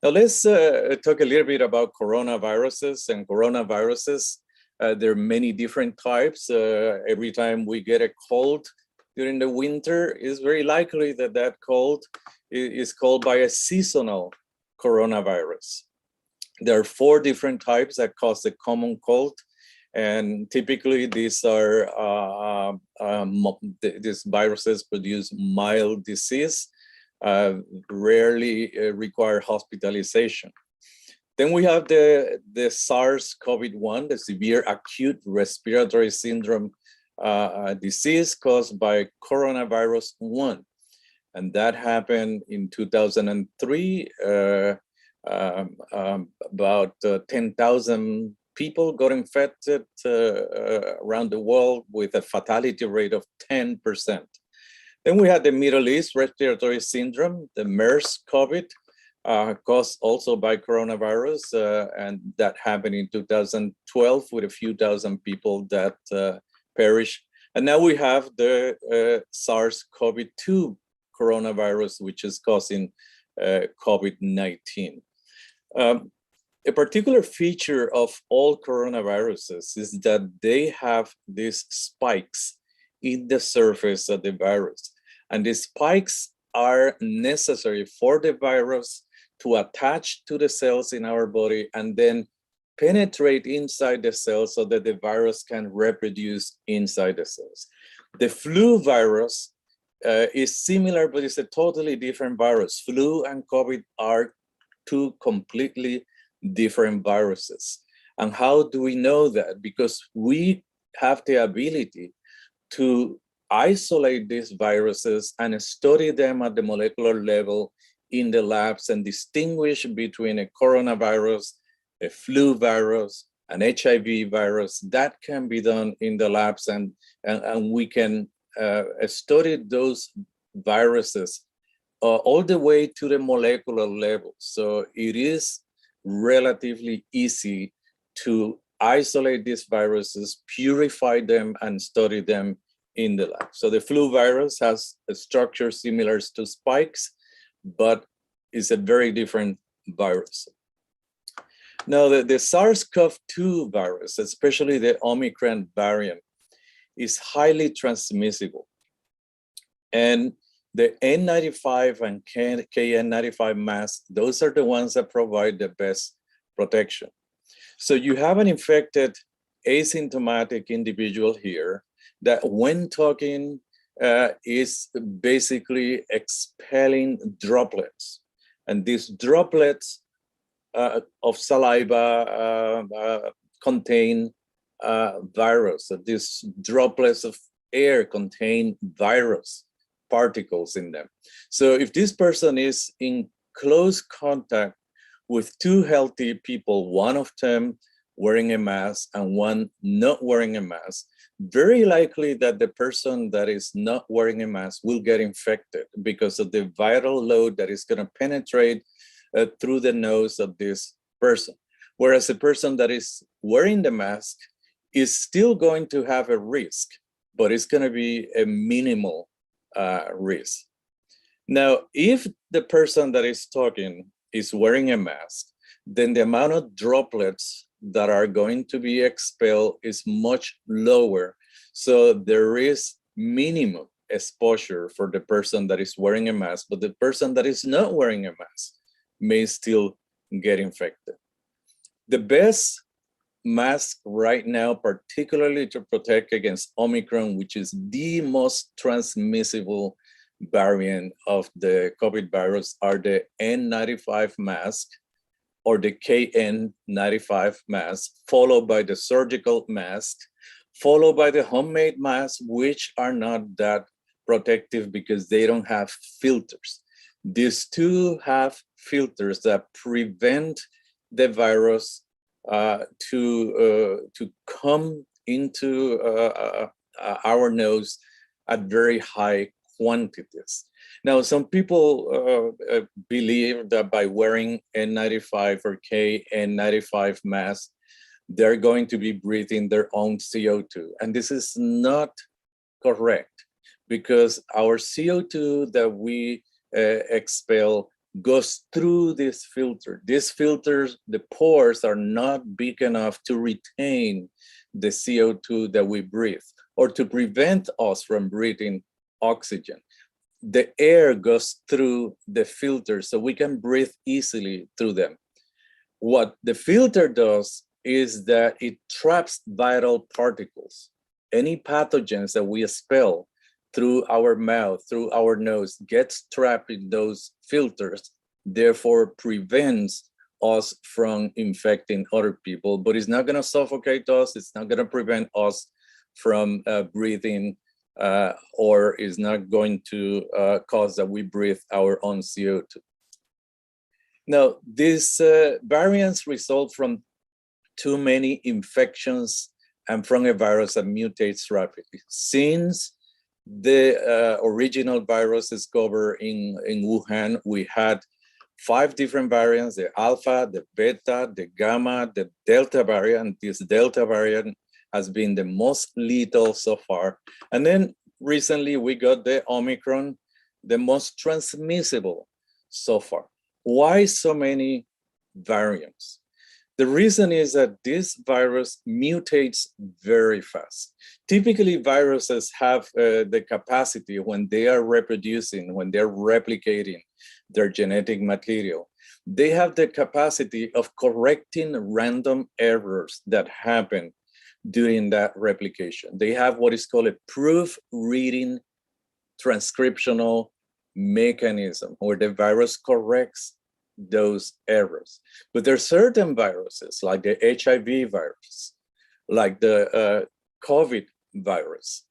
Now let's talk a little bit about coronaviruses and coronaviruses. There are many different types. Every time we get a cold during the winter, it's very likely that that cold is caused by a seasonal coronavirus. There are 4 different types that cause the common cold. And typically these are, these viruses produce mild disease, rarely require hospitalization. Then we have the SARS-CoV-1, the severe acute respiratory syndrome disease caused by coronavirus 1. And that happened in 2003. About 10,000 people got infected around the world with a fatality rate of 10%. Then we had the Middle East respiratory syndrome, the MERS-CoV, caused also by coronavirus, and that happened in 2012 with a few thousand people that perished. And now we have the SARS-CoV-2 coronavirus, which is causing COVID-19. A particular feature of all coronaviruses is that they have these spikes in the surface of the virus. And the spikes are necessary for the virus to attach to the cells in our body and then penetrate inside the cells so that the virus can reproduce inside the cells. The flu virus is similar, but it's a totally different virus. Flu and COVID are two completely different viruses. And how do we know that? Because we have the ability to isolate these viruses and study them at the molecular level in the labs and distinguish between a coronavirus, a flu virus, an HIV virus. That can be done in the labs, and we can study those viruses all the way to the molecular level. So it is relatively easy to isolate these viruses, purify them, and study them in the lab. So the flu virus has a structure similar to spikes, but it's a very different virus. Now, the SARS-CoV-2 virus, especially the Omicron variant, is highly transmissible. And the N95 and KN95 masks, those are the ones that provide the best protection. So you have an infected asymptomatic individual here that when talking is basically expelling droplets. And these droplets of saliva contain virus. So these droplets of air contain virus particles in them. So if this person is in close contact with two healthy people, one of them wearing a mask and one not wearing a mask, very likely that the person that is not wearing a mask will get infected because of the viral load that is going to penetrate through the nose of this person. Whereas the person that is wearing the mask is still going to have a risk, but it's going to be a minimal risk. Now, if the person that is talking is wearing a mask, then the amount of droplets that are going to be expelled is much lower. So there is minimum exposure for the person that is wearing a mask, but the person that is not wearing a mask may still get infected. The best mask right now, particularly to protect against Omicron, which is the most transmissible variant of the COVID virus, are the N95 mask or the KN95 mask, followed by the surgical mask, followed by the homemade masks, which are not that protective because they don't have filters. These two have filters that prevent the virus to come into our nose at very high quantities. Now, some people believe that by wearing N95 or KN95 masks, they're going to be breathing their own CO2. And this is not correct because our CO2 that we expel goes through this filter. These filters, the pores are not big enough to retain the CO2 that we breathe or to prevent us from breathing oxygen. The air goes through the filter so we can breathe easily through them. What the filter does is that it traps viral particles. Any pathogens that we expel through our mouth, through our nose, gets trapped in those filters, therefore prevents us from infecting other people, but it's not gonna suffocate us, it's not gonna prevent us from breathing, or is not going to cause that we breathe our own CO2. Now, these variants result from too many infections and from a virus that mutates rapidly. Since the original virus discovered in Wuhan, we had 5 different variants: the Alpha, the Beta, the Gamma, the Delta variant. This Delta variant has been the most lethal so far. And then recently we got the Omicron, the most transmissible. so far. Why so many variants? The reason is that this virus mutates very fast. Typically, viruses have the capacity when they are reproducing, when they're replicating their genetic material, they have the capacity of correcting random errors that happen during that replication. They have what is called a proofreading transcriptional mechanism where the virus corrects those errors. But there are certain viruses like the HIV virus, like the COVID virus,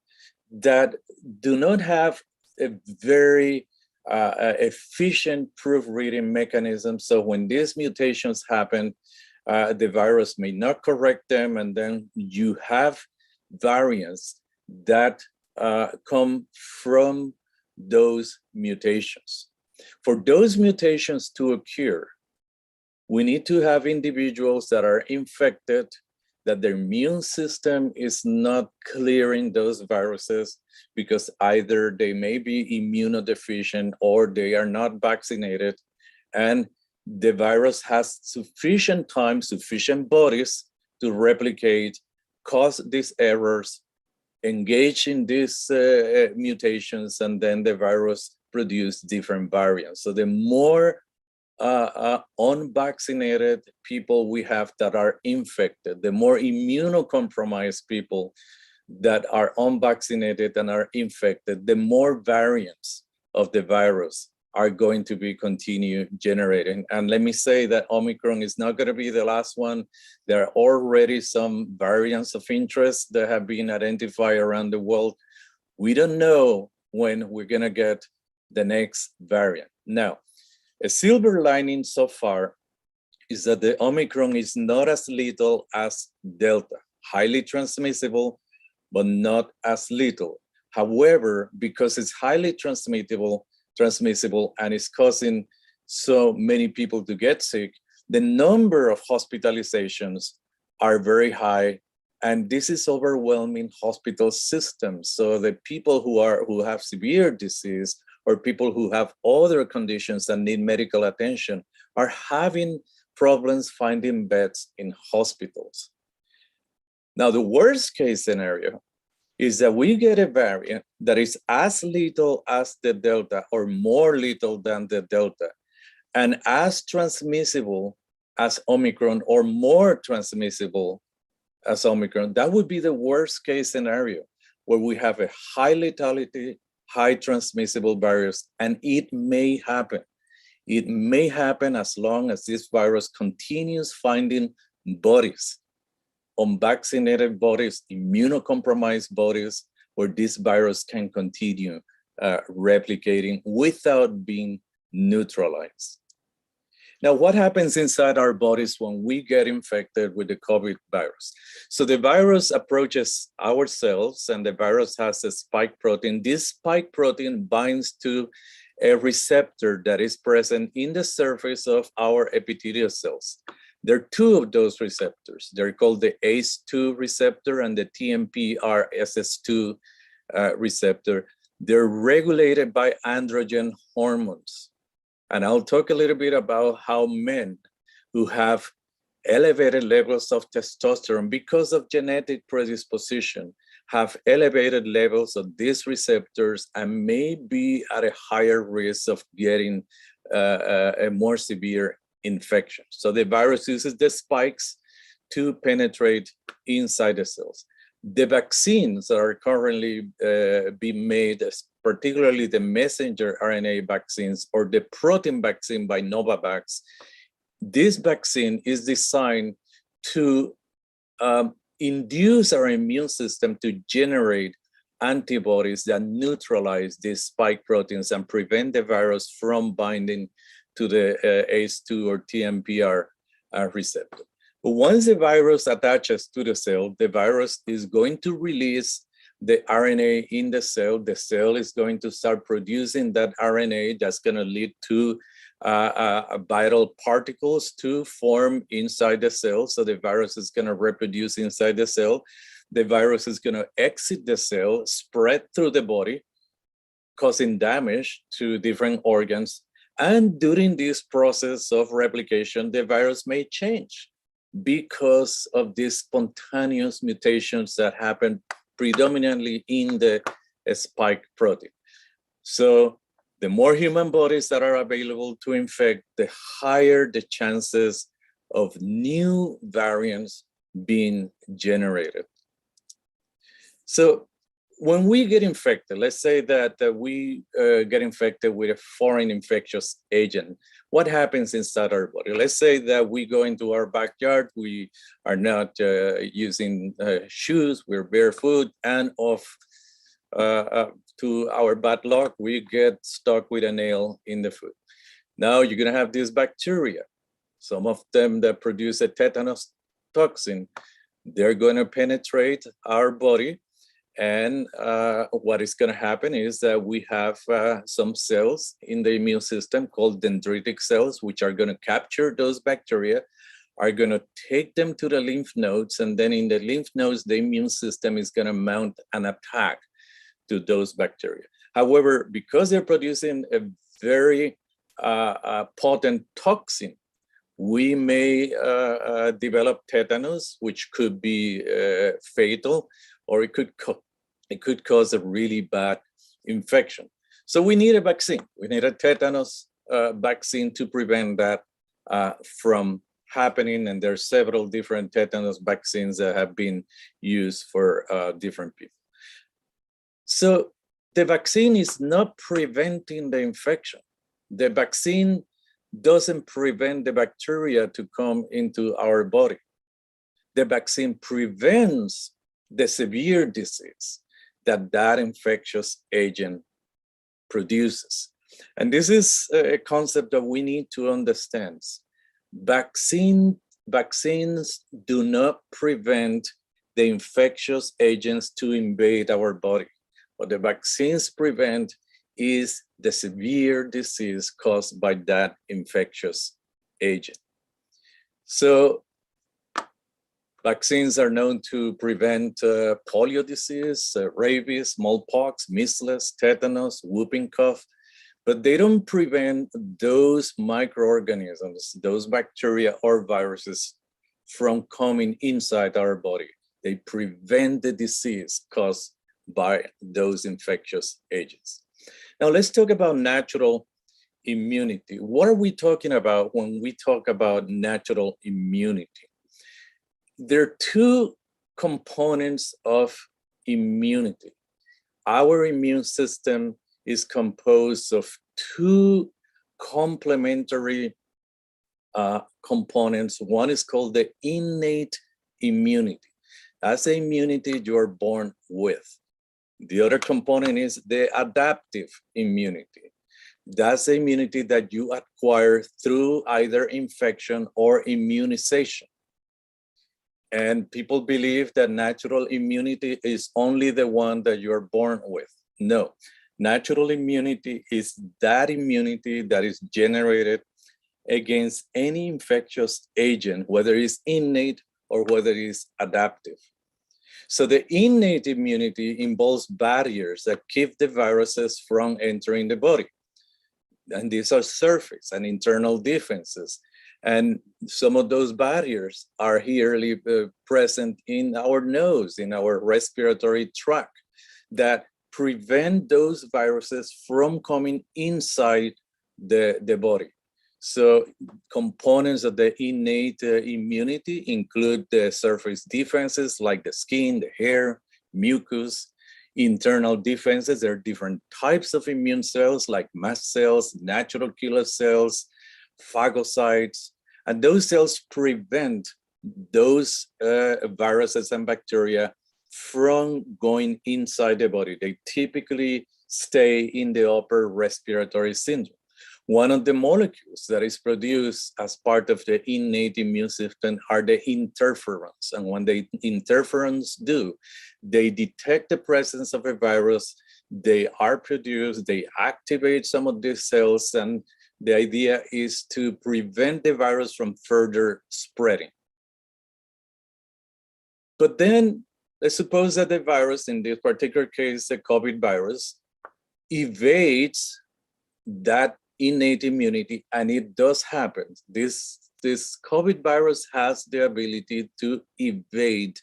that do not have a very efficient proofreading mechanism. So when these mutations happen, the virus may not correct them, and then you have variants that come from those mutations. For those mutations to occur, we need to have individuals that are infected, that their immune system is not clearing those viruses because either they may be immunodeficient or they are not vaccinated, and the virus has sufficient time, sufficient bodies to replicate, cause these errors, engage in these mutations, and then the virus produce different variants. So the more unvaccinated people we have that are infected, the more immunocompromised people that are unvaccinated and are infected, the more variants of the virus are going to be continue generating. And let me say that Omicron is not going to be the last one. There are already some variants of interest that have been identified around the world. We don't know when we're going to get the next variant. Now, a silver lining so far is that the Omicron is not as lethal as Delta, highly transmissible, but not as lethal. However, because it's highly transmissible and is causing so many people to get sick, the number of hospitalizations are very high, and this is overwhelming hospital systems. So the people who have severe disease or people who have other conditions that need medical attention are having problems finding beds in hospitals. Now, the worst case scenario is that we get a variant that is as lethal as the Delta or more lethal than the Delta, and as transmissible as Omicron or more transmissible as Omicron. That would be the worst case scenario, where we have a high lethality, high transmissible virus, and it may happen. It may happen as long as this virus continues finding bodies, unvaccinated bodies, immunocompromised bodies, where this virus can continue replicating without being neutralized. Now, what happens inside our bodies when we get infected with the COVID virus? So the virus approaches our cells, and the virus has a spike protein. This spike protein binds to a receptor that is present in the surface of our epithelial cells. There are two of those receptors. They're called the ACE2 receptor and the TMPRSS2 receptor. They're regulated by androgen hormones. And I'll talk a little bit about how men who have elevated levels of testosterone because of genetic predisposition have elevated levels of these receptors and may be at a higher risk of getting a more severe infection. So the virus uses the spikes to penetrate inside the cells. The vaccines that are currently being made, particularly the messenger RNA vaccines or the protein vaccine by Novavax, this vaccine is designed to induce our immune system to generate antibodies that neutralize these spike proteins and prevent the virus from binding to the ACE2 or TMPR receptor. But once the virus attaches to the cell, the virus is going to release the RNA in the cell. The cell is going to start producing that RNA that's going to lead to viral particles to form inside the cell. So the virus is going to reproduce inside the cell. The virus is going to exit the cell, spread through the body, causing damage to different organs. And during this process of replication, the virus may change because of these spontaneous mutations that happen predominantly in the spike protein. So the more human bodies that are available to infect, the higher the chances of new variants being generated. So when we get infected, let's say that we get infected with a foreign infectious agent, what happens inside our body? Let's say that we go into our backyard, we are not using shoes, we're barefoot, and to our bad luck, we get stuck with a nail in the foot. Now you're gonna have this bacteria, some of them that produce a tetanus toxin. They're gonna penetrate our body, and what is gonna happen is that we have some cells in the immune system called dendritic cells, which are gonna capture those bacteria, are gonna take them to the lymph nodes, and then in the lymph nodes, the immune system is gonna mount an attack to those bacteria. However, because they're producing a very potent toxin, we may develop tetanus, which could be fatal, or it could cause a really bad infection. So we need a vaccine. We need a tetanus vaccine to prevent that from happening. And there are several different tetanus vaccines that have been used for different people. So the vaccine is not preventing the infection. The vaccine doesn't prevent the bacteria to come into our body. The vaccine prevents the severe disease that infectious agent produces. And this is a concept that we need to understand. Vaccines do not prevent the infectious agents to invade our body. What the vaccines prevent is the severe disease caused by that infectious agent. So vaccines are known to prevent polio disease, rabies, smallpox, measles, tetanus, whooping cough, but they don't prevent those microorganisms, those bacteria or viruses from coming inside our body. They prevent the disease caused by those infectious agents. Now let's talk about natural immunity. What are we talking about when we talk about natural immunity? There are two components of immunity. Our immune system is composed of two complementary components. One is called the innate immunity. That's the immunity you're born with. The other component is the adaptive immunity. That's the immunity that you acquire through either infection or immunization. And people believe that natural immunity is only the one that you're born with. No, natural immunity is that immunity that is generated against any infectious agent, whether it's innate or whether it's adaptive. So the innate immunity involves barriers that keep the viruses from entering the body. And these are surface and internal defenses. And some of those barriers are here present in our nose, in our respiratory tract, that prevent those viruses from coming inside the body. So components of the innate immunity include the surface defenses like the skin, the hair, mucus. Internal defenses, there are different types of immune cells like mast cells, natural killer cells, phagocytes, and those cells prevent those viruses and bacteria from going inside the body. They typically stay in the upper respiratory syndrome. One of the molecules that is produced as part of the innate immune system are the interferons. And when the interferons do, they detect the presence of a virus, they are produced, they activate some of these cells, and the idea is to prevent the virus from further spreading. But then let's suppose that the virus, in this particular case, the COVID virus, evades that innate immunity, and it does happen. This COVID virus has the ability to evade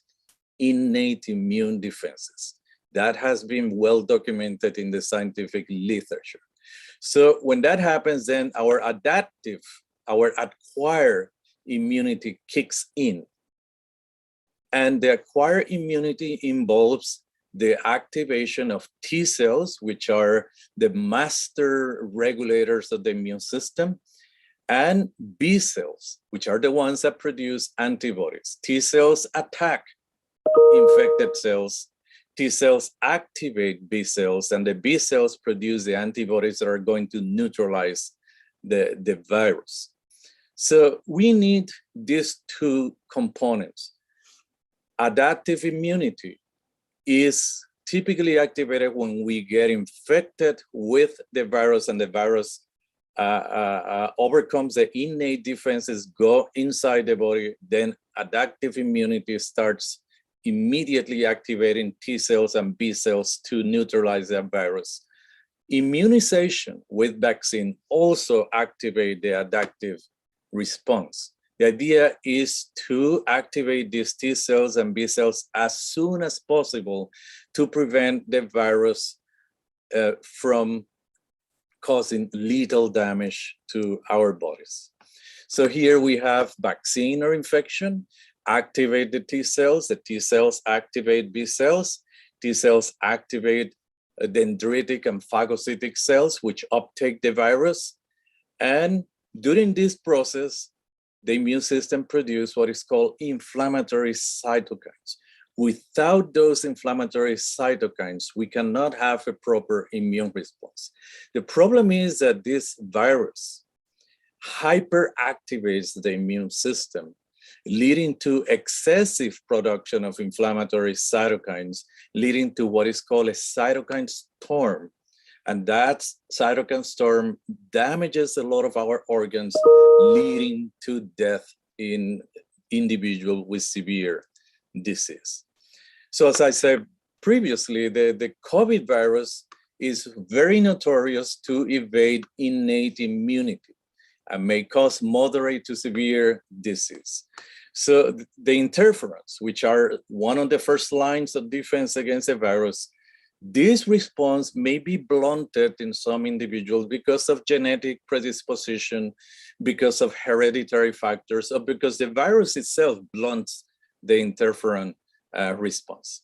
innate immune defenses. That has been well documented in the scientific literature. So when that happens, then our acquired immunity kicks in. And the acquired immunity involves the activation of T cells, which are the master regulators of the immune system, and B cells, which are the ones that produce antibodies. T cells attack infected cells. T cells activate B cells, and the B cells produce the antibodies that are going to neutralize the virus. So we need these two components. Adaptive immunity is typically activated when we get infected with the virus, and the virus overcomes the innate defenses, go inside the body. Then adaptive immunity starts immediately activating T cells and B cells to neutralize that virus. Immunization with vaccine also activate the adaptive response. The idea is to activate these T cells and B cells as soon as possible to prevent the virus from causing lethal damage to our bodies. So here we have vaccine or infection, activate the T cells activate B cells, T cells activate dendritic and phagocytic cells, which uptake the virus. And during this process, the immune system produces what is called inflammatory cytokines. Without those inflammatory cytokines, we cannot have a proper immune response. The problem is that this virus hyperactivates the immune system, leading to excessive production of inflammatory cytokines, leading to what is called a cytokine storm. And that cytokine storm damages a lot of our organs, leading to death in individuals with severe disease. So as I said previously, the COVID virus is very notorious to evade innate immunity and may cause moderate to severe disease. So the interferons, which are one of the first lines of defense against the virus, this response may be blunted in some individuals because of genetic predisposition, because of hereditary factors, or because the virus itself blunts the interferon response.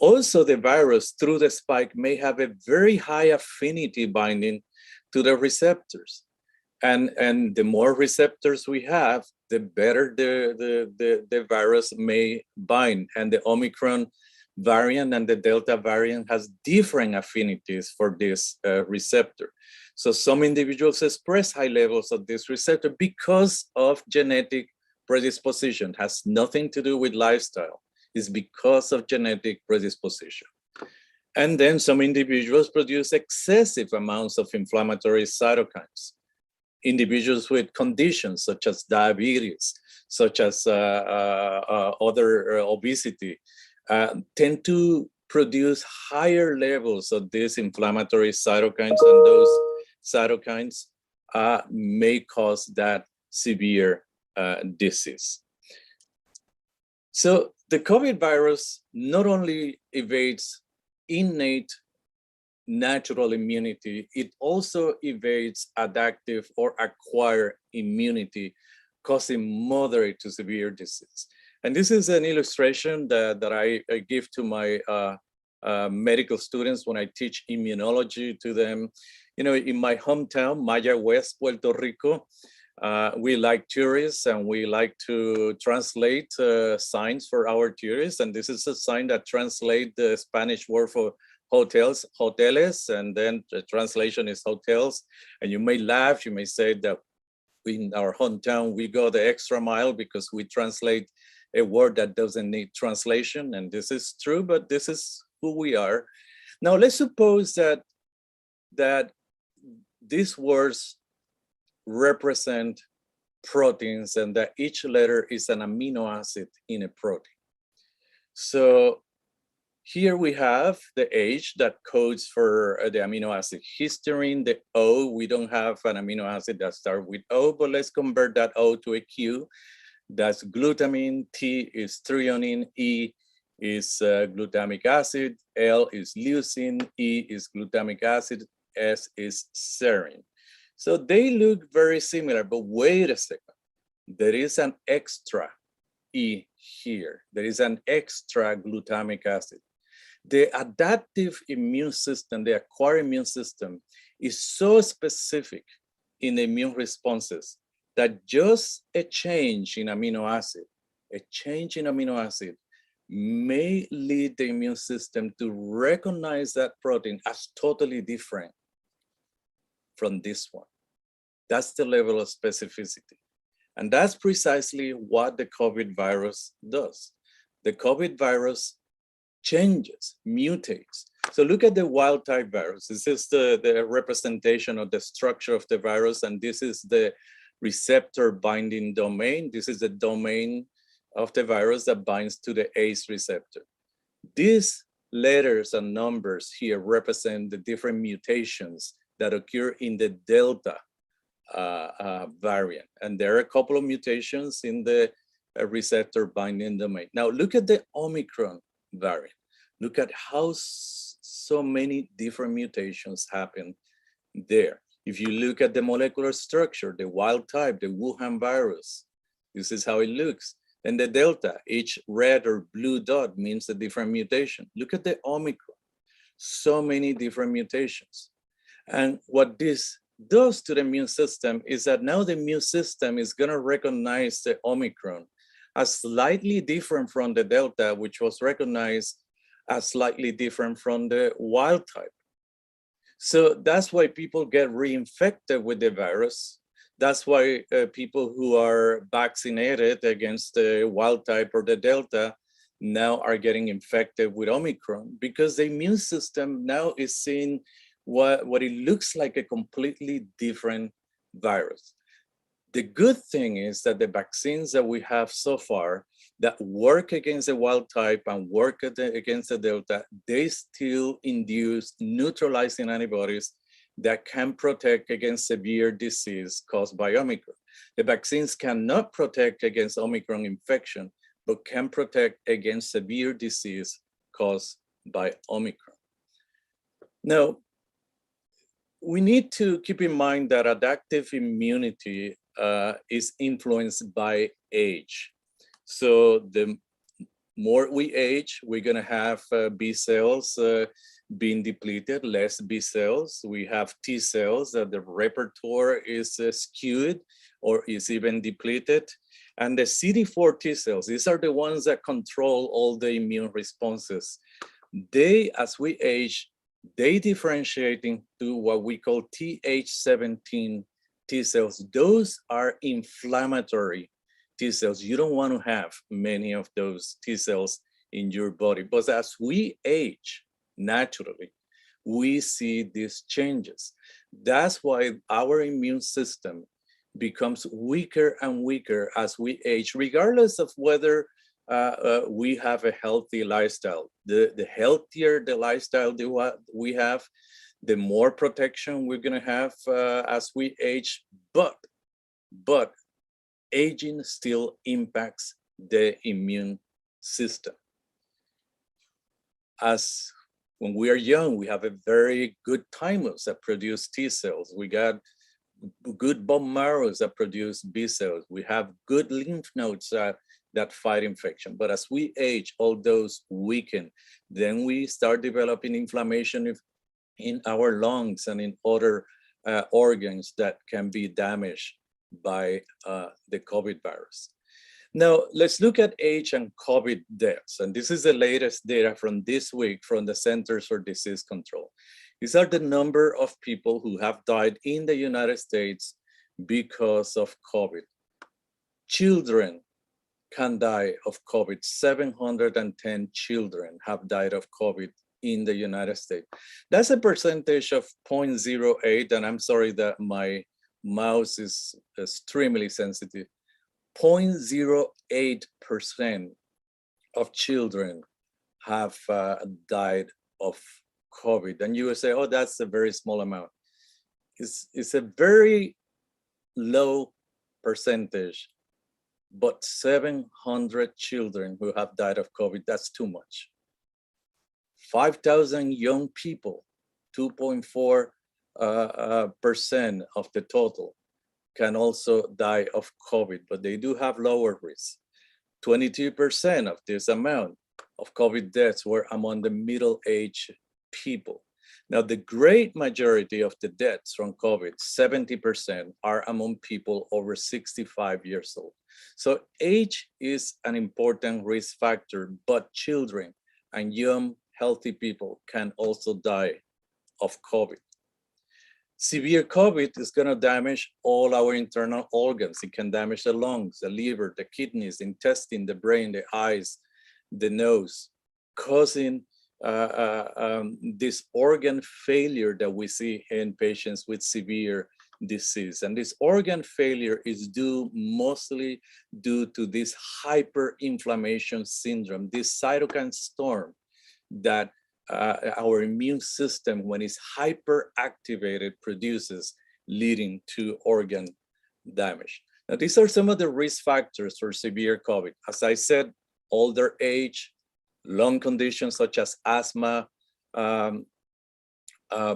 Also, the virus, through the spike, may have a very high affinity binding to the receptors. And the more receptors we have, the better the virus may bind. And the Omicron variant and the Delta variant has different affinities for this receptor. So some individuals express high levels of this receptor because of genetic predisposition. It has nothing to do with lifestyle. It's because of genetic predisposition. And then some individuals produce excessive amounts of inflammatory cytokines. Individuals with conditions such as diabetes, such as other obesity, tend to produce higher levels of these inflammatory cytokines, and those cytokines may cause that severe disease. So the COVID virus not only evades innate natural immunity, it also evades adaptive or acquired immunity, causing moderate to severe disease. And this is an illustration that I give to my medical students when I teach immunology to them. You know, in my hometown, Maya West, Puerto Rico, we like tourists and we like to translate signs for our tourists. And this is a sign that translates the Spanish word for hotels, hoteles, and then the translation is hotels. And you may laugh, you may say that in our hometown, we go the extra mile because we translate a word that doesn't need translation. And this is true, but this is who we are. Now, let's suppose that these words represent proteins and that each letter is an amino acid in a protein. So Here we have the H that codes for the amino acid histidine. The O, we don't have an amino acid that starts with O, but let's convert that O to a Q. That's glutamine. T is threonine. E is glutamic acid. L is leucine. E is glutamic acid. S is serine. So they look very similar, but wait a second. There is an extra E here. There is an extra glutamic acid. The adaptive immune system, the acquired immune system, is so specific in immune responses that just a change in amino acid, may lead the immune system to recognize that protein as totally different from this one. That's the level of specificity. And that's precisely what the COVID virus does. The COVID virus changes, mutates. So look at the wild type virus. This is the representation of the structure of the virus, and this is the receptor binding domain. This is the domain of the virus that binds to the ACE receptor. These letters and numbers here represent the different mutations that occur in the Delta variant. And there are a couple of mutations in the receptor binding domain. Now look at the Omicron variant. Look at how so many different mutations happen there. If you look at the molecular structure, the wild type, the Wuhan virus, this is how it looks. And the Delta, each red or blue dot means a different mutation. Look at the Omicron, so many different mutations. And what this does to the immune system is that now the immune system is going to recognize the Omicron as slightly different from the Delta, which was recognized as slightly different from the wild type. So that's why people get reinfected with the virus. That's why people who are vaccinated against the wild type or the Delta now are getting infected with Omicron, because the immune system now is seeing what it looks like a completely different virus. The good thing is that the vaccines that we have so far that work against the wild type and work against the Delta, they still induce neutralizing antibodies that can protect against severe disease caused by Omicron. The vaccines cannot protect against Omicron infection, but can protect against severe disease caused by Omicron. Now, we need to keep in mind that adaptive immunity is influenced by age. So the more we age, we're gonna have B cells being depleted, less B cells. We have T cells that the repertoire is skewed or is even depleted. And the CD4 T cells, these are the ones that control all the immune responses. They, as we age, they differentiate into what we call Th17 T cells. Those are inflammatory T cells. You don't want to have many of those T cells in your body. But as we age, naturally, we see these changes. That's why our immune system becomes weaker and weaker as we age, regardless of whether we have a healthy lifestyle. The healthier the lifestyle we have, the more protection we're gonna have as we age, but aging still impacts the immune system. As when we are young, we have a very good thymus that produce T cells. We got good bone marrows that produce B cells. We have good lymph nodes that fight infection. But as we age, all those weaken. Then we start developing inflammation in our lungs and in other organs that can be damaged by the COVID virus. Now, let's look at age and COVID deaths. And this is the latest data from this week from the Centers for Disease Control. These are the number of people who have died in the United States because of COVID. Children can die of COVID. 710 children have died of COVID in the United States. That's a percentage of 0.08, and I'm sorry that my mouse is extremely sensitive. 0.08% of children have died of COVID. And you would say, oh, that's a very small amount. It's a very low percentage, but 700 children who have died of COVID, that's too much. 5,000 young people, 2.4% of the total, can also die of COVID, but they do have lower risk. 22% of this amount of COVID deaths were among the middle-aged people. Now, the great majority of the deaths from COVID, 70%, are among people over 65 years old. So age is an important risk factor, but children and young, healthy people can also die of COVID. Severe COVID is going to damage all our internal organs. It can damage the lungs, the liver, the kidneys, the intestine, the brain, the eyes, the nose, causing this organ failure that we see in patients with severe disease. And this organ failure is mostly due to this hyperinflammation syndrome, this cytokine storm that our immune system, when it's hyperactivated, produces, leading to organ damage. Now, these are some of the risk factors for severe COVID. As I said, older age, lung conditions such as asthma,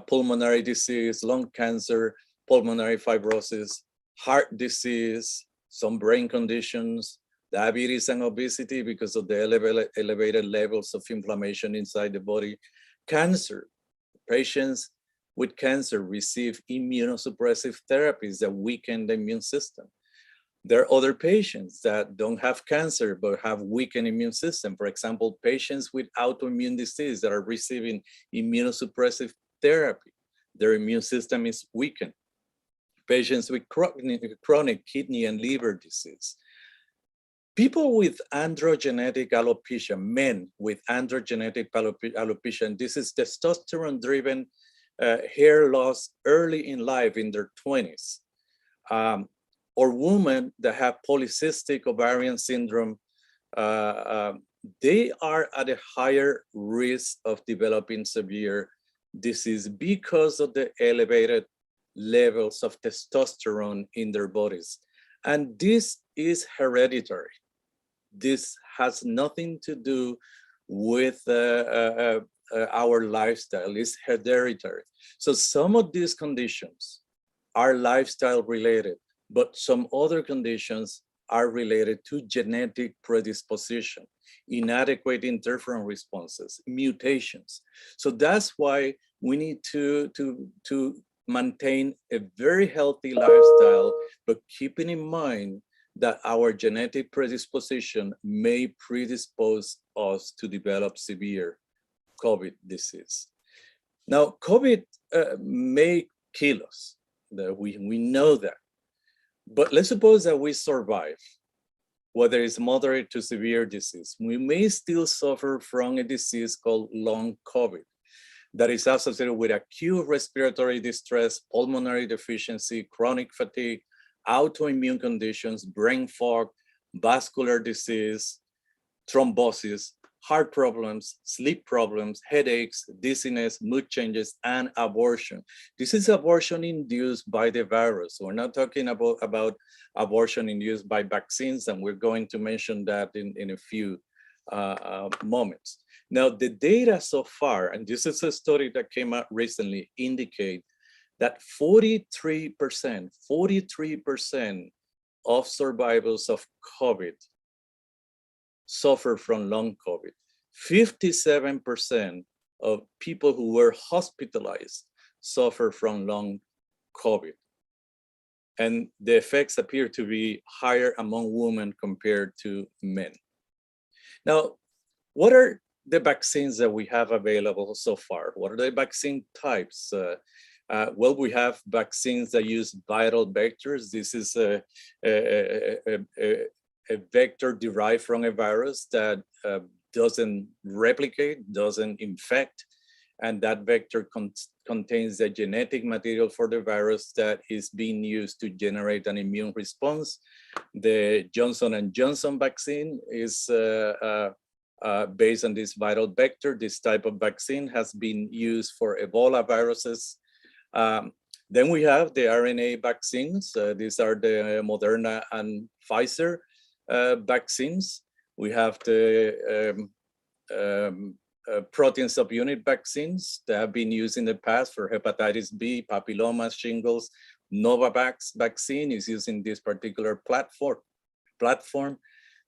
pulmonary disease, lung cancer, pulmonary fibrosis, heart disease, some brain conditions, diabetes and obesity because of the elevated levels of inflammation inside the body, cancer. Patients with cancer receive immunosuppressive therapies that weaken the immune system. There are other patients that don't have cancer but have weakened immune system. For example, patients with autoimmune disease that are receiving immunosuppressive therapy, their immune system is weakened. Patients with chronic kidney and liver disease. People with androgenetic alopecia, men with androgenetic alopecia, and this is testosterone-driven hair loss early in life in their 20s, or women that have polycystic ovarian syndrome, they are at a higher risk of developing severe disease because of the elevated levels of testosterone in their bodies. And this is hereditary. This has nothing to do with our lifestyle. It's hereditary. So some of these conditions are lifestyle related, but some other conditions are related to genetic predisposition, inadequate interferon responses, mutations. So that's why we need to maintain a very healthy lifestyle, but keeping in mind that our genetic predisposition may predispose us to develop severe COVID disease. Now, COVID may kill us. We know that. But let's suppose that we survive, whether it's moderate to severe disease. We may still suffer from a disease called long COVID that is associated with acute respiratory distress, pulmonary deficiency, chronic fatigue, autoimmune conditions, brain fog, vascular disease, thrombosis, heart problems, sleep problems, headaches, dizziness, mood changes, and abortion. This is abortion induced by the virus. We're not talking about abortion induced by vaccines, and we're going to mention that in a few moments. Now, the data so far, and this is a study that came out recently, indicate that 43% of survivors of COVID suffer from long COVID. 57% of people who were hospitalized suffer from long COVID. And the effects appear to be higher among women compared to men. Now, what are the vaccines that we have available so far? What are the vaccine types? Well, we have vaccines that use viral vectors. This is a vector derived from a virus that doesn't replicate, doesn't infect, and that vector contains the genetic material for the virus that is being used to generate an immune response. The Johnson & Johnson vaccine is based on this viral vector. This type of vaccine has been used for Ebola viruses. Then we have the RNA vaccines. These are the Moderna and Pfizer vaccines. We have the protein subunit vaccines that have been used in the past for hepatitis B, papilloma, shingles. Novavax vaccine is using this particular platform.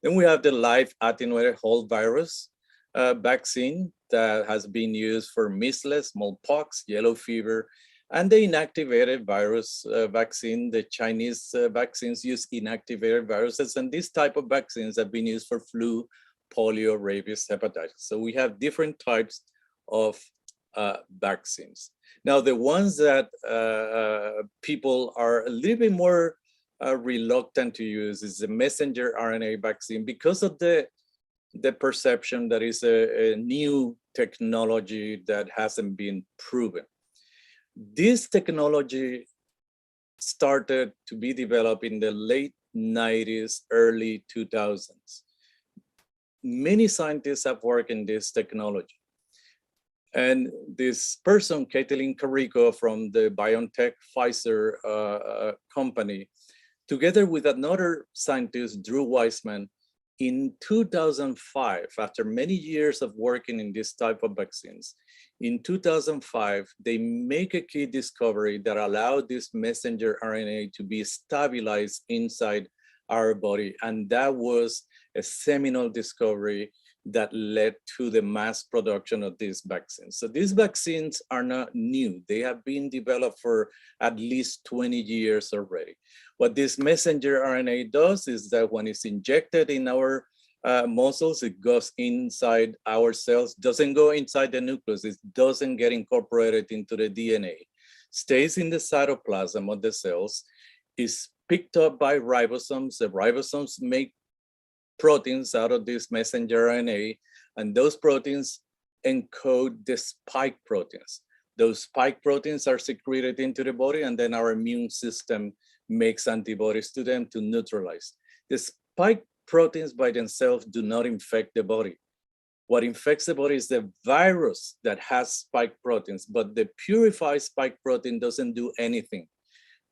Then we have the live attenuated whole virus vaccine that has been used for measles, smallpox, yellow fever, and the inactivated virus vaccine. The Chinese vaccines use inactivated viruses, and this type of vaccines have been used for flu, polio, rabies, hepatitis. So we have different types of vaccines. Now, the ones that people are a little bit more reluctant to use is the messenger RNA vaccine, because of the perception that is a new technology that hasn't been proven. This technology started to be developed in the late 90s, early 2000s. Many scientists have worked in this technology. And this person, Caitlin Carrico from the BioNTech Pfizer company, together with another scientist, Drew Weissman, in 2005, after many years of working in this type of vaccines, in 2005, they make a key discovery that allowed this messenger RNA to be stabilized inside our body. And that was a seminal discovery that led to the mass production of these vaccines. So these vaccines are not new. They have been developed for at least 20 years already. What this messenger RNA does is that when it's injected in our muscles, it goes inside our cells, doesn't go inside the nucleus, it doesn't get incorporated into the DNA, stays in the cytoplasm of the cells, is picked up by ribosomes. The ribosomes make proteins out of this messenger RNA, and those proteins encode the spike proteins. Those spike proteins are secreted into the body, and then our immune system makes antibodies to them to neutralize. The spike proteins by themselves do not infect the body. What infects the body is the virus that has spike proteins, but the purified spike protein doesn't do anything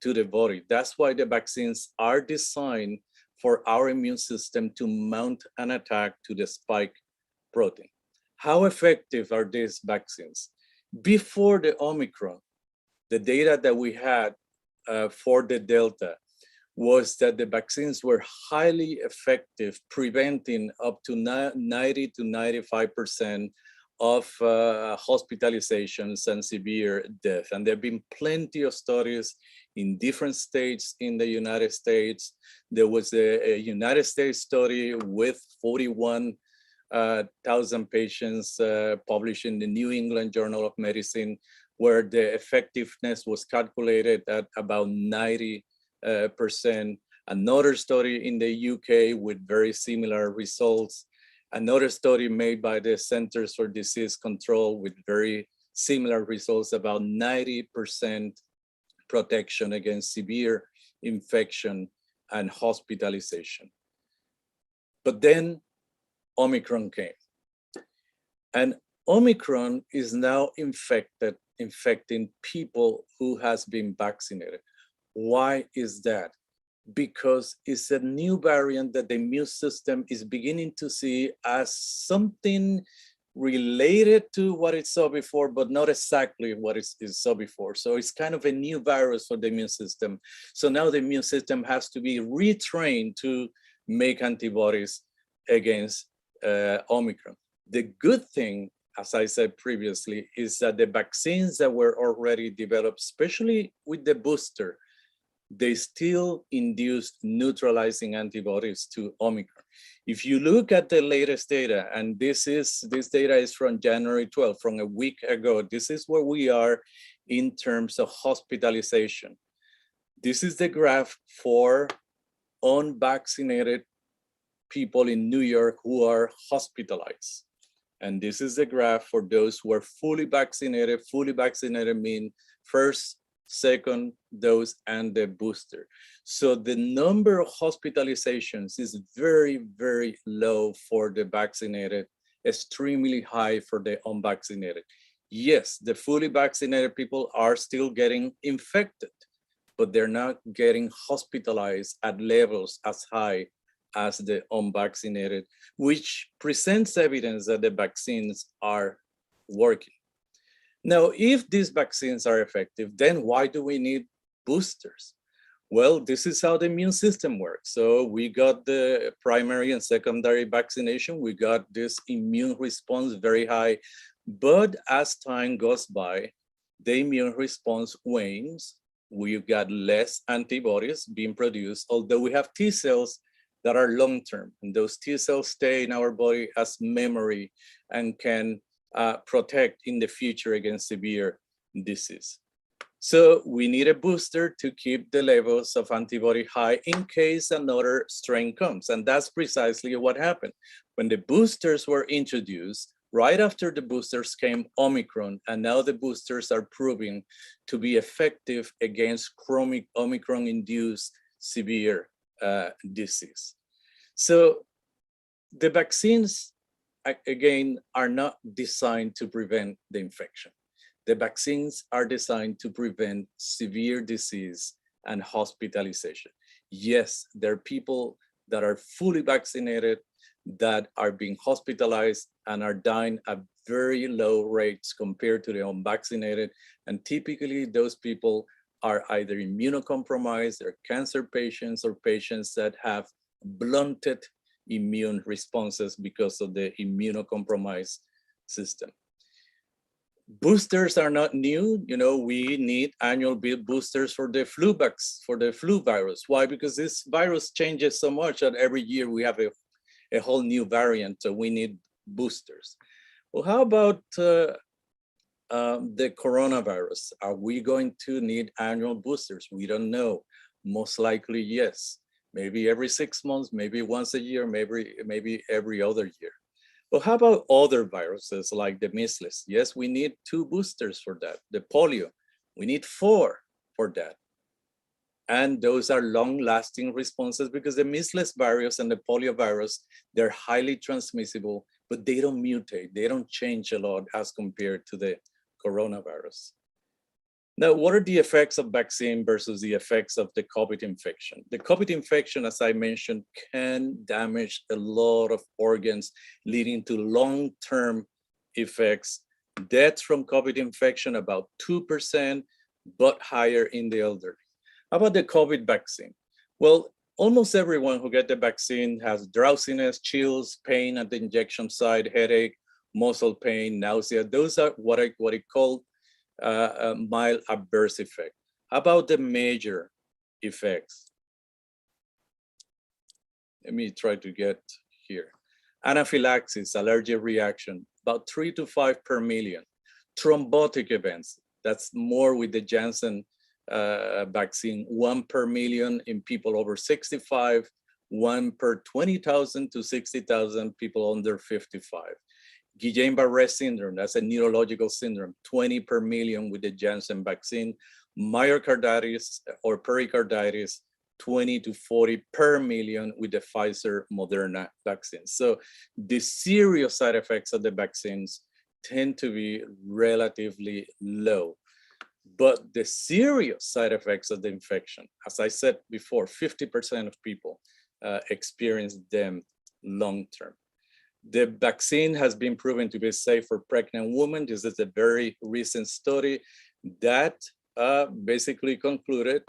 to the body. That's why the vaccines are designed for our immune system to mount an attack to the spike protein. How effective are these vaccines? Before the Omicron, the data that we had for the Delta was that the vaccines were highly effective, preventing up to 90 to 95% of hospitalizations and severe death. And there have been plenty of studies in different states in the United States. There was a United States study with 41,000 patients published in the New England Journal of Medicine, where the effectiveness was calculated at about 90%. Another study in the UK with very similar results. Another study made by the Centers for Disease Control with very similar results, about 90% protection against severe infection and hospitalization. But then Omicron came. And Omicron is now infecting people who has been vaccinated. Why is that? Because it's a new variant that the immune system is beginning to see as something related to what it saw before, but not exactly what it saw before. So it's kind of a new virus for the immune system. So now the immune system has to be retrained to make antibodies against Omicron. The good thing, as I said previously, is that the vaccines that were already developed, especially with the booster, they still induced neutralizing antibodies to Omicron. If you look at the latest data, and this data is from January 12th, from a week ago, this is where we are in terms of hospitalization. This is the graph for unvaccinated people in New York who are hospitalized. And this is the graph for those who are fully vaccinated. Fully vaccinated means first, second dose, and the booster. So the number of hospitalizations is very, very low for the vaccinated extremely high for the unvaccinated. Yes, the fully vaccinated people are still getting infected, but they're not getting hospitalized at levels as high as the unvaccinated, which presents evidence that the vaccines are working. Now, if these vaccines are effective, then why do we need boosters? Well, this is how the immune system works. So we got the primary and secondary vaccination. We got this immune response very high. But as time goes by, the immune response wanes. We've got less antibodies being produced, although we have T cells that are long-term. And those T cells stay in our body as memory and can protect in the future against severe disease. So we need a booster to keep the levels of antibody high in case another strain comes. And that's precisely what happened. When the boosters were introduced, right after the boosters came Omicron, and now the boosters are proving to be effective against chronic Omicron-induced severe disease. So the vaccines, again, are not designed to prevent the infection. The vaccines are designed to prevent severe disease and hospitalization. Yes, there are people that are fully vaccinated that are being hospitalized and are dying at very low rates compared to the unvaccinated. And typically those people are either immunocompromised, or cancer patients, or patients that have blunted immune responses because of the immunocompromised system. Boosters are not new. You know, we need annual boosters for the flu virus. Why? Because this virus changes so much that every year we have a whole new variant, so we need boosters. Well, how about the coronavirus? Are we going to need annual boosters? We don't know. Most likely, yes. Maybe every 6 months, maybe once a year, maybe every other year. Well, how about other viruses like the measles? Yes, we need 2 boosters for that. The polio, we need 4 for that. And those are long-lasting responses because the measles virus and the polio virus, they're highly transmissible, but they don't mutate. They don't change a lot as compared to the coronavirus. Now, what are the effects of vaccine versus the effects of the COVID infection? The COVID infection, as I mentioned, can damage a lot of organs, leading to long-term effects. Deaths from COVID infection, about 2%, but higher in the elderly. How about the COVID vaccine? Well, almost everyone who gets the vaccine has drowsiness, chills, pain at the injection site, headache, muscle pain, nausea. Those are what I call a mild adverse effect. How about the major effects? Let me try to get here. Anaphylaxis, allergic reaction, about 3 to 5 per million. Thrombotic events, that's more with the Janssen vaccine, 1 per million in people over 65, 1 per 20,000 to 60,000 people under 55. Guillain-Barré syndrome, that's a neurological syndrome, 20 per million with the Janssen vaccine. Myocarditis or pericarditis, 20 to 40 per million with the Pfizer Moderna vaccine. So the serious side effects of the vaccines tend to be relatively low. But the serious side effects of the infection, as I said before, 50% of people experience them long-term. The vaccine has been proven to be safe for pregnant women. This is a very recent study that basically concluded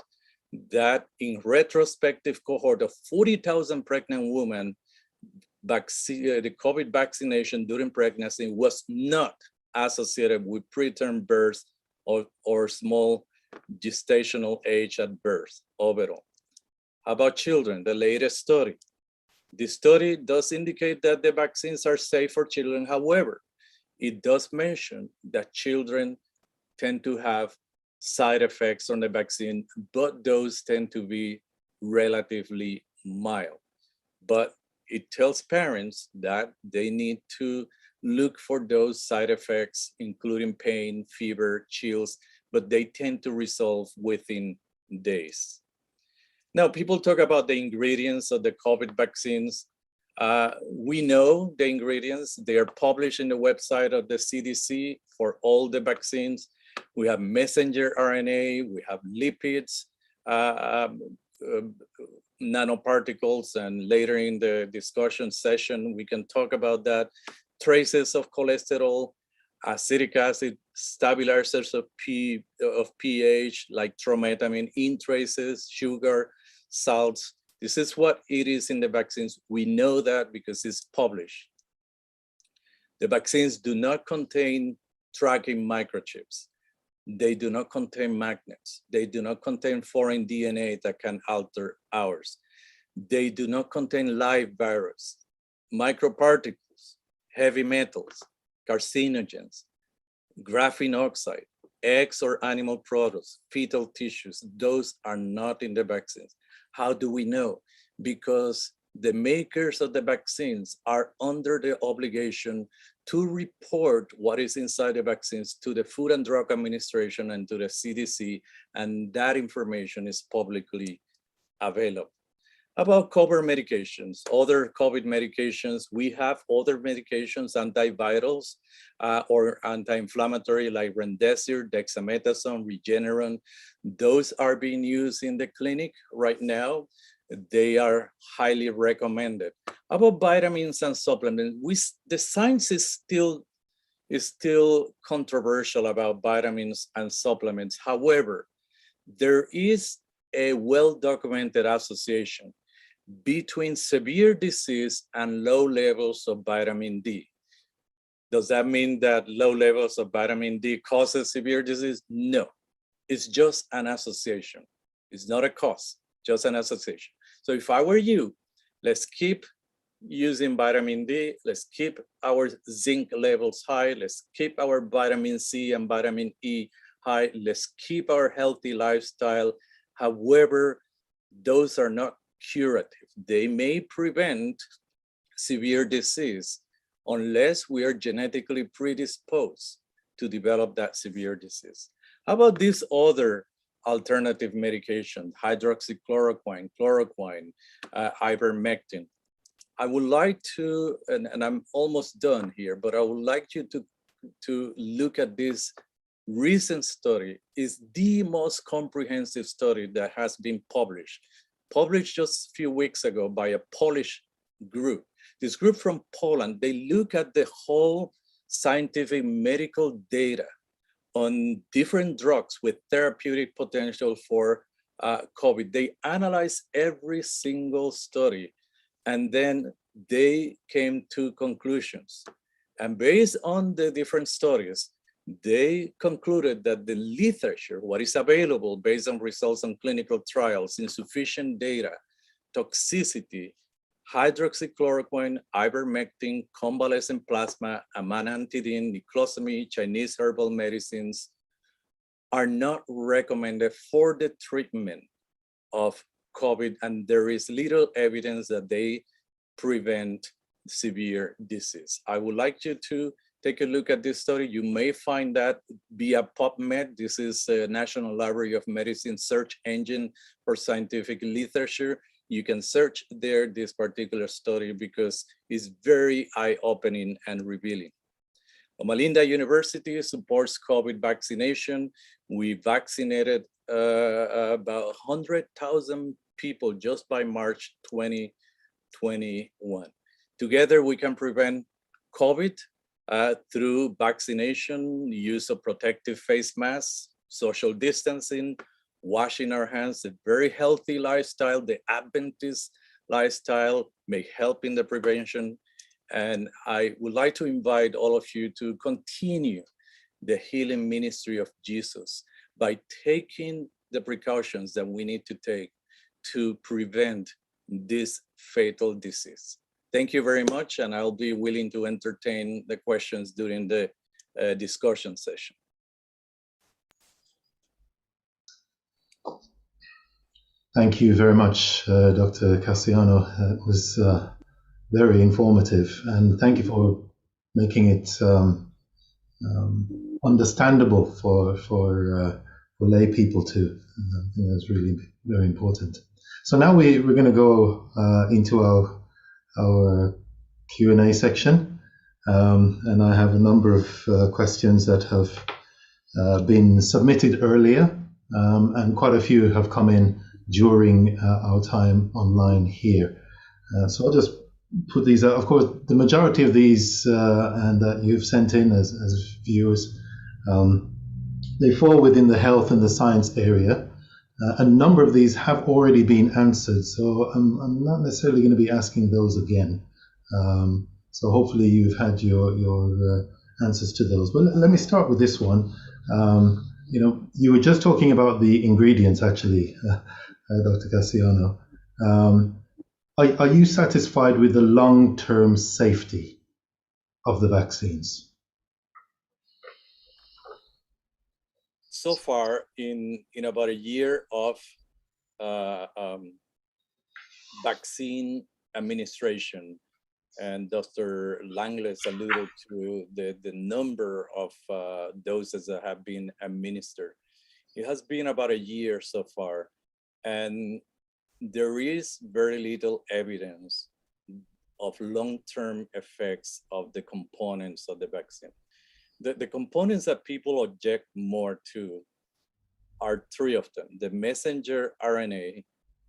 that in retrospective cohort of 40,000 pregnant women, the COVID vaccination during pregnancy was not associated with preterm birth or small gestational age at birth overall. How about children? The latest study. The study does indicate that the vaccines are safe for children. However, it does mention that children tend to have side effects on the vaccine, but those tend to be relatively mild. But it tells parents that they need to look for those side effects, including pain, fever, chills, but they tend to resolve within days. Now, people talk about the ingredients of the COVID vaccines. We know the ingredients. They are published in the website of the CDC for all the vaccines. We have messenger RNA, we have lipids, nanoparticles, and later in the discussion session, we can talk about that. Traces of cholesterol, acetic acid, stabilizers of pH, like trometamine, in traces, sugar, salts. This is what it is in the vaccines. We know that because it's published. The vaccines do not contain tracking microchips. They do not contain magnets. They do not contain foreign DNA that can alter ours. They do not contain live virus, microparticles, heavy metals, carcinogens, graphene oxide, eggs or animal products, fetal tissues. Those are not in the vaccines. How do we know? Because the makers of the vaccines are under the obligation to report what is inside the vaccines to the Food and Drug Administration and to the CDC, and that information is publicly available. About COVID medications, other COVID medications, we have other medications, antivirals or anti-inflammatory like remdesivir, dexamethasone, Regeneron. Those are being used in the clinic right now. They are highly recommended. About vitamins and supplements, the science is still controversial about vitamins and supplements. However, there is a well-documented association between severe disease and low levels of vitamin D. Does that mean that low levels of vitamin D causes severe disease? No, it's just an association. It's not a cause, just an association. So if I were you, let's keep using vitamin D, let's keep our zinc levels high, let's keep our vitamin C and vitamin E high, let's keep our healthy lifestyle. However, those are not curative. They may prevent severe disease unless we are genetically predisposed to develop that severe disease. How about this other alternative medication, hydroxychloroquine, chloroquine, ivermectin? I would like to, and I'm almost done here, but I would like you to look at this recent study. Is the most comprehensive study that has been published just a few weeks ago by a Polish group. This group from Poland, they look at the whole scientific medical data on different drugs with therapeutic potential for COVID. They analyze every single study, and then they came to conclusions. And based on the different studies, they concluded that the literature, what is available based on results on clinical trials, insufficient data, toxicity, hydroxychloroquine, ivermectin, convalescent plasma, amantadine, niclosamide, Chinese herbal medicines are not recommended for the treatment of COVID, and there is little evidence that they prevent severe disease. I would like you to take a look at this study. You may find that via PubMed. This is a National Library of Medicine search engine for scientific literature. You can search there this particular study because it's very eye-opening and revealing. Loma Linda University supports COVID vaccination. We vaccinated about 100,000 people just by March 2021. Together, we can prevent COVID through vaccination, use of protective face masks, social distancing, washing our hands, a very healthy lifestyle. The Adventist lifestyle may help in the prevention. And I would like to invite all of you to continue the healing ministry of Jesus by taking the precautions that we need to take to prevent this fatal disease. Thank you very much, and I'll be willing to entertain the questions during the discussion session. Thank you very much, Dr. Castellano. It was very informative, and thank you for making it understandable for lay people too. I think that's really very important. So now we're going to go into our our Q&A section. And I have a number of questions that have been submitted earlier, and quite a few have come in during our time online here. So I'll just put these out. Of course, the majority of these and that you've sent in as viewers, they fall within the health and the science area. A number of these have already been answered, so I'm not necessarily going to be asking those again. So hopefully you've had your answers to those. But let me start with this one. You were just talking about the ingredients, actually, Dr. Cassiano. Are you satisfied with the long-term safety of the vaccines? So far, in about a year of vaccine administration, and Dr. Langles alluded to the number of doses that have been administered. It has been about a year so far, and there is very little evidence of long-term effects of the components of the vaccine. The components that people object more to are three of them: the messenger RNA,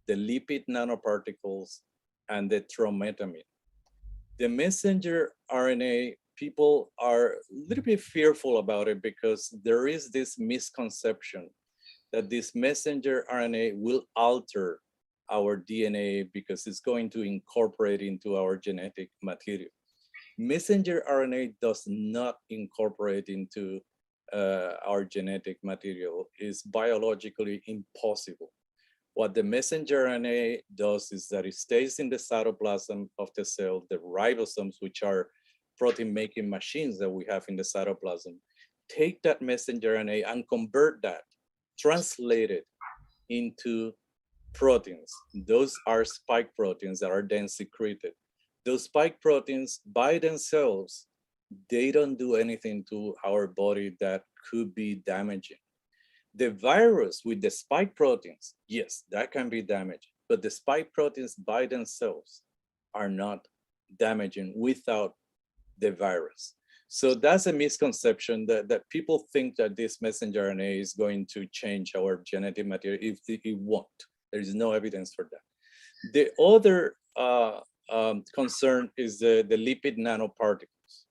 the lipid nanoparticles, and the trometamine. The messenger RNA, people are a little bit fearful about it because there is this misconception that this messenger RNA will alter our DNA because it's going to incorporate into our genetic material. Messenger RNA does not incorporate into our genetic material. It's biologically impossible. What the messenger RNA does is that it stays in the cytoplasm of the cell, the ribosomes, which are protein-making machines that we have in the cytoplasm, take that messenger RNA and convert that, translate it into proteins. Those are spike proteins that are then secreted. Those spike proteins by themselves, they don't do anything to our body that could be damaging. The virus with the spike proteins, yes, that can be damaging, but the spike proteins by themselves are not damaging without the virus. So that's a misconception that people think that this messenger RNA is going to change our genetic material. It won't. There is no evidence for that. The other concern is the lipid nanoparticles.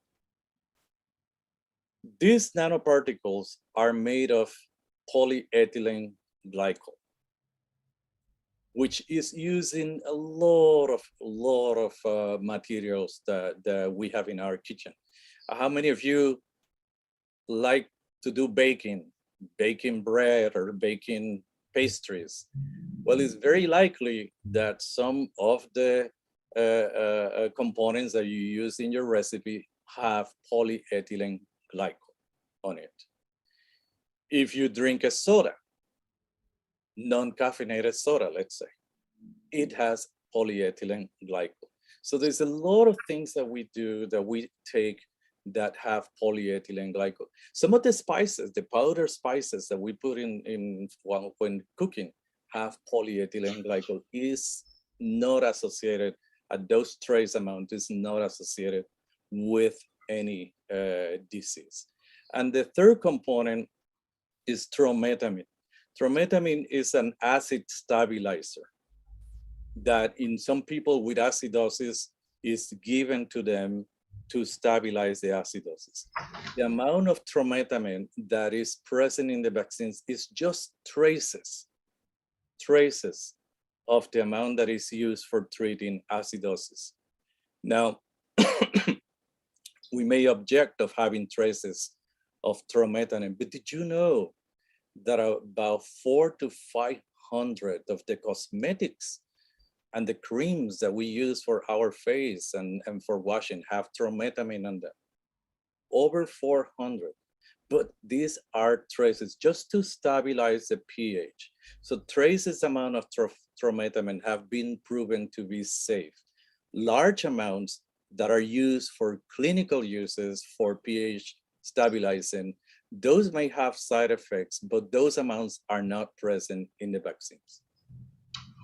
These nanoparticles are made of polyethylene glycol, which is used in a lot of materials that we have in our kitchen. How many of you like to do baking bread or baking pastries? Well, it's very likely that some of the components that you use in your recipe have polyethylene glycol on it. If you drink a soda, non-caffeinated soda, let's say, it has polyethylene glycol. So there's a lot of things that we do, that we take, that have polyethylene glycol. Some of the spices, the powder spices that we put in when cooking, have polyethylene glycol. Is not associated, at those trace amount, is not associated with any disease. And the third component is trometamine. Trometamine is an acid stabilizer that in some people with acidosis is given to them to stabilize the acidosis. The amount of trometamine that is present in the vaccines is just traces of the amount that is used for treating acidosis. Now, we may object of having traces of trometamine, but did you know that about 400 to 500 of the cosmetics and the creams that we use for our face and for washing have trometamine on them? Over 400. But these are traces just to stabilize the pH. So traces amount of trometamine have been proven to be safe. Large amounts that are used for clinical uses for pH stabilizing, those may have side effects, but those amounts are not present in the vaccines.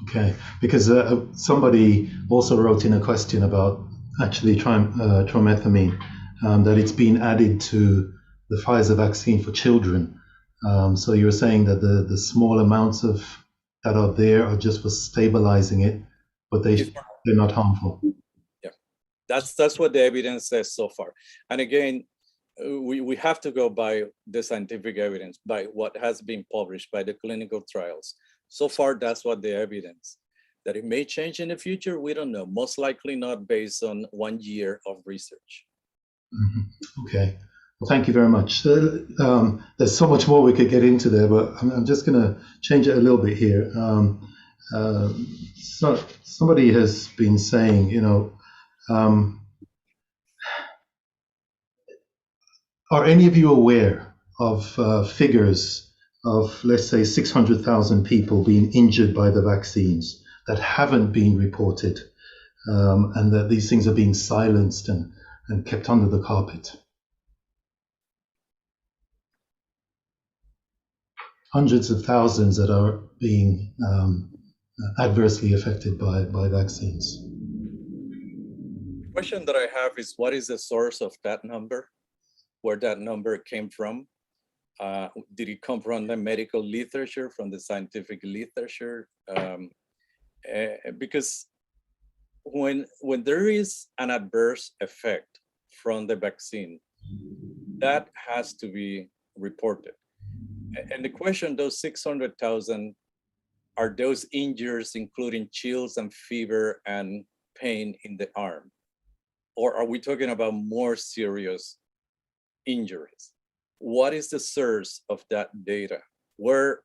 Okay, because somebody also wrote in a question about actually tromethamine, that it's been added to the Pfizer vaccine for children. So you're saying that the small amounts of that are there are just for stabilizing it, but they're not harmful. Yeah, that's what the evidence says so far. And again, we have to go by the scientific evidence, by what has been published, by the clinical trials. So far, that's what the evidence. That it may change in the future, we don't know. Most likely not based on 1 year of research. Mm-hmm. Okay. Well, thank you very much. There's so much more we could get into there, but I'm just going to change it a little bit here. So somebody has been saying, are any of you aware of figures of, let's say, 600,000 people being injured by the vaccines that haven't been reported, and that these things are being silenced and kept under the carpet? Hundreds of thousands that are being adversely affected by vaccines. The question that I have is, what is the source of that number? Where that number came from? Did it come from the medical literature, from the scientific literature? Because when there is an adverse effect from the vaccine, that has to be reported. And the question, those 600,000, are those injuries including chills and fever and pain in the arm? Or are we talking about more serious injuries? What is the source of that data? Where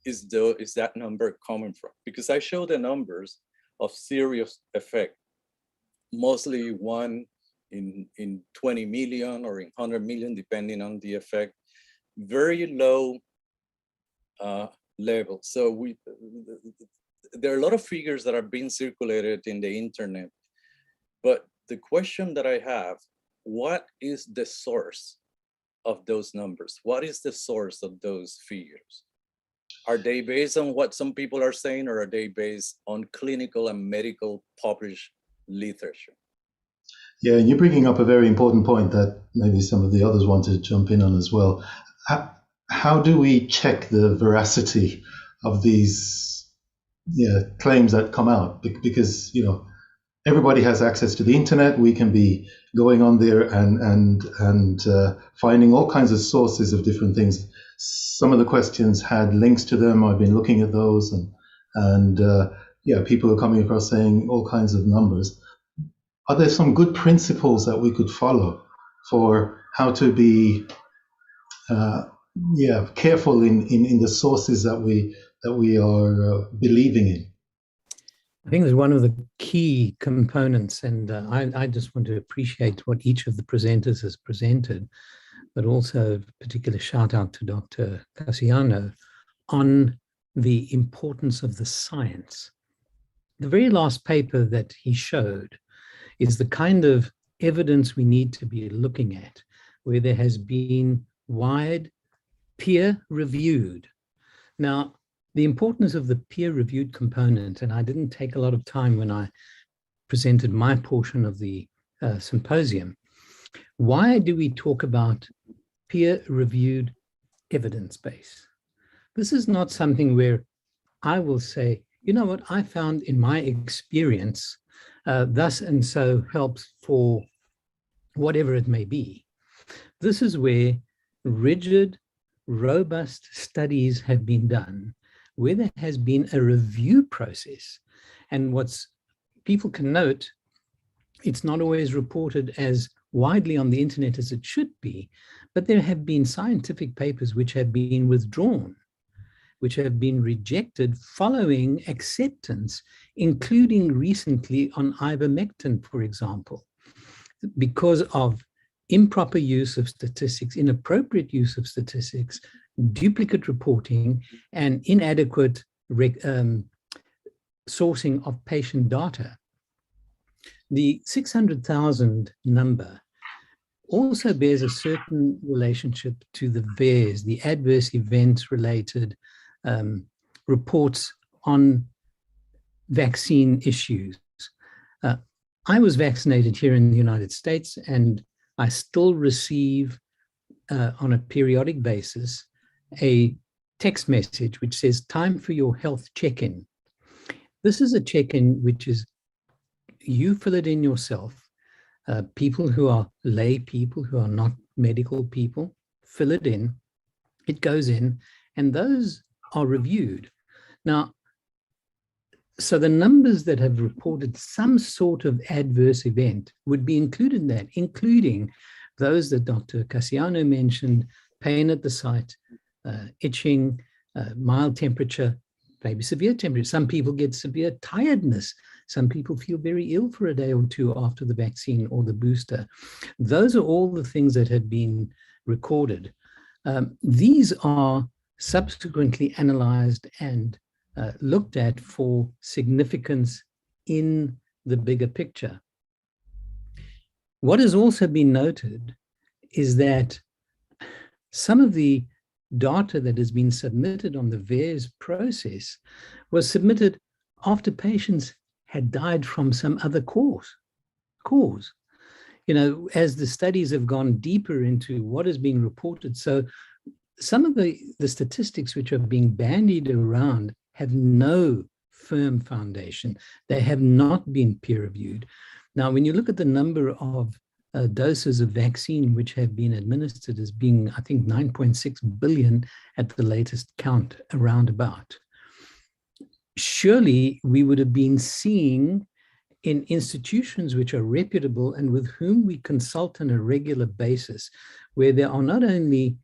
is that number coming from? Because I show the numbers of serious effect, mostly 1 in 20 million or in 100 million, depending on the effect. Very low level. So there are a lot of figures that are being circulated in the internet, but the question that I have, what is the source of those numbers? What is the source of those figures? Are they based on what some people are saying, or are they based on clinical and medical published literature? Yeah, and you're bringing up a very important point that maybe some of the others want to jump in on as well. How do we check the veracity of these claims that come out? Because everybody has access to the internet. We can be going on there and finding all kinds of sources of different things. Some of the questions had links to them. I've been looking at those, and people are coming across saying all kinds of numbers. Are there some good principles that we could follow for how to be careful in the sources that we are believing in? I think it's one of the key components, and I just want to appreciate what each of the presenters has presented, but also a particular shout out to Dr. Cassiano on the importance of the science. The very last paper that he showed is the kind of evidence we need to be looking at, where there has been wide peer-reviewed. Now, the importance of the peer-reviewed component, and I didn't take a lot of time when I presented my portion of the symposium. Why do we talk about peer-reviewed evidence base? This is not something where I will say, you know what, I found in my experience, thus and so helps for whatever it may be. This is where rigid, robust studies have been done, where there has been a review process. And what's people can note, it's not always reported as widely on the internet as it should be, but there have been scientific papers which have been withdrawn, which have been rejected following acceptance, including recently on ivermectin, for example, because of improper use of statistics, inappropriate use of statistics, duplicate reporting, and inadequate sourcing of patient data. The 600,000 number also bears a certain relationship to the VAERS, the adverse events related reports on vaccine issues. I was vaccinated here in the United States, and I still receive on a periodic basis a text message which says, time for your health check-in. This is a check-in which is, you fill it in yourself. People who are lay people, who are not medical people, fill it in. It goes in, and those are reviewed. Now, so the numbers that have reported some sort of adverse event would be included in that, including those that Dr. Cassiano mentioned: pain at the site, itching, mild temperature, maybe severe temperature. Some people get severe tiredness. Some people feel very ill for a day or two after the vaccine or the booster. Those are all the things that have been recorded. These are subsequently analyzed and looked at for significance in the bigger picture. What has also been noted is that some of the data that has been submitted on the VAERS process was submitted after patients had died from some other cause. You know, as the studies have gone deeper into what is being reported. So some of the statistics which are being bandied around have no firm foundation. They have not been peer-reviewed. Now, when you look at the number of doses of vaccine which have been administered as being, I think, 9.6 billion at the latest count, around about, surely we would have been seeing in institutions which are reputable and with whom we consult on a regular basis, where there are not only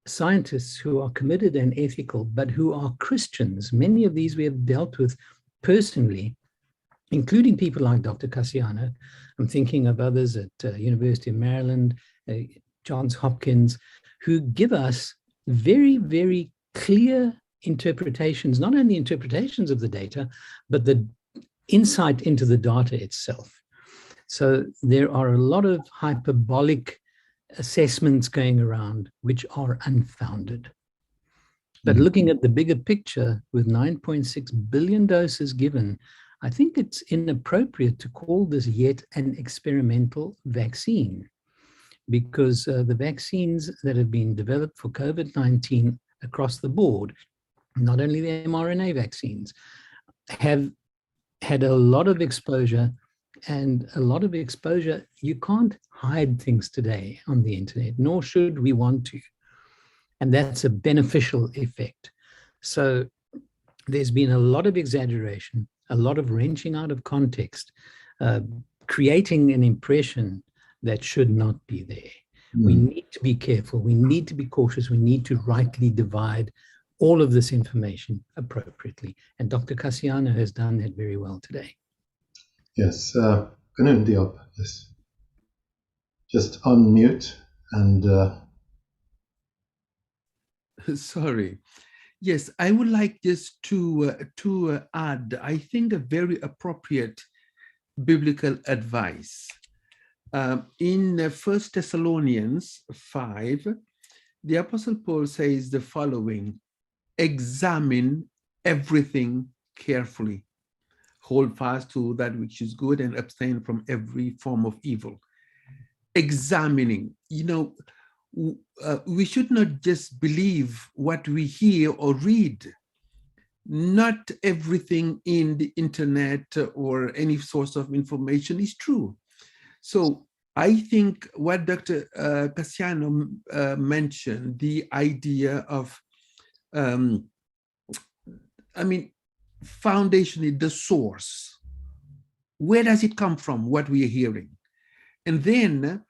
scientists who are committed and ethical, but who are Christians. Many of these we have dealt with personally, including people like Dr. Cassiano. I'm thinking of others at University of Maryland, Johns Hopkins, who give us very, very clear interpretations, not only interpretations of the data, but the insight into the data itself. So there are a lot of hyperbolic assessments going around which are unfounded. But looking at the bigger picture, with 9.6 billion doses given, I think it's inappropriate to call this yet an experimental vaccine, because the vaccines that have been developed for COVID-19 across the board, not only the mRNA vaccines, have had a lot of exposure, and a lot of exposure. You can't hide things today on the internet, nor should we want to. And that's a beneficial effect. So there's been a lot of exaggeration, a lot of wrenching out of context, creating an impression that should not be there. We need to be careful. We need to be cautious. We need to rightly divide all of this information appropriately. And Dr. Cassiano has done that very well today. Yes, Ganun Diop, yes. Just unmute and... Sorry. Yes, I would like just to add, I think, a very appropriate biblical advice. In 1 Thessalonians 5, the Apostle Paul says the following: examine everything carefully. Hold fast to that which is good and abstain from every form of evil. Examining, you know, we should not just believe what we hear or read. Not everything in the internet or any source of information is true. So I think what Dr. Cassiano mentioned, the idea of, foundation is the source. Where does it come from, what we are hearing? And then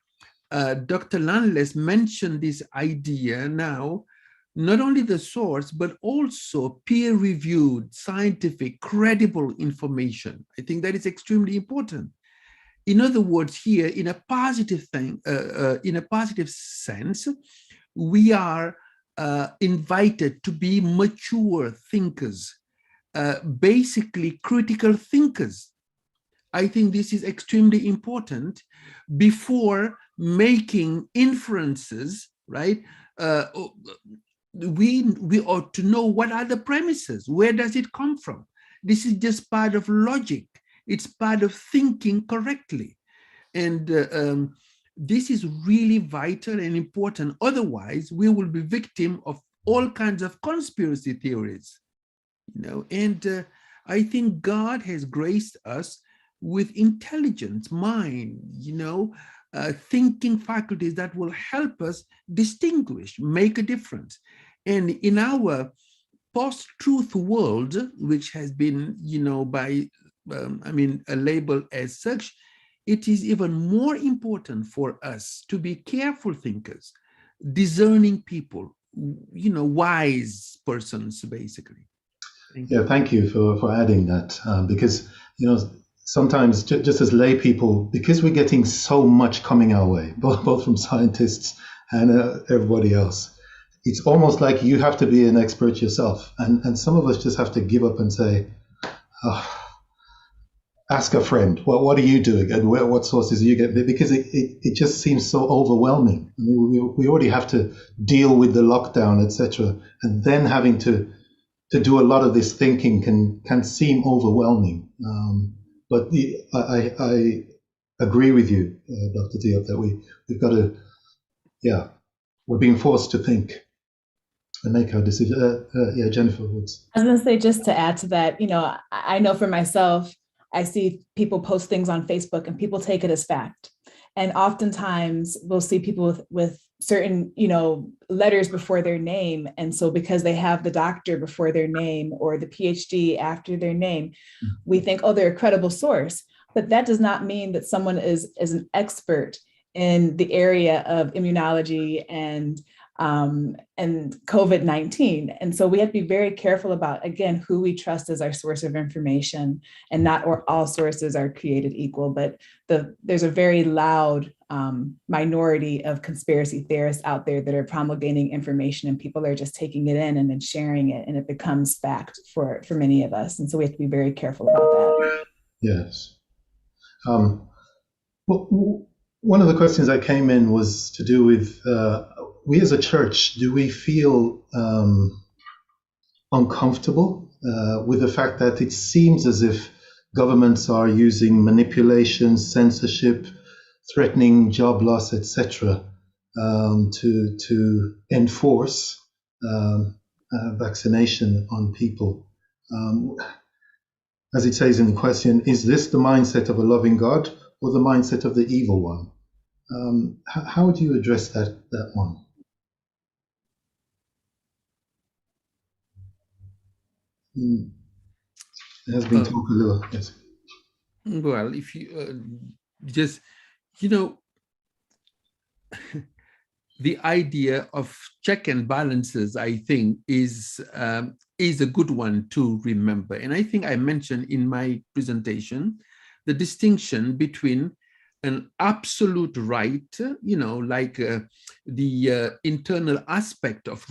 Dr. Lanless mentioned this idea now, not only the source, but also peer-reviewed, scientific, credible information. I think that is extremely important. In other words, here, in a positive thing, in a positive sense, we are invited to be mature thinkers, basically critical thinkers. I think this is extremely important before making inferences, right? We ought to know what are the premises, where does it come from? This is just part of logic. It's part of thinking correctly. And this is really vital and important. Otherwise, we will be victim of all kinds of conspiracy theories, and I think God has graced us with intelligence, mind, thinking faculties that will help us distinguish, make a difference. And in our post-truth world, which has been, labeled as such, it is even more important for us to be careful thinkers, discerning people, wise persons, basically. Thank you for adding that, because sometimes just as lay people, because we're getting so much coming our way, both from scientists and everybody else, it's almost like you have to be an expert yourself, and some of us just have to give up and say, ask a friend, what are you doing, and what sources are you getting? Because it just seems so overwhelming. I mean, we already have to deal with the lockdown, etc., and then having to do a lot of this thinking can seem overwhelming. But I agree with you, Dr. Diop, that we've got to, we're being forced to think and make our decision. Jennifer Woods. I was going to say, just to add to that, I know for myself, I see people post things on Facebook and people take it as fact. And oftentimes we'll see people with certain, letters before their name. And so because they have the doctor before their name or the PhD after their name, we think, oh, they're a credible source. But that does not mean that someone is an expert in the area of immunology and COVID-19. And so we have to be very careful about, again, who we trust as our source of information, and not all sources are created equal, but there's a very loud minority of conspiracy theorists out there that are promulgating information, and people are just taking it in and then sharing it, and it becomes fact for many of us. And so we have to be very careful about that. Yes. Well, one of the questions that came in was to do with, we as a church, do we feel uncomfortable with the fact that it seems as if governments are using manipulation, censorship, threatening job loss, etc., to enforce vaccination on people? As it says in the question, is this the mindset of a loving God or the mindset of the evil one? How would you address that one? It has been talked a little, yes. Well, if you the idea of check and balances, I think, is a good one to remember. And I think I mentioned in my presentation the distinction between an absolute right, like the internal aspect of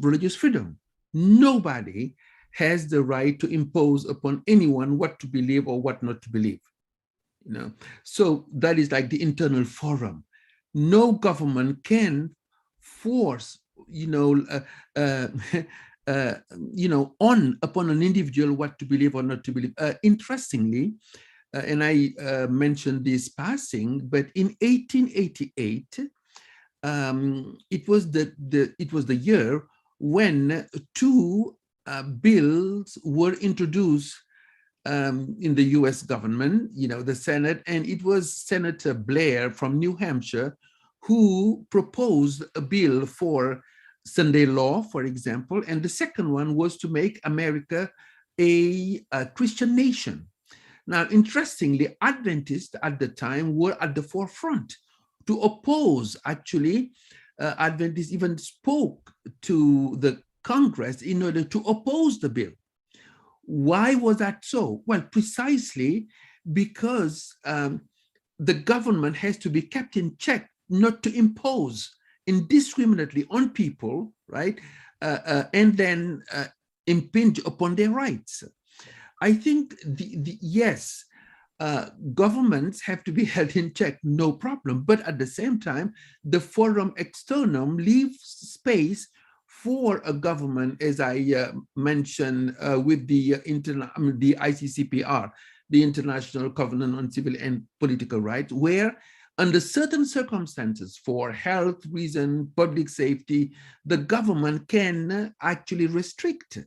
religious freedom. Nobody has the right to impose upon anyone what to believe or what not to believe. So that is like the internal forum. No government can force, upon an individual what to believe or not to believe. Interestingly, and I mentioned this passing, but in 1888, it was the year when two bills were introduced in the U.S. government, the Senate, and it was Senator Blair from New Hampshire who proposed a bill for Sunday law, for example, and the second one was to make America a Christian nation. Now, interestingly, Adventists at the time were at the forefront to oppose, actually. Adventists even spoke to the Congress in order to oppose the bill. Why was that so? Well, precisely because the government has to be kept in check not to impose indiscriminately on people, right? And then impinge upon their rights. I think, yes, governments have to be held in check, no problem. But at the same time, the forum externum leaves space for a government, as I mentioned with the ICCPR, the International Covenant on Civil and Political Rights, where under certain circumstances, for health reasons, public safety, the government can actually restrict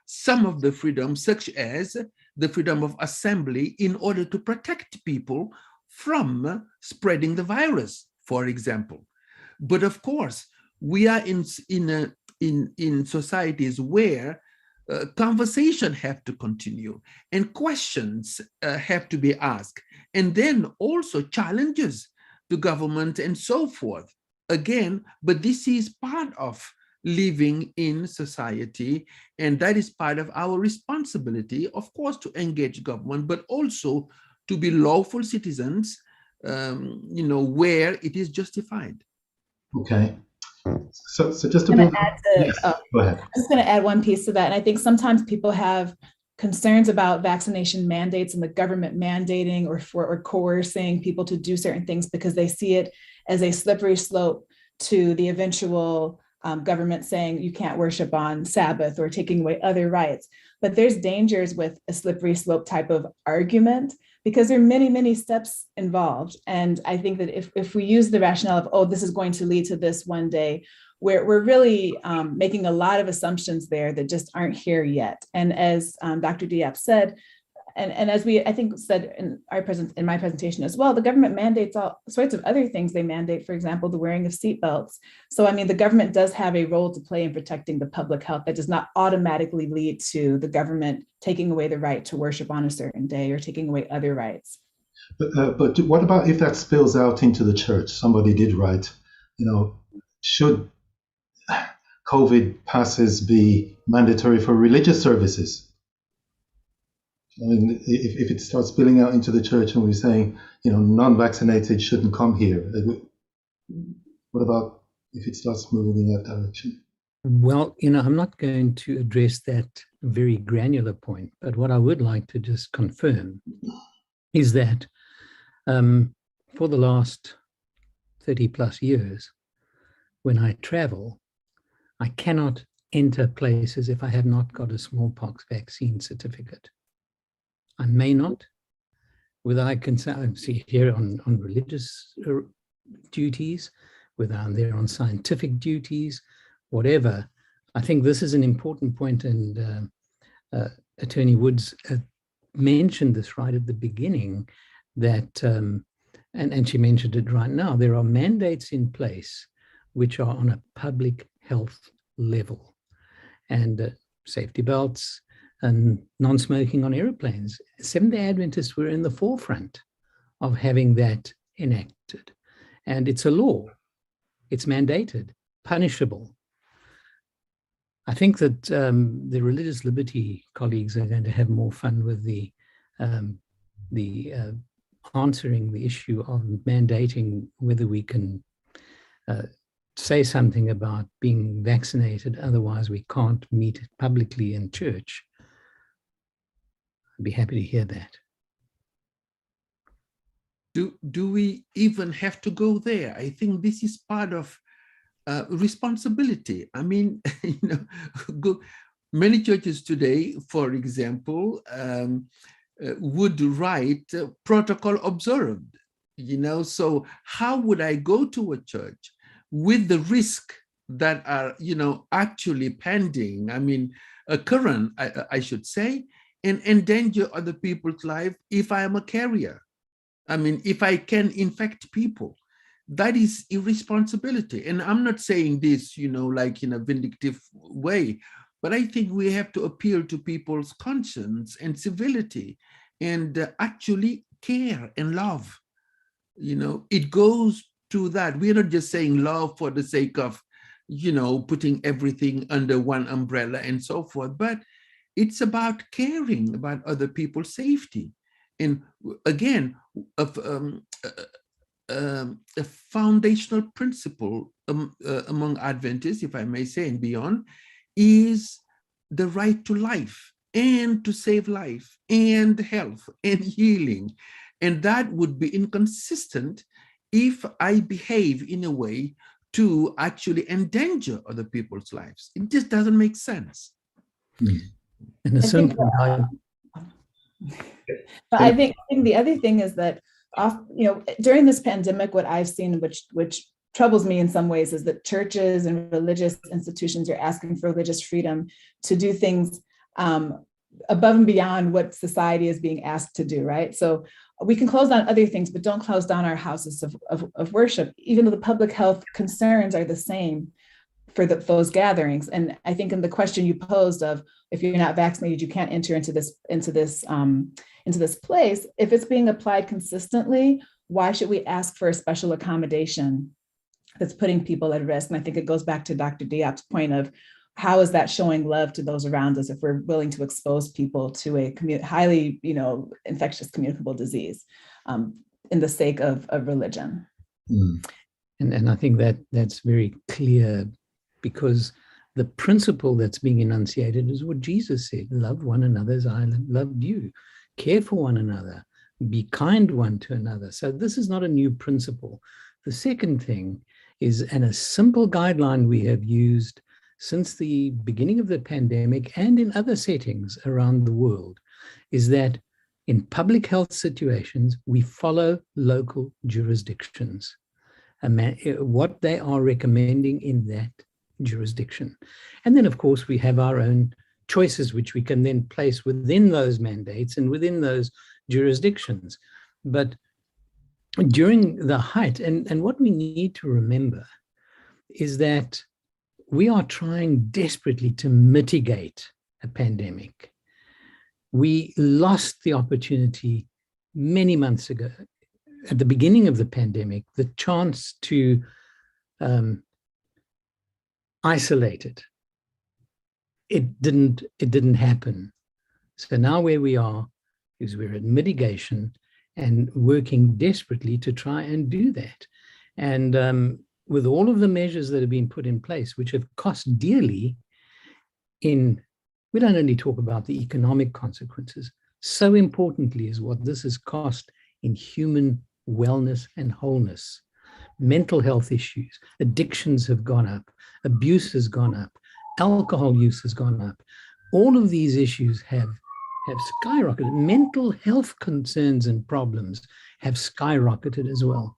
some of the freedoms, such as the freedom of assembly, in order to protect people from spreading the virus, for example. But of course, we are in societies where conversation have to continue and questions have to be asked, and then also challenges to government and so forth. Again, but this is part of living in society, and that is part of our responsibility, of course, to engage government, but also to be lawful citizens, where it is justified. Okay. So just to build. Yes, go ahead. I'm just going to add one piece to that. And I think sometimes people have concerns about vaccination mandates and the government mandating or coercing people to do certain things because they see it as a slippery slope to the eventual government saying you can't worship on Sabbath or taking away other rights. But there's dangers with a slippery slope type of argument because there are many, many steps involved. And I think that if we use the rationale of, oh, this is going to lead to this one day, we're really making a lot of assumptions there that just aren't here yet. And as Dr. Diep said, and as I think said in my presentation as well, the government mandates all sorts of other things. They mandate, for example, the wearing of seatbelts. So, I mean, the government does have a role to play in protecting the public health. That does not automatically lead to the government taking away the right to worship on a certain day or taking away other rights. But what about if that spills out into the church? Somebody did write, should COVID passes be mandatory for religious services? I mean, if it starts spilling out into the church and we're saying, non-vaccinated shouldn't come here, what about if it starts moving in that direction? Well, I'm not going to address that very granular point, but what I would like to just confirm is that for the last 30 plus years, when I travel, I cannot enter places if I have not got a smallpox vaccine certificate. I may not, whether I can see here on religious duties, whether I'm there on scientific duties, whatever. I think this is an important point, and Attorney Woods mentioned this right at the beginning, that, and she mentioned it right now, there are mandates in place which are on a public health level, and safety belts, and non-smoking on airplanes. Seventh-day Adventists were in the forefront of having that enacted. And it's a law. It's mandated, punishable. I think that the religious liberty colleagues are going to have more fun with the answering the issue of mandating whether we can say something about being vaccinated, otherwise we can't meet publicly in church. I'd be happy to hear that. Do we even have to go there? I think this is part of responsibility. I mean, many churches today, for example, would write protocol observed, so how would I go to a church with the risk that are, actually pending, current, I should say, and endanger other people's life if I am a carrier? If I can infect people, that is irresponsibility. And I'm not saying this, like in a vindictive way, but I think we have to appeal to people's conscience and civility and actually care and love. It goes to that. We're not just saying love for the sake of, putting everything under one umbrella and so forth, but it's about caring about other people's safety. And again, a foundational principle among Adventists, if I may say, and beyond, is the right to life and to save life and health and healing. And that would be inconsistent if I behave in a way to actually endanger other people's lives. It just doesn't make sense. And a simple But I think the other thing is that, during this pandemic, what I've seen, which troubles me in some ways, is that churches and religious institutions are asking for religious freedom to do things above and beyond what society is being asked to do, right? So we can close down other things, but don't close down our houses of worship, even though the public health concerns are the same for those gatherings. And I think in the question you posed of, if you're not vaccinated, you can't enter into this place. If it's being applied consistently, why should we ask for a special accommodation that's putting people at risk? And I think it goes back to Dr. Diop's point of, how is that showing love to those around us if we're willing to expose people to a highly, infectious communicable disease in the sake of religion? And I think that's very clear, because the principle that's being enunciated is what Jesus said: love one another as I loved you, care for one another, be kind one to another. So this is not a new principle. The second thing is, and a simple guideline we have used since the beginning of the pandemic and in other settings around the world, is that in public health situations, we follow local jurisdictions, what they are recommending in that jurisdiction. And then, of course, we have our own choices, which we can then place within those mandates and within those jurisdictions. But during the height, and what we need to remember is that we are trying desperately to mitigate a pandemic. We lost the opportunity many months ago, at the beginning of the pandemic, the chance to isolate it. It didn't happen. So now where we are is we're at mitigation and working desperately to try and do that. And with all of the measures that have been put in place, which have cost dearly we don't only talk about the economic consequences, so importantly is what this has cost in human wellness and wholeness. Mental health issues, addictions have gone up, abuse has gone up, alcohol use has gone up. All of these issues have skyrocketed. Mental health concerns and problems have skyrocketed as well.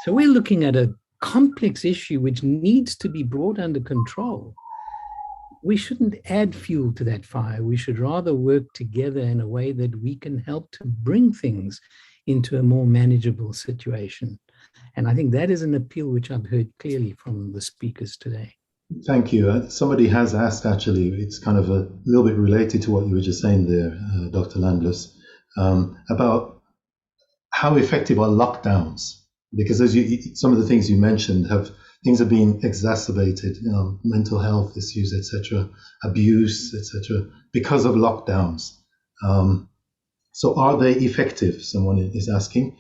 So we're looking at a complex issue which needs to be brought under control. We shouldn't add fuel to that fire. We should rather work together in a way that we can help to bring things into a more manageable situation. And I think that is an appeal which I've heard clearly from the speakers today. Thank you. Somebody has asked, actually, it's kind of a little bit related to what you were just saying there, Dr. Landless, about how effective are lockdowns? Because some of the things you mentioned things have been exacerbated, mental health issues, etc., abuse, etc., because of lockdowns. So are they effective? Someone is asking.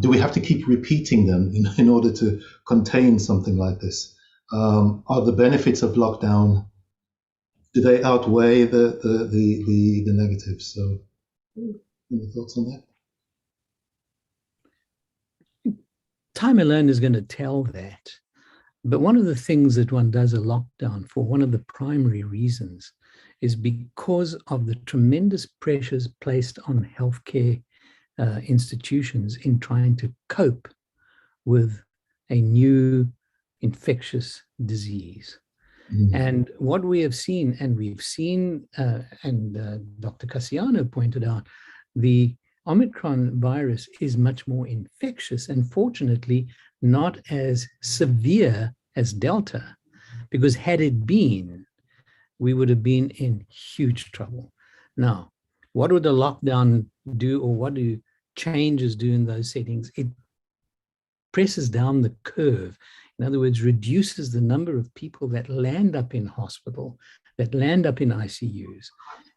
Do we have to keep repeating them in order to contain something like this? Are the benefits of lockdown, do they outweigh the negatives? So, any thoughts on that? Time alone is going to tell that. But one of the things that one does a lockdown for, one of the primary reasons, is because of the tremendous pressures placed on healthcare institutions in trying to cope with a new infectious disease. And what we have seen, and Dr. Cassiano pointed out, the Omicron virus is much more infectious and fortunately not as severe as Delta, because had it been, we would have been in huge trouble. Now, what would a lockdown do, or what do changes do in those settings? It presses down the curve. In other words, reduces the number of people that land up in hospital, that land up in ICUs.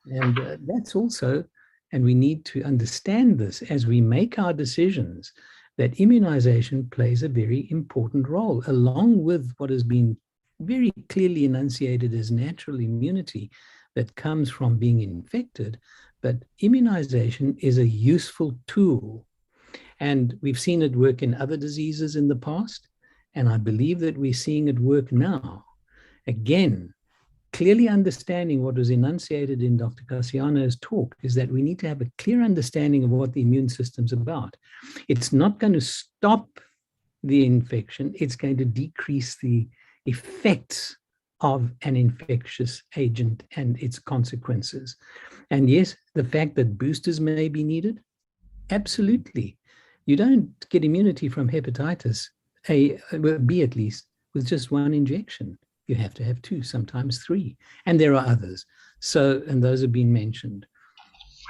And that's also, and we need to understand this as we make our decisions, that immunization plays a very important role, along with what has been very clearly enunciated as natural immunity that comes from being infected. But immunization is a useful tool. And we've seen it work in other diseases in the past. And I believe that we're seeing it work now. Again, clearly understanding what was enunciated in Dr. Cassiano's talk is that we need to have a clear understanding of what the immune system's about. It's not going to stop the infection, it's going to decrease the effects of an infectious agent and its consequences. And yes, the fact that boosters may be needed, absolutely. You don't get immunity from hepatitis A, B at least, with just one injection. You have to have 2, sometimes 3, and there are others. So, and those have been mentioned.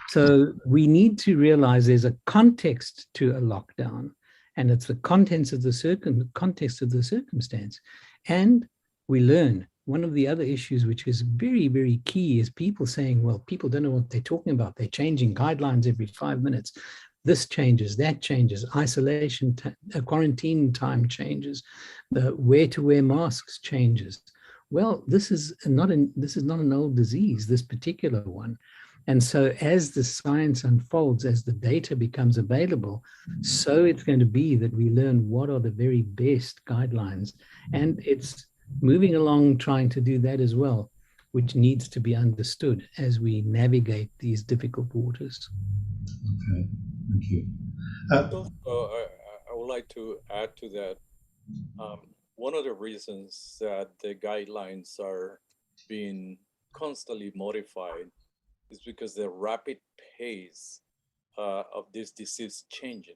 So we need to realize there's a context to a lockdown, and it's the contents of the context of the circumstance. And we learn. One of the other issues which is very, very key is people saying, well, people don't know what they're talking about. They're changing guidelines every 5 minutes. This changes, that changes, isolation, quarantine time changes, the where to wear masks changes. Well, this is not an old disease, this particular one. And so as the science unfolds, as the data becomes available, so it's going to be that we learn what are the very best guidelines. And it's moving along trying to do that as well, which needs to be understood as we navigate these difficult waters. Okay, thank you. I would like to add to that. One of the reasons that the guidelines are being constantly modified is because the rapid pace of this disease changing.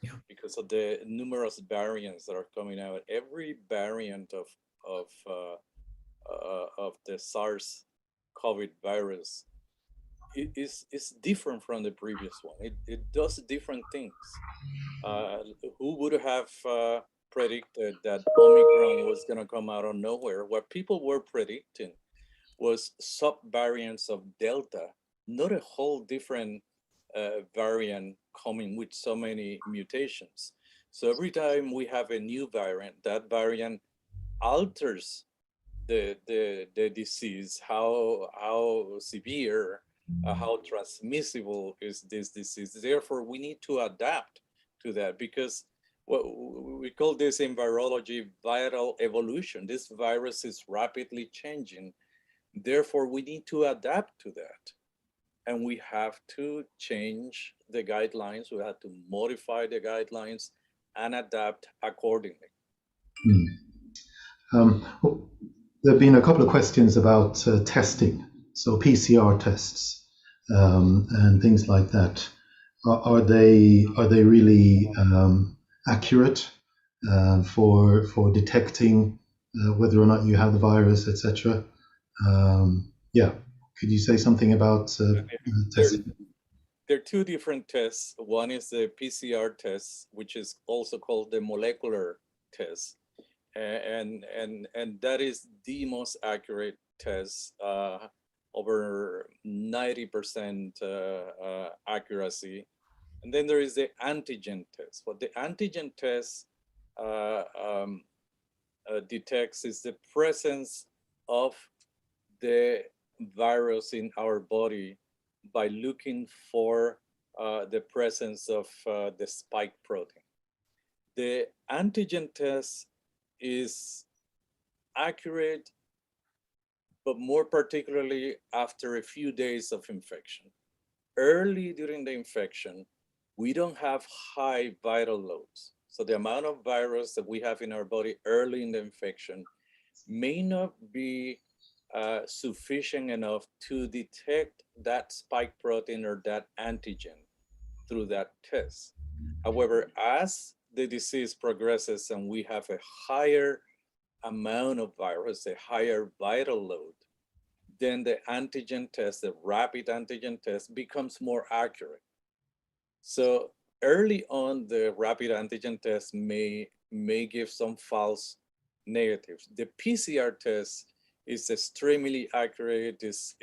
Yeah. Because of the numerous variants that are coming out. Every variant of the SARS-CoV virus is different from the previous one. It does different things. Who would have predicted that Omicron was going to come out of nowhere? What people were predicting was sub-variants of Delta, not a whole different variant coming with so many mutations. So every time we have a new variant, that variant alters the disease, how severe, how transmissible is this disease. Therefore, we need to adapt to that, because what we call this in virology viral evolution. This virus is rapidly changing. Therefore, we need to adapt to that. And we have to change the guidelines. We have to modify the guidelines and adapt accordingly. There have been a couple of questions about testing, so PCR tests and things like that. Are they really accurate for detecting whether or not you have the virus, etc.? Yeah, could you say something about testing? There are 2 different tests. One is the PCR test, which is also called the molecular test. And that is the most accurate test, over 90% accuracy. And then there is the antigen test. What the antigen test detects is the presence of the virus in our body by looking for the presence of the spike protein. The antigen test is accurate, but more particularly after a few days of infection. Early during the infection, we don't have high viral loads. So the amount of virus that we have in our body early in the infection may not be sufficient enough to detect that spike protein or that antigen through that test. However, as the disease progresses and we have a higher amount of virus, a higher viral load, then the antigen test, the rapid antigen test, becomes more accurate. So early on, the rapid antigen test may give some false negatives. The PCR test is extremely accurate, is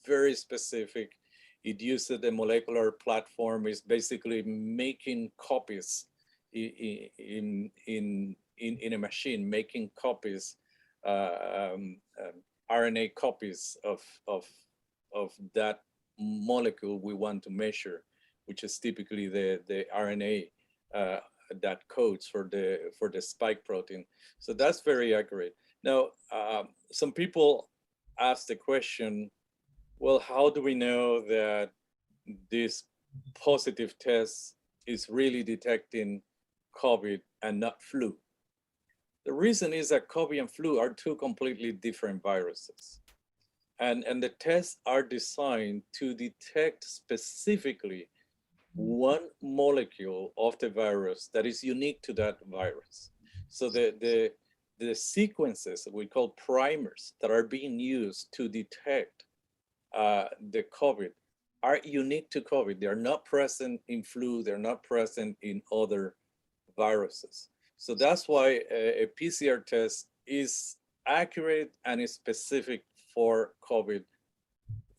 very specific. It uses the molecular platform, is basically making copies in a machine, making copies, RNA copies of that molecule we want to measure, which is typically the RNA that codes for the spike protein. So that's very accurate. Now, some people ask the question, well, how do we know that this positive test is really detecting COVID and not flu? The reason is that COVID and flu are two completely different viruses. And the tests are designed to detect specifically one molecule of the virus that is unique to that virus. So the sequences we call primers that are being used to detect the COVID are unique to COVID. They're not present in flu, they're not present in other viruses. So that's why a PCR test is accurate and is specific for COVID,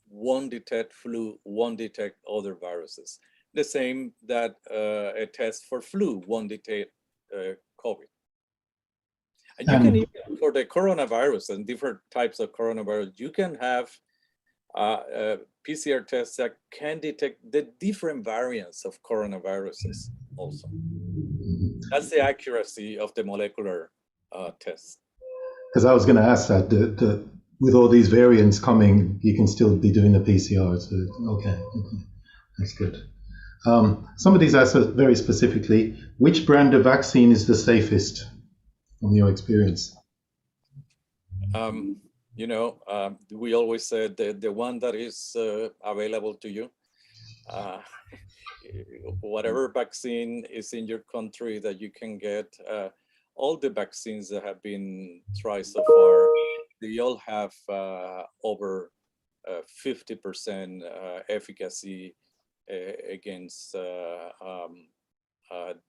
won't detect flu, won't detect other viruses. The same that a test for flu won't detect COVID. And you can even, for the coronavirus and different types of coronavirus, you can have PCR tests that can detect the different variants of coronaviruses also. That's the accuracy of the molecular test. Because I was going to ask that, with all these variants coming, you can still be doing the PCR. So, okay, that's good. Some of these ask very specifically, which brand of vaccine is the safest from your experience? We always said the one that is available to you. Whatever vaccine is in your country that you can get, all the vaccines that have been tried so far, they all have over 50% efficacy against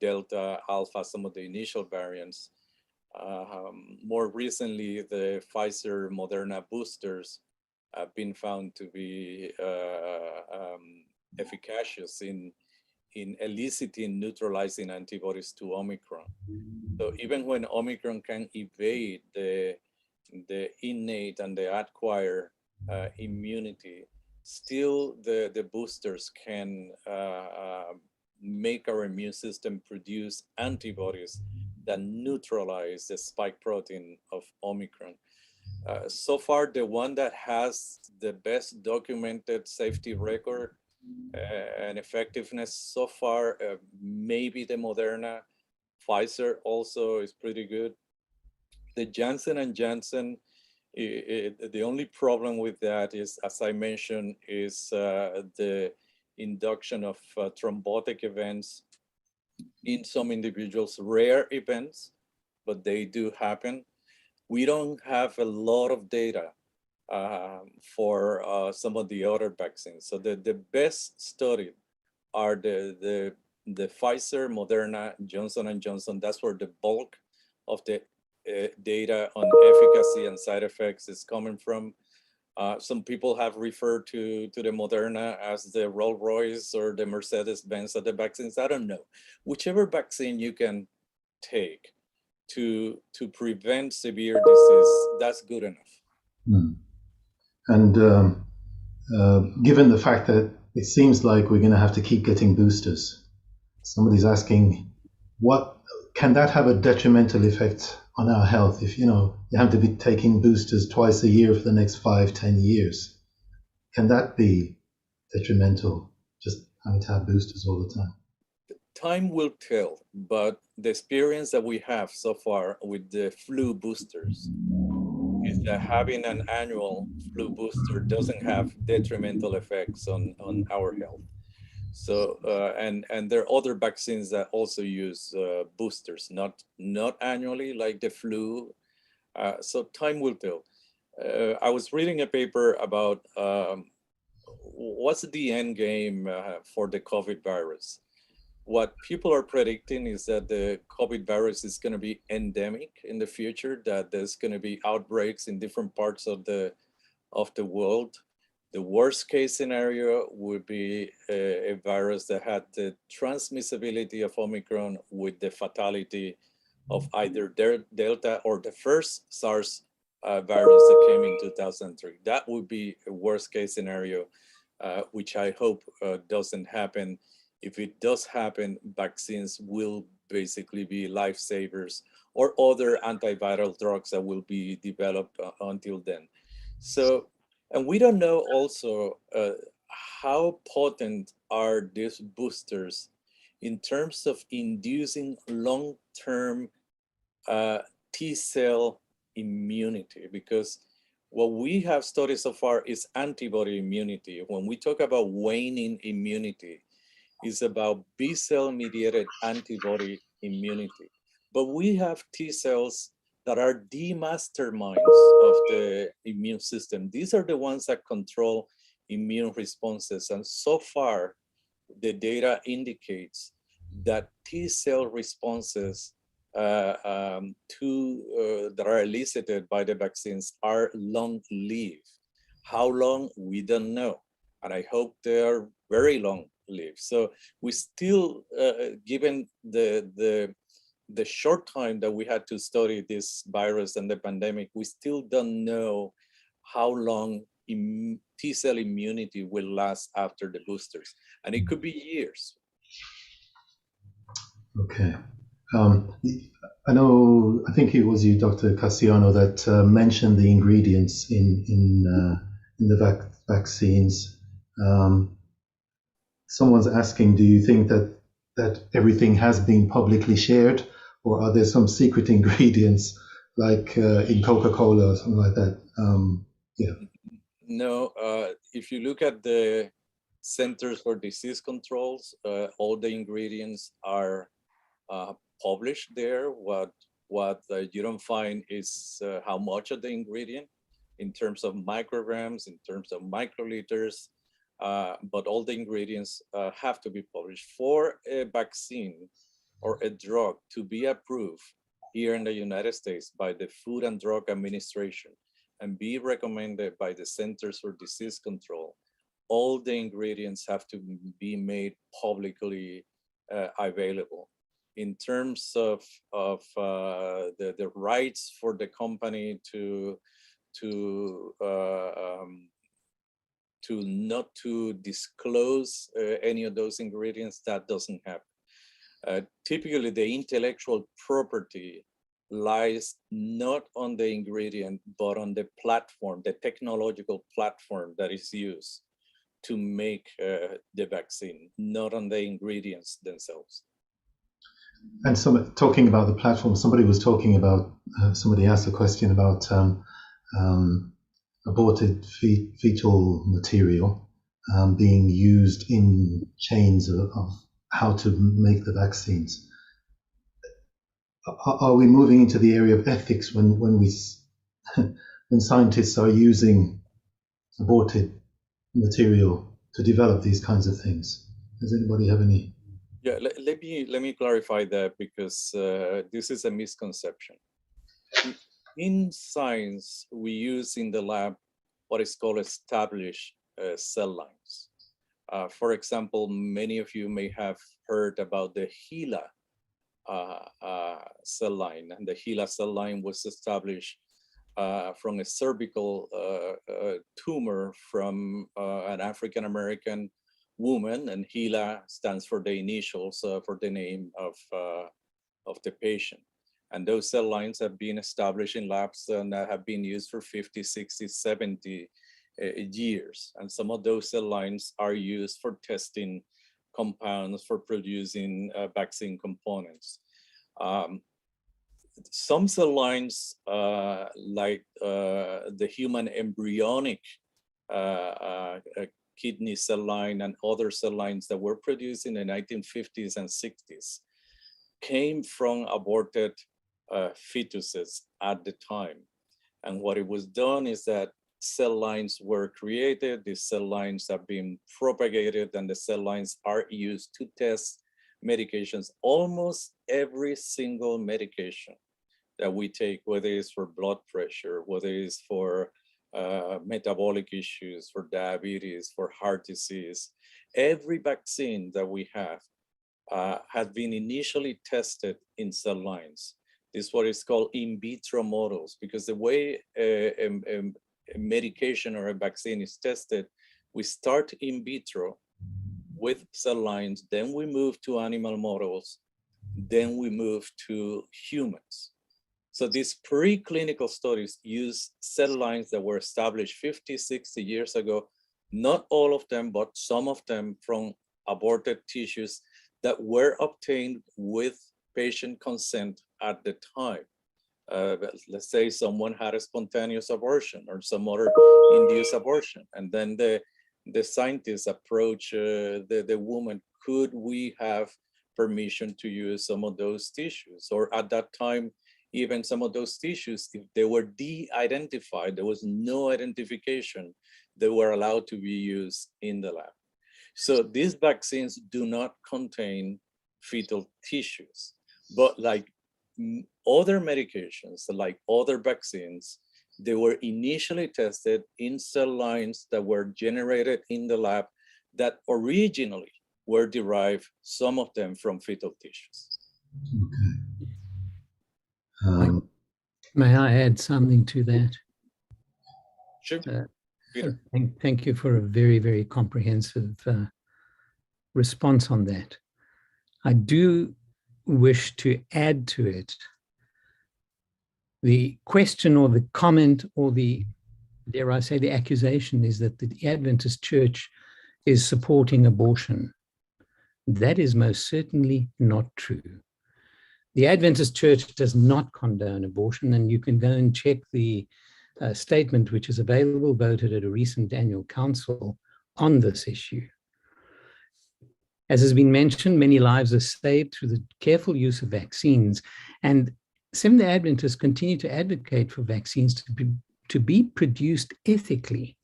Delta, Alpha, some of the initial variants. More recently, the Pfizer Moderna boosters have been found to be efficacious in eliciting neutralizing antibodies to Omicron. So even when Omicron can evade the innate and the acquired immunity, still the boosters can make our immune system produce antibodies that neutralize the spike protein of Omicron. So far, the one that has the best documented safety record and effectiveness so far, maybe the Moderna. Pfizer also is pretty good. The Johnson & Johnson, the only problem with that is, as I mentioned, is the induction of thrombotic events in some individuals, rare events, but they do happen. We don't have a lot of data for some of the other vaccines. So the best studied are the Pfizer, Moderna, Johnson & Johnson. That's where the bulk of the data on efficacy and side effects is coming from. Some people have referred to the Moderna as the Rolls Royce or the Mercedes-Benz of the vaccines. I don't know. Whichever vaccine you can take to prevent severe disease, that's good enough. Mm. And given the fact that it seems like we're going to have to keep getting boosters, somebody's asking, what can that have a detrimental effect on our health if you have to be taking boosters twice a year for the next 5-10 years? Can that be detrimental, just having to have boosters all the time? Time will tell, but the experience that we have so far with the flu boosters is that having an annual flu booster doesn't have detrimental effects on our health. So, and there are other vaccines that also use boosters, not annually like the flu. So time will tell. I was reading a paper about what's the end game for the COVID virus. What people are predicting is that the COVID virus is going to be endemic in the future, that there's going to be outbreaks in different parts of the world. The worst case scenario would be a virus that had the transmissibility of Omicron with the fatality of either Delta or the first SARS virus that came in 2003. That would be a worst case scenario, which I hope doesn't happen if it does happen, vaccines will basically be lifesavers, or other antiviral drugs that will be developed until then. So, and we don't know also how potent are these boosters in terms of inducing long-term T-cell immunity, because what we have studied so far is antibody immunity. When we talk about waning immunity, it's about B-cell mediated antibody immunity. But we have T-cells that are the masterminds of the immune system. These are the ones that control immune responses. And so far, the data indicates that T-cell responses that are elicited by the vaccines are long-lived. How long, we don't know. And I hope they are very long-lived. So we still, given the short time that we had to study this virus and the pandemic, we still don't know how long T-cell immunity will last after the boosters. And it could be years. Okay. I know, I think it was you, Dr. Castellano, that mentioned the ingredients in the vaccines. Someone's asking, do you think that everything has been publicly shared, or are there some secret ingredients like in Coca-Cola or something like that? Yeah. No, if you look at the Centers for Disease Controls, all the ingredients are published there. What you don't find is how much of the ingredient in terms of micrograms, in terms of microliters, but all the ingredients have to be published. For a vaccine or a drug to be approved here in the United States by the Food and Drug Administration and be recommended by the Centers for Disease Control, all the ingredients have to be made publicly available. In terms of the rights for the company to not to disclose any of those ingredients, that doesn't happen. Typically, the intellectual property lies not on the ingredient, but on the platform, the technological platform that is used to make the vaccine, not on the ingredients themselves. And talking about the platform, somebody was talking about, somebody asked a question about aborted fetal material being used in chains of how to make the vaccines. Are we moving into the area of ethics when scientists are using aborted material to develop these kinds of things? Does anybody have any? Yeah, let me clarify that, because this is a misconception. In science, we use in the lab what is called established cell lines. For example, many of you may have heard about the HeLa cell line, and the HeLa cell line was established from a cervical tumor from an African-American woman, and HeLa stands for the initials for the name of the patient. And those cell lines have been established in labs and have been used for 50, 60, 70 years. And some of those cell lines are used for testing compounds, for producing vaccine components. Some cell lines, like the human embryonic kidney cell line and other cell lines that were produced in the 1950s and 60s, came from aborted fetuses at the time. And what it was done is that cell lines were created, these cell lines have been propagated, and the cell lines are used to test medications. Almost every single medication that we take, whether it's for blood pressure, whether it's for metabolic issues, for diabetes, for heart disease, every vaccine that we have has been initially tested in cell lines. This is what is called in vitro models, because the way a medication or a vaccine is tested, we start in vitro with cell lines, then we moved to animal models, then we moved to humans. So these preclinical studies use cell lines that were established 50, 60 years ago, not all of them, but some of them from aborted tissues that were obtained with patient consent at the time. Let's say someone had a spontaneous abortion or some other induced abortion, and then the scientists approach the woman, could we have permission to use some of those tissues? Or at that time, even some of those tissues, if they were de-identified, there was no identification, they were allowed to be used in the lab. So these vaccines do not contain fetal tissues, but like other medications, like other vaccines, they were initially tested in cell lines that were generated in the lab that originally were derived, some of them from fetal tissues. Okay. May I add something to that? Sure. Thank you for a very, very comprehensive response on that. I do wish to add to it the question or the comment or the, dare I say, the accusation is that the Adventist Church is supporting abortion. That is most certainly not true. The Adventist Church does not condone abortion, and you can go and check the statement which is available, voted at a recent annual council on this issue. As has been mentioned, many lives are saved through the careful use of vaccines, and Seventh-day Adventists continue to advocate for vaccines to be produced ethically.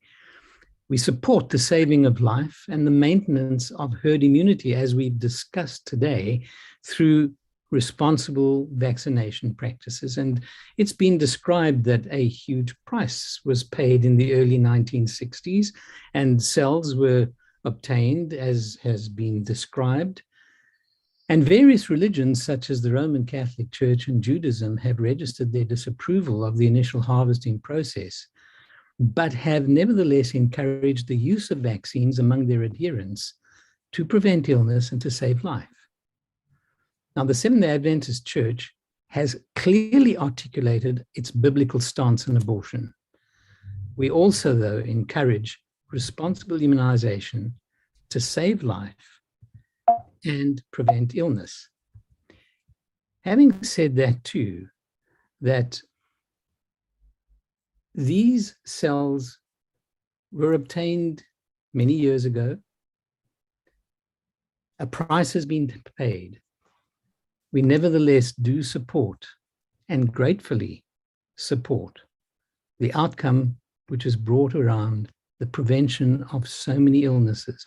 We support the saving of life and the maintenance of herd immunity, as we've discussed today, through responsible vaccination practices. And it's been described that a huge price was paid in the early 1960s, and cells were obtained, as has been described. And various religions, such as the Roman Catholic Church and Judaism, have registered their disapproval of the initial harvesting process, but have nevertheless encouraged the use of vaccines among their adherents to prevent illness and to save life. Now, the Seventh-day Adventist Church has clearly articulated its biblical stance on abortion. We also, though, encourage responsible immunization to save life and prevent illness. Having said that too, that these cells were obtained many years ago, a price has been paid. We nevertheless do support and gratefully support the outcome which has brought around the prevention of so many illnesses.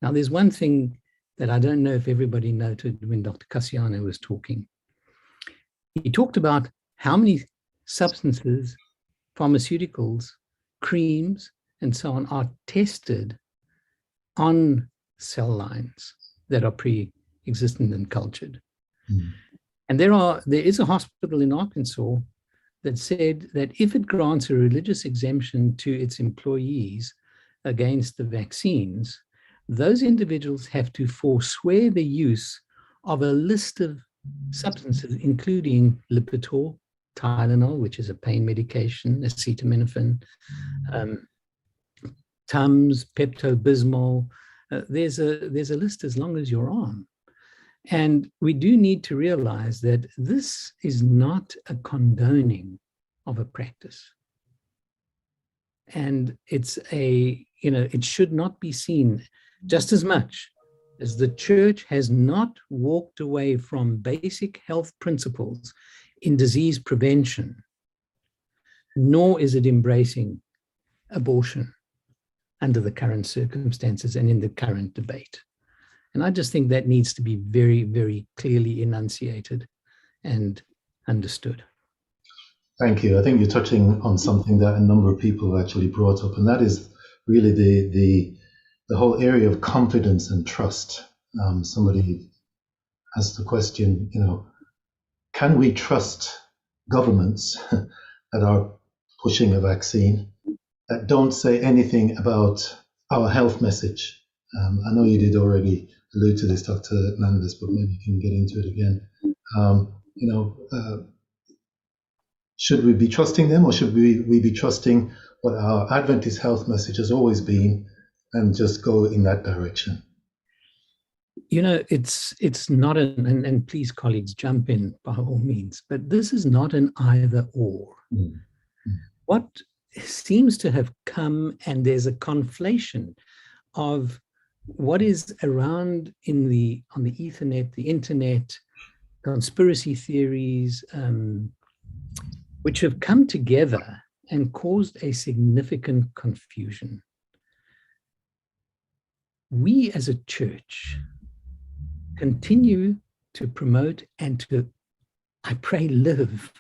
Now, there's one thing that I don't know if everybody noted when Dr. Cassiano was talking. He talked about how many substances, pharmaceuticals, creams, and so on are tested on cell lines that are pre-existent and cultured. Mm. And there is a hospital in Arkansas that said that if it grants a religious exemption to its employees against the vaccines, those individuals have to forswear the use of a list of substances, including Lipitor, Tylenol, which is a pain medication, acetaminophen, Tums, Pepto-Bismol. There's a list as long as your arm. And we do need to realize that this is not a condoning of a practice. And it's it should not be seen just as much as the church has not walked away from basic health principles in disease prevention, nor is it embracing abortion under the current circumstances and in the current debate. And I just think that needs to be very, very clearly enunciated and understood. Thank you. I think you're touching on something that a number of people have actually brought up, and that is really the whole area of confidence and trust. Somebody asked the question, can we trust governments that are pushing a vaccine that don't say anything about our health message I know you did already allude to this, Dr. Landis, but maybe you can get into it again. Should we be trusting them, or should we be trusting what our Adventist health message has always been and just go in that direction? It's not and please, colleagues, jump in by all means, but this is not an either or. What seems to have come, and there's a conflation of what is around on the Ethernet, the internet, conspiracy theories, which have come together and caused a significant confusion. We as a church continue to promote and to, I pray, live.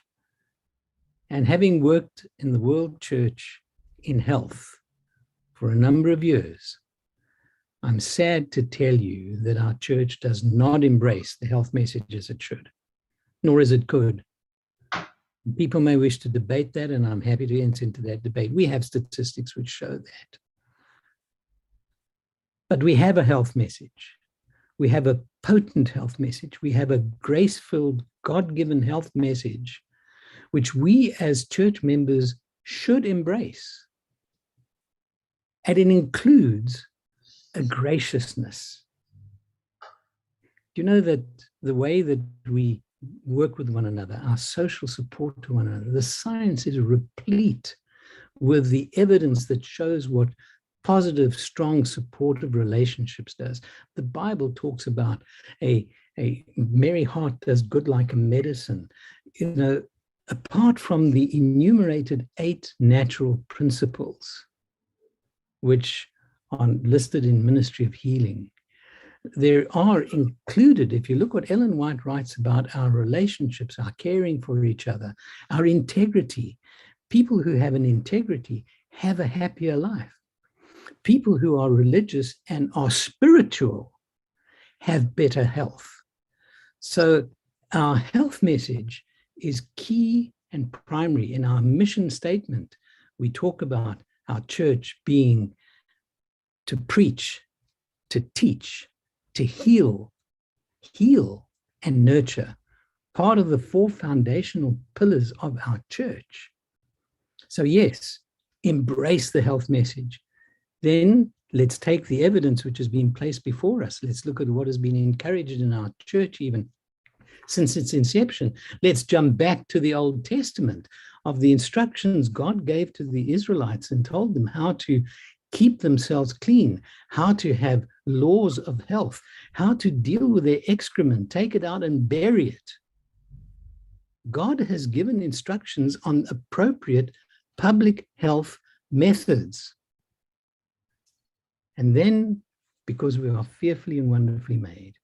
And having worked in the World Church in health for a number of years, I'm sad to tell you that our church does not embrace the health message as it should, nor as it could. People may wish to debate that, and I'm happy to enter into that debate. We have statistics which show that. But we have a health message. We have a potent health message. We have a grace-filled, God-given health message, which we as church members should embrace. And it includes a graciousness. Do you know that the way that we work with one another, our social support to one another, the science is replete with the evidence that shows what positive, strong, supportive relationships does. The Bible talks about a merry heart does good like a medicine. Apart from the enumerated 8 natural principles, which are listed in Ministry of Healing, there are included, if you look what Ellen White writes about our relationships, our caring for each other, our integrity. People who have an integrity have a happier life. People who are religious and are spiritual have better health. So our health message is key and primary. In our mission statement, we talk about our church being to preach, to teach, to heal and nurture, part of the 4 foundational pillars of our church. So yes, embrace the health message. Then let's take the evidence which has been placed before us. Let's look at what has been encouraged in our church even since its inception. Let's jump back to the Old Testament of the instructions God gave to the Israelites and told them how to keep themselves clean, how to have laws of health, how to deal with their excrement, take it out and bury it. God has given instructions on appropriate public health methods. And then, because we are fearfully and wonderfully made,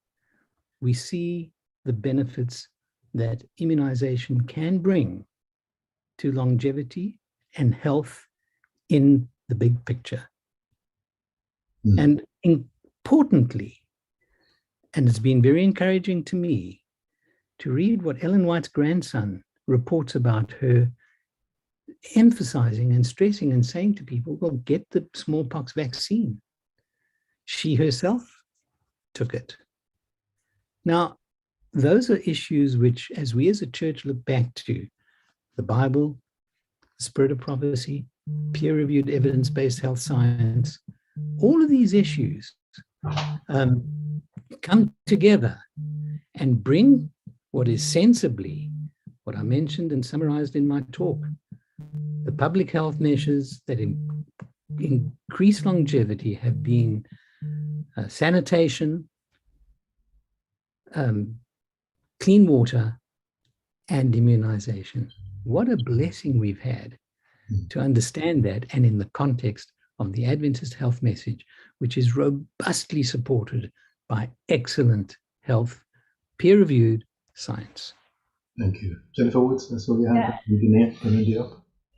we see the benefits that immunization can bring to longevity and health in the big picture. And importantly, and it's been very encouraging to me to read what Ellen White's grandson reports about her emphasizing and stressing and saying to people, well, get the smallpox vaccine. She herself took it. Now, those are issues which, as we as a church look back to the Bible, the spirit of prophecy, peer-reviewed evidence-based health science, all of these issues come together and bring what is sensibly, what I mentioned and summarized in my talk, the public health measures that increase longevity have been sanitation, clean water, and immunization. What a blessing we've had to understand that, and in the context of the Adventist health message, which is robustly supported by excellent health, peer-reviewed science. Thank you. Jennifer Woods, that's all you have. Yeah.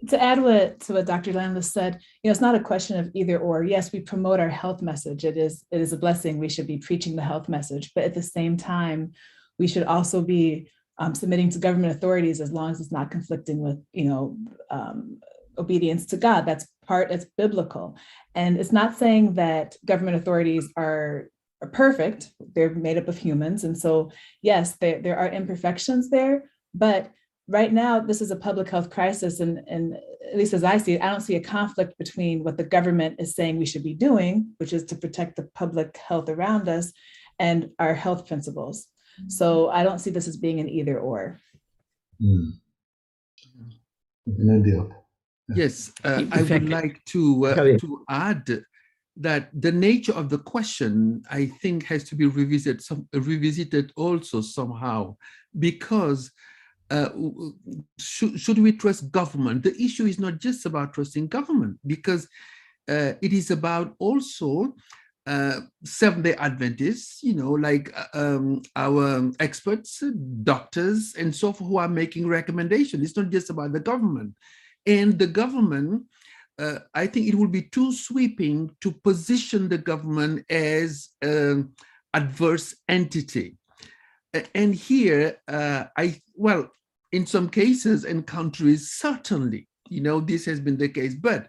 To add to what Dr. Landis said, it's not a question of either or. Yes, we promote our health message. It is a blessing. We should be preaching the health message, but at the same time, we should also be submitting to government authorities as long as it's not conflicting with, obedience to God. That's biblical. And it's not saying that government authorities are perfect. They're made up of humans. And so, yes, there are imperfections there, but right now, this is a public health crisis. And at least as I see it, I don't see a conflict between what the government is saying we should be doing, which is to protect the public health around us, and our health principles. So I don't see this as being an either or. Yes, I would like to add that the nature of the question, I think, has to be revisited also somehow, because should we trust government? The issue is not just about trusting government, because it is about also Seventh-day Adventists, like our experts, doctors, and so forth, who are making recommendations. It's not just about the government. And the government, I think it would be too sweeping to position the government as an adverse entity. And here, in some cases and countries, certainly, this has been the case. But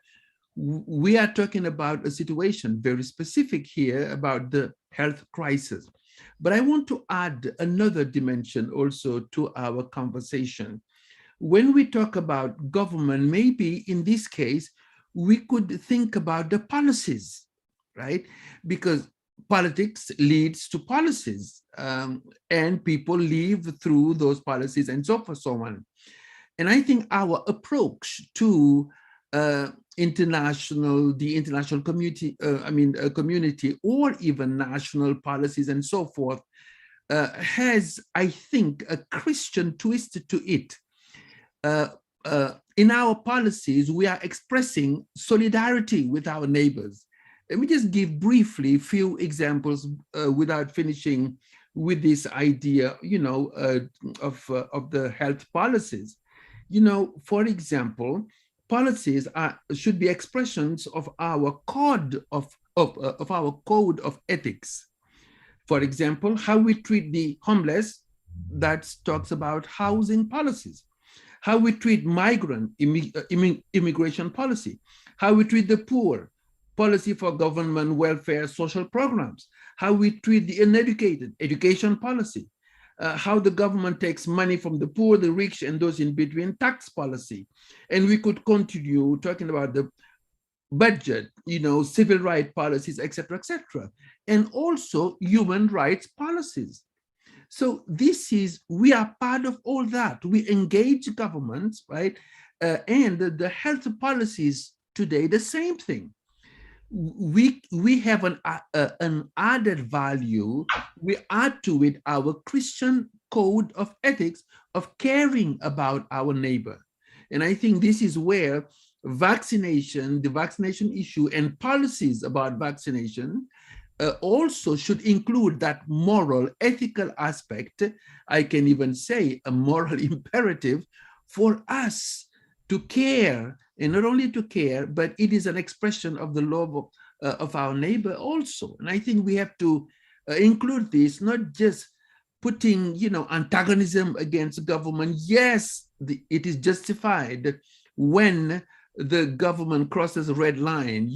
we are talking about a situation very specific here about the health crisis. But I want to add another dimension also to our conversation. When we talk about government, maybe in this case, we could think about the policies, right? Because politics leads to policies, and people live through those policies and so forth, so on. And I think our approach to the international community, community, or even national policies and so forth, has, I think, a Christian twist to it. In our policies, we are expressing solidarity with our neighbors. Let me just give briefly a few examples without finishing with this idea, of the health policies. For example, policies should be expressions of our code of ethics. For example, how we treat the homeless, that talks about housing policies. How we treat migrant immigration policy. How we treat the poor, policy for government welfare social programs. How we treat the uneducated, education policy. How the government takes money from the poor, the rich, and those in between, tax policy. And we could continue talking about the budget, civil rights policies, etc., etc., and also human rights policies. So we are part of all that. We engage governments, right? And the health policies today, the same thing. We have an added value. We add to it our Christian code of ethics of caring about our neighbor. And I think this is where the vaccination issue and policies about vaccination also should include that moral, ethical aspect. I can even say a moral imperative for us to care, and not only to care, but it is an expression of the love of our neighbor also. And I think we have to include this, not just putting, antagonism against government. Yes, it is justified when the government crosses a red line,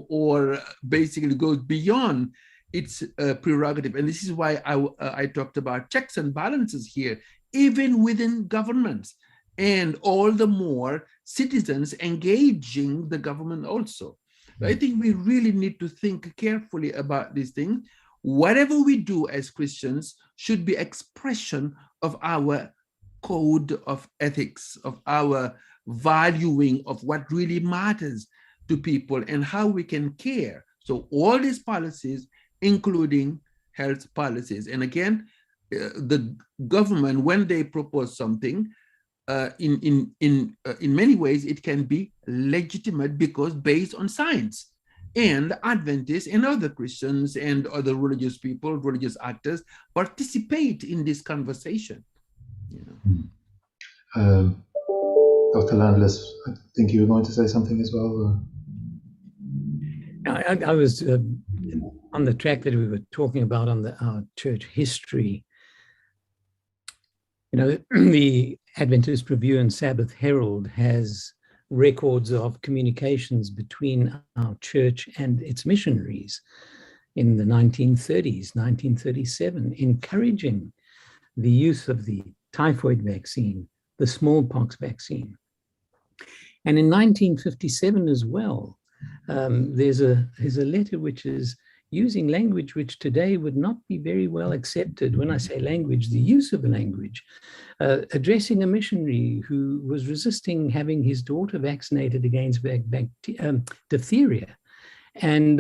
or basically goes beyond its prerogative. And this is why I talked about checks and balances here, even within governments, and all the more citizens engaging the government also. I think we really need to think carefully about these things. Whatever we do as Christians should be expression of our code of ethics, of our valuing of what really matters to people and how we can care. So all these policies, including health policies. And again, the government, when they propose something, in many ways, it can be legitimate because based on science. And Adventists and other Christians and other religious people, religious actors, participate in this conversation. Dr. Landless, I think you were going to say something as well. I was on the track that we were talking about on our church history. The Adventist Review and Sabbath Herald has records of communications between our church and its missionaries in the 1930s, 1937, encouraging the use of the typhoid vaccine, the smallpox vaccine. And in 1957 as well, there's a letter which is using language which today would not be very well accepted. When I say language, the use of language, addressing a missionary who was resisting having his daughter vaccinated against diphtheria. And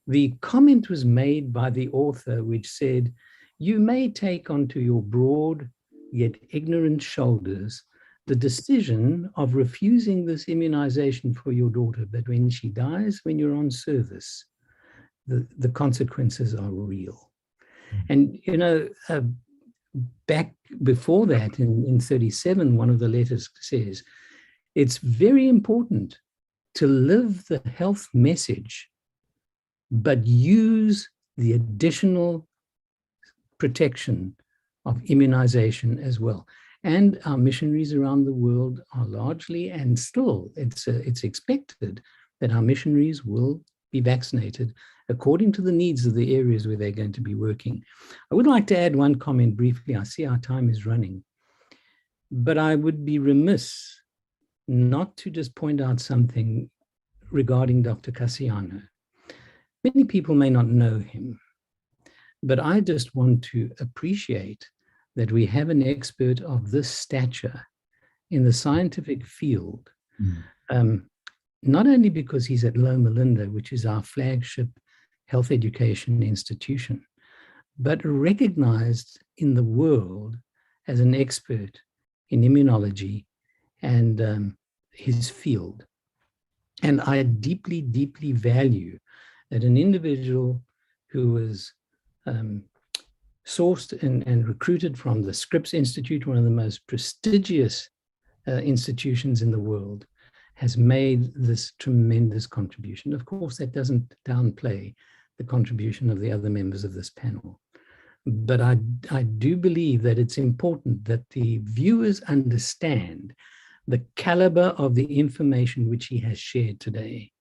the comment was made by the author, which said, "You may take onto your broad yet ignorant shoulders the decision of refusing this immunization for your daughter, but when she dies, when you're on service, the consequences are real." And, you know, back before that, in 37, one of the letters says, it's very important to live the health message, but use the additional protection of immunization as well. And our missionaries around the world are largely, and still it's expected that our missionaries will be vaccinated according to the needs of the areas where they're going to be working. I would like to add one comment briefly. I see our time is running, but I would be remiss not to just point out something regarding Dr. Cassiano. Many people may not know him, but I just want to appreciate that we have an expert of this stature in the scientific field, not only because he's at Loma Linda, which is our flagship health education institution, but recognized in the world as an expert in immunology and his field. And I deeply, deeply value that an individual who was sourced and recruited from the Scripps Institute, one of the most prestigious institutions in the world, has made this tremendous contribution. Of course, that doesn't downplay the contribution of the other members of this panel. But I do believe that it's important that the viewers understand the caliber of the information which he has shared today.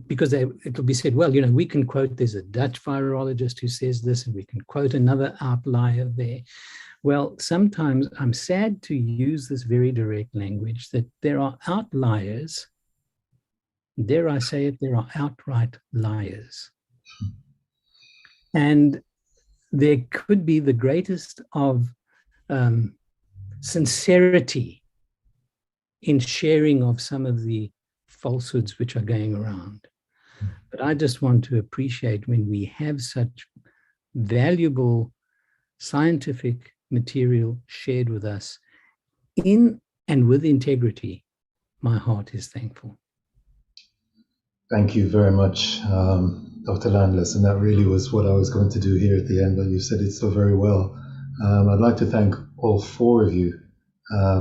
Because it'll be said, well, you know, we can quote, there's a Dutch virologist who says this, and we can quote another outlier there. Well, sometimes I'm sad to use this very direct language that there are outliers, dare I say it, there are outright liars. And there could be the greatest of sincerity in sharing of some of the falsehoods which are going around. But I just want to appreciate when we have such valuable scientific material shared with us in and with integrity. My heart is thankful. Thank you very much, Dr. Landless, and that really was what I was going to do here at the end, but you said it so very well. I'd like to thank all four of you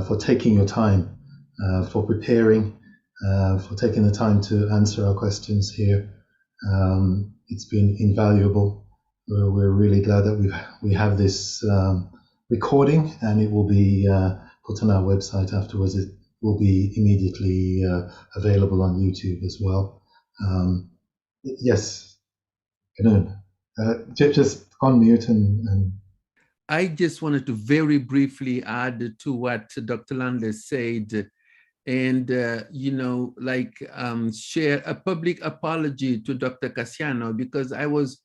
for taking your time, for preparing, for taking the time to answer our questions here. It's been invaluable. We're really glad that we have this recording, and it will be put on our website afterwards. It will be immediately available on YouTube as well. Yes, just unmute and I just wanted to very briefly add to what Dr. Landless said, and share a public apology to Dr. Cassiano, because I was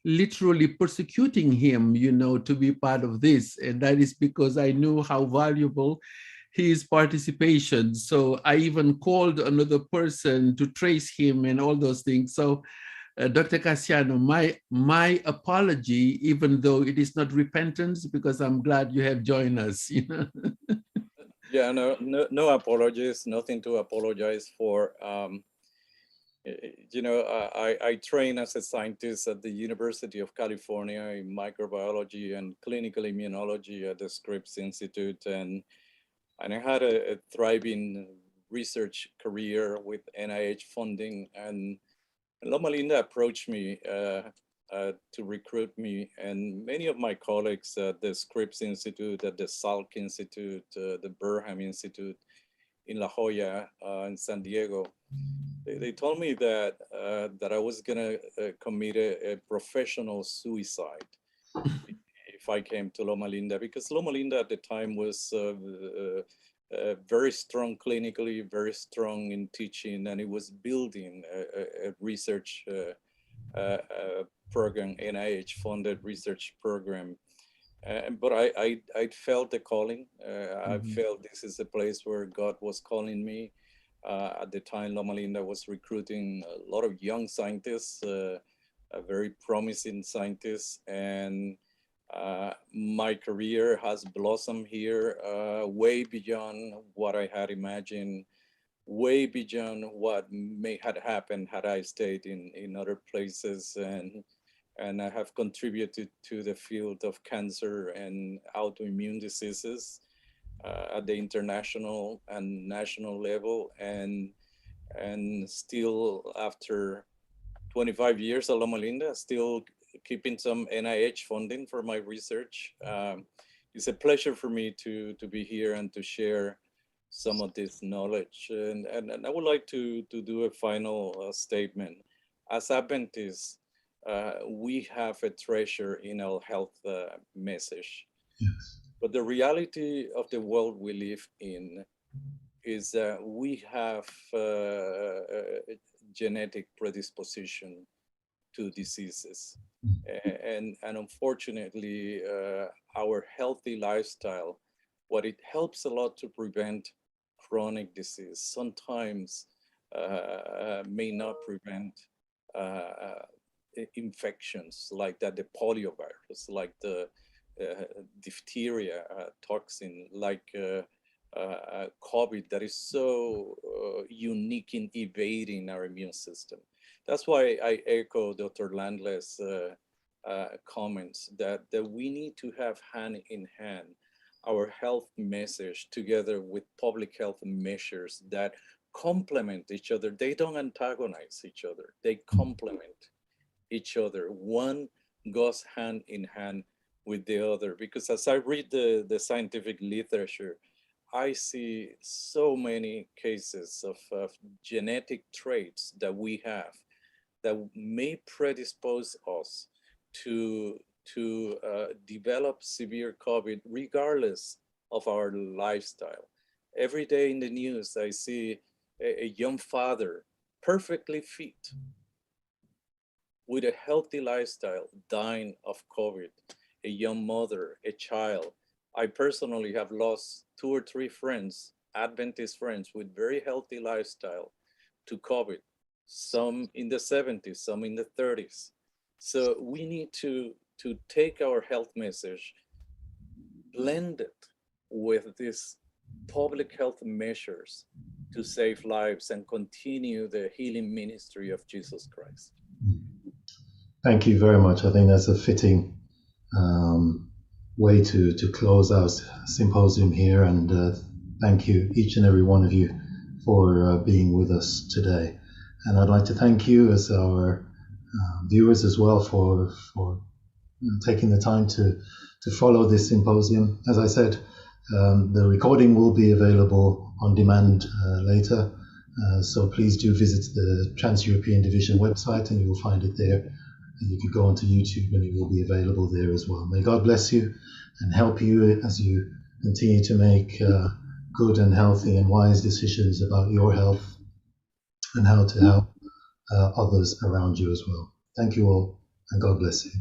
literally persecuting him, to be part of this, and that is because I knew how valuable his participation. So I even called another person to trace him and all those things. So Dr. Cassiano, my apology, even though it is not repentance, because I'm glad you have joined us. Yeah, no apologies, nothing to apologize for. I train as a scientist at the University of California in microbiology and clinical immunology at the Scripps Institute, and I had a thriving research career with NIH funding, and Loma Linda approached me to recruit me, and many of my colleagues at the Scripps Institute, at the Salk Institute, the Burham Institute, in La Jolla in San Diego. They told me that that I was gonna commit a professional suicide if I came to Loma Linda, because Loma Linda at the time was very strong clinically, very strong in teaching, and it was building a research program, NIH-funded research program. But I felt the calling. I felt this is a place where God was calling me. At the time, Loma Linda was recruiting a lot of young scientists, very promising scientists, and my career has blossomed here way beyond what I had imagined, way beyond what may had happened had I stayed in other places, and I have contributed to the field of cancer and autoimmune diseases at the international and national level, and still after 25 years at Loma Linda, still keeping some NIH funding for my research. It's a pleasure for me to be here and to share some of this knowledge. And I would like to do a final statement. As Adventists, we have a treasure in our health message. Yes. But the reality of the world we live in is that we have a genetic predisposition to diseases. And unfortunately, our healthy lifestyle, what it helps a lot to prevent chronic disease, sometimes may not prevent infections like that, the poliovirus, like the diphtheria toxin, like COVID, that is so unique in evading our immune system. That's why I echo Dr. Landler's comments that we need to have hand in hand our health message together with public health measures that complement each other. They don't antagonize each other. They complement each other. One goes hand in hand with the other, because as I read the scientific literature, I see so many cases of genetic traits that we have that may predispose us to develop severe COVID regardless of our lifestyle. Every day in the news, I see a young father, perfectly fit, with a healthy lifestyle, dying of COVID, a young mother, a child. I personally have lost 2 or 3 friends, Adventist friends with very healthy lifestyle to COVID, some in the 70s, some in the 30s. So we need to take our health message, blend it with these public health measures to save lives and continue the healing ministry of Jesus Christ. Thank you very much. I think that's a fitting way to close our symposium here, and thank you, each and every one of you, for being with us today. And I'd like to thank you as our viewers as well for taking the time to follow this symposium. As I said, the recording will be available on demand later, so please do visit the Trans-European Division website and you will find it there. And you can go onto YouTube and it will be available there as well. May God bless you and help you as you continue to make good and healthy and wise decisions about your health and how to help others around you as well. Thank you all, and God bless you.